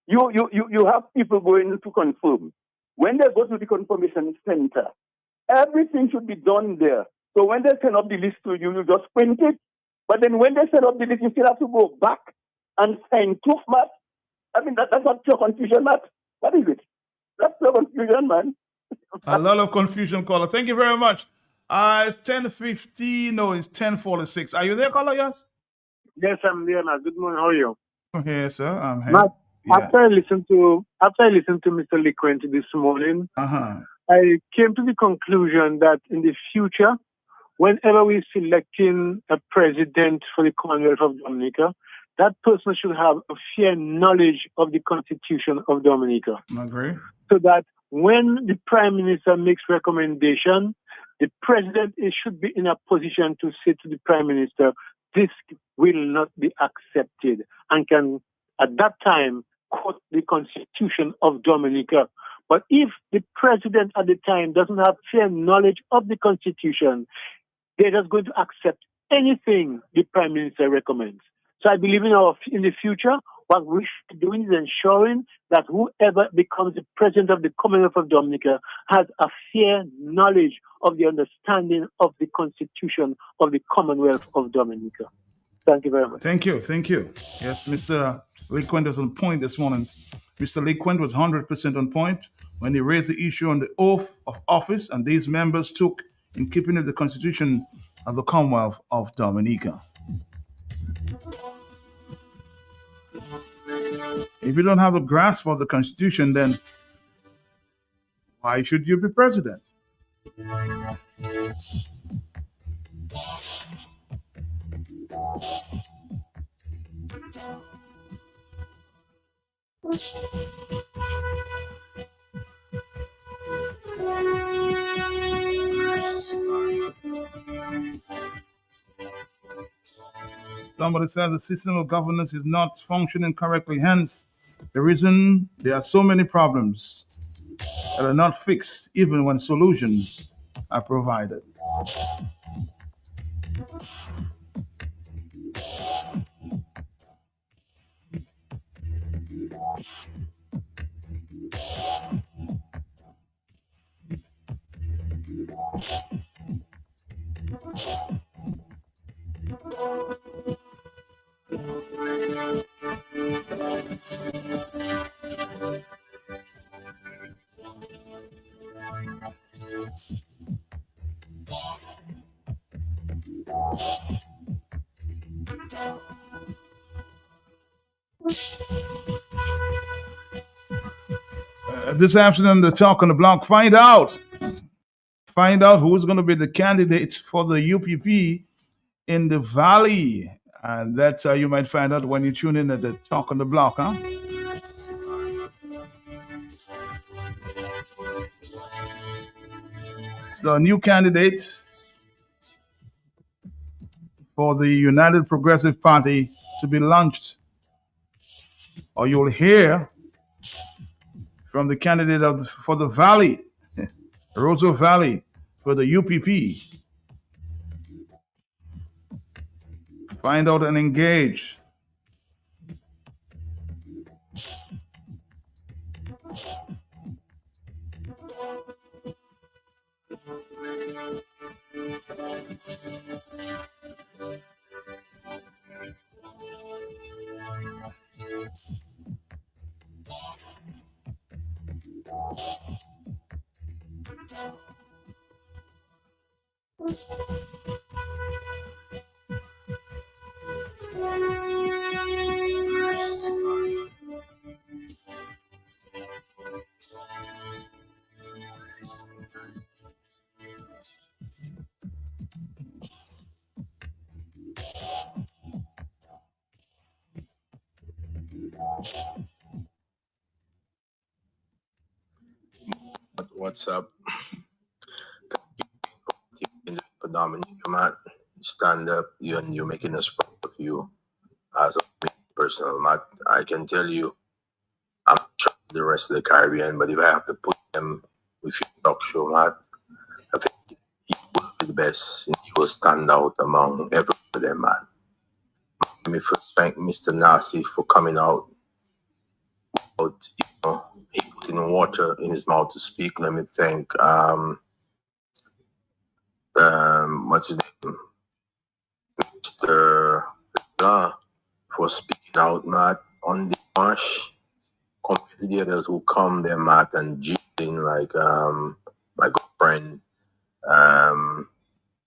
[SPEAKER 22] You have people going to confirm. When they go to the confirmation center, everything should be done there. So when they send up the list to you, you just print it. But then when they send up the list, you still have to go back and sign proof, Matt. I mean, that's not pure confusion, Matt. What is it? That's pure confusion, man.
[SPEAKER 4] A lot of confusion, caller. Thank you very much. It's 10:50. No, it's 10:46. Are you there, caller? Yes.
[SPEAKER 9] Yes, I'm there, Matt. Good morning. How are you?
[SPEAKER 4] I'm here, sir. I'm here.
[SPEAKER 9] Matt,
[SPEAKER 4] Yeah.
[SPEAKER 9] after I listened to Mr. LeQuint this morning, I came to the conclusion that in the future, whenever we're selecting a president for the Commonwealth of Dominica, that person should have a fair knowledge of the Constitution of Dominica.
[SPEAKER 4] I agree.
[SPEAKER 9] So that when the Prime Minister makes recommendation, the President should be in a position to say to the Prime Minister, this will not be accepted, and can, at that time, quote the Constitution of Dominica. But if the President at the time doesn't have fair knowledge of the Constitution, they're just going to accept anything the Prime Minister recommends. So I believe in the future, what we should be doing is ensuring that whoever becomes the president of the Commonwealth of Dominica has a fair knowledge of the understanding of the Constitution of the Commonwealth of Dominica. Thank you very much.
[SPEAKER 4] Thank you. Thank you. Yes, Mr. LeQuint was on point this morning. Mr. LeQuint was 100% on point when he raised the issue on the oath of office, and these members took in keeping with the Constitution of the Commonwealth of Dominica. If you don't have a grasp of the Constitution, then why should you be president? Somebody says the system of governance is not functioning correctly. Hence, the reason there are so many problems that are not fixed, even when solutions are provided. This afternoon, the talk on the block. Find out who's going to be the candidate for the UPP in the Valley. And that's how you might find out when you tune in at the talk on the block, huh? So, a new candidate for the United Progressive Party to be launched, or you'll hear from the candidate for the Valley, Roseau Valley, for the UPP. Find out and engage.
[SPEAKER 10] What's up? Dominic, Matt, stand up. You're making us proud of you as a personal, Matt. I can tell you, I'm sure the rest of the Caribbean, but if I have to put them with your talk show, Matt, I think you will be the best. You will stand out among every of them, Matt. Let me first thank Mr. Nasi for coming out. He put in water in his mouth to speak. Let me thank what's his name, Mr. for speaking out, Matt, on the marsh compared to the others who come there, Matt, and jeering like my good friend, the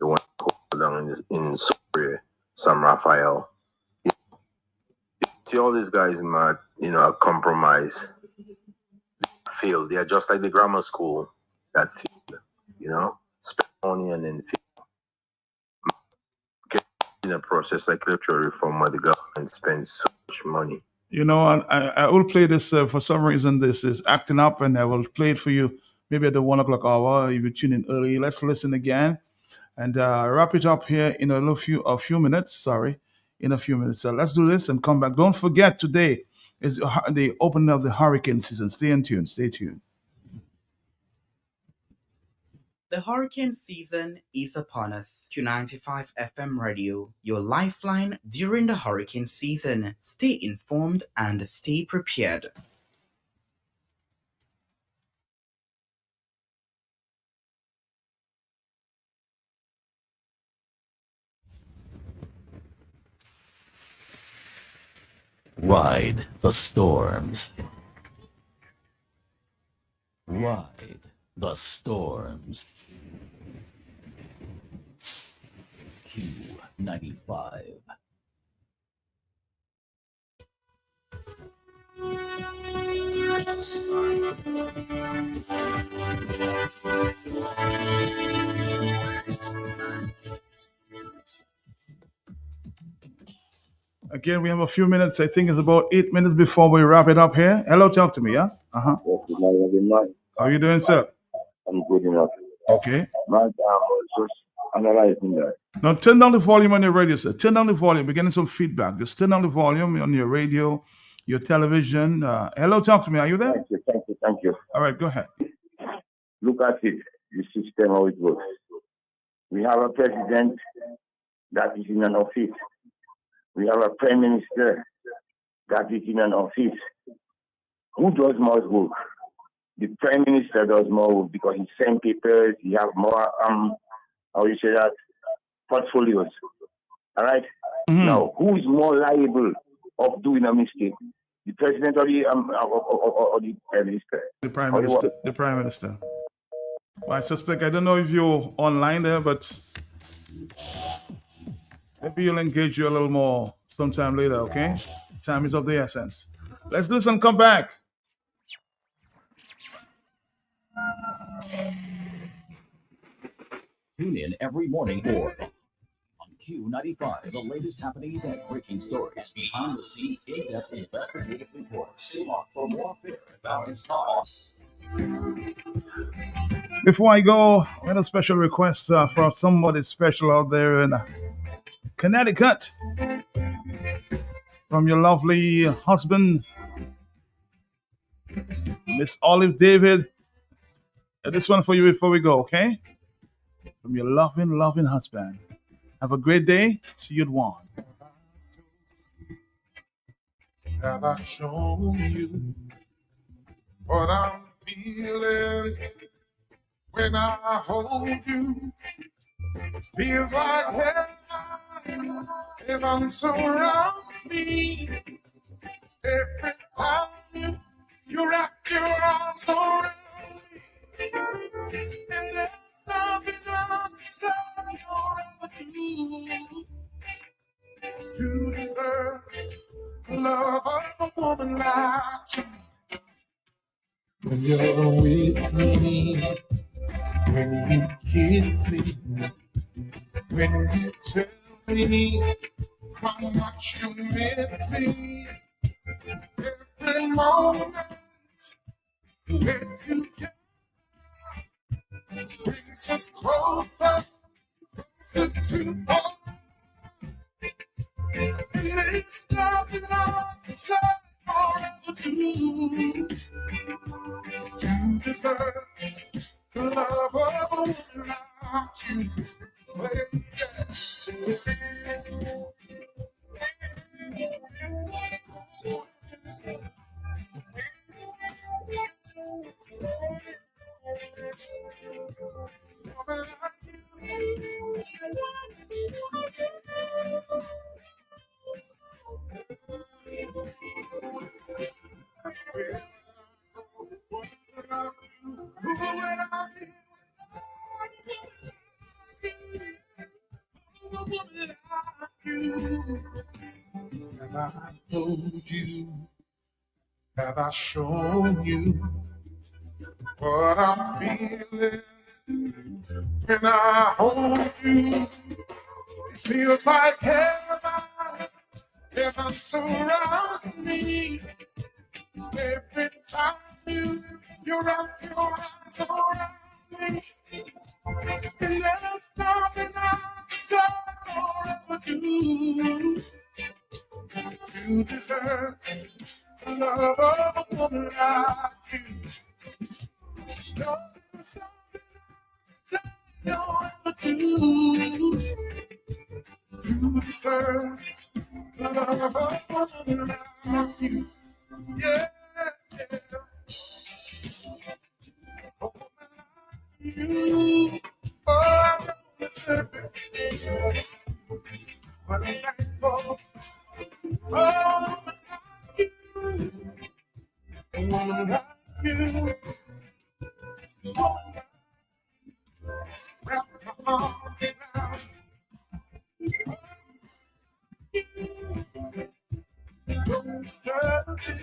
[SPEAKER 10] one who belong in Surrey, Sam Raphael. See all these guys, Matt, compromise. Feel they are just like the grammar school that feel, spend money and then feel. Get in a process like electoral reform where the government spends so much money.
[SPEAKER 4] I will play this for some reason. This is acting up, and I will play it for you maybe at the 1 o'clock hour if you tune in early. Let's listen again and wrap it up here in a few minutes. In a few minutes. So let's do this and come back. Don't forget, today is the opening of the hurricane season. Stay in tune. Stay tuned.
[SPEAKER 1] The hurricane season is upon us. Q95 FM Radio, your lifeline during the hurricane season. Stay informed and stay prepared.
[SPEAKER 6] Ride the storms. Ride the storms. Q95.
[SPEAKER 4] Again, we have a few minutes. I think it's about 8 minutes before we wrap it up here. Hello, talk to me, yes?
[SPEAKER 18] Yes, good morning.
[SPEAKER 4] How are you doing, sir?
[SPEAKER 18] I'm good enough.
[SPEAKER 4] Okay.
[SPEAKER 18] Man, just analyzing that.
[SPEAKER 4] Now, turn down the volume on your radio, sir. Turn down the volume. We're getting some feedback. Just turn down the volume on your radio, your television. Hello, talk to me. Are you there?
[SPEAKER 18] Thank you.
[SPEAKER 4] All right, go ahead.
[SPEAKER 18] Look at it, the system, how it works. We have a president that is in an office. We have a prime minister that is in an office. who does more work? The Prime Minister does more work because he sends papers, he have more, how you say that, portfolios. All right? Now, who is more liable of doing a mistake? The President or the Prime Minister?
[SPEAKER 4] The Prime Minister. The Prime Minister. Well, I suspect, I don't know if you're online there, but maybe you'll engage you a little more sometime later, okay? Time is of the essence. Let's do some comeback.
[SPEAKER 6] Tune in every morning for on Q95, the latest happenings and breaking stories, behind the scenes, in-depth investigative reports. Stay on for more fair and balanced talk.
[SPEAKER 4] Before I go, I had a special request for somebody special out there in Connecticut. From your lovely husband, Miss Olive David. This one for you before we go, okay? From your loving husband. Have a great day. See you at 1.
[SPEAKER 12] Have I shown you what I'm feeling when I hold you? It feels like heaven surrounds me. Every time you wrap your arms around me, and there's nothing I can say or ever do to deserve the love of a woman like you. When you're with me, when you kiss me, when you tell me how much you miss me, every moment with you brings us closer to home. And it's nothing I can say or ever do to deserve the love of a woman like you. Have I told you? Have I shown you what I'm feeling when I hold you? It feels like heaven surrounds me. Every time you wrap your arms around me, and there's nothing I can say or ever do to deserve the love of a woman like you. No, there's nothing I can say or ever do to deserve the love of a woman like you. Yeah, yeah. A woman like you. Oh, I'm gonna say it. What I'm thankful. Oh, a woman like you. Wrap my arms around you. Don't deserve it.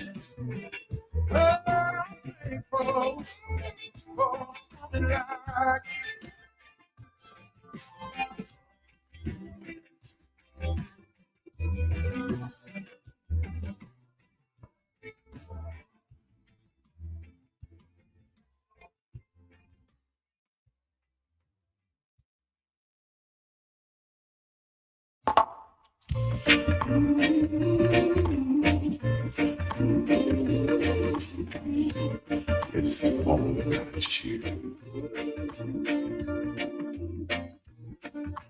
[SPEAKER 12] Oh, I'm thankful for a woman like you. It's all about you.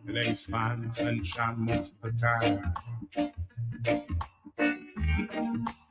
[SPEAKER 12] It ain't smiling sunshine most of the time.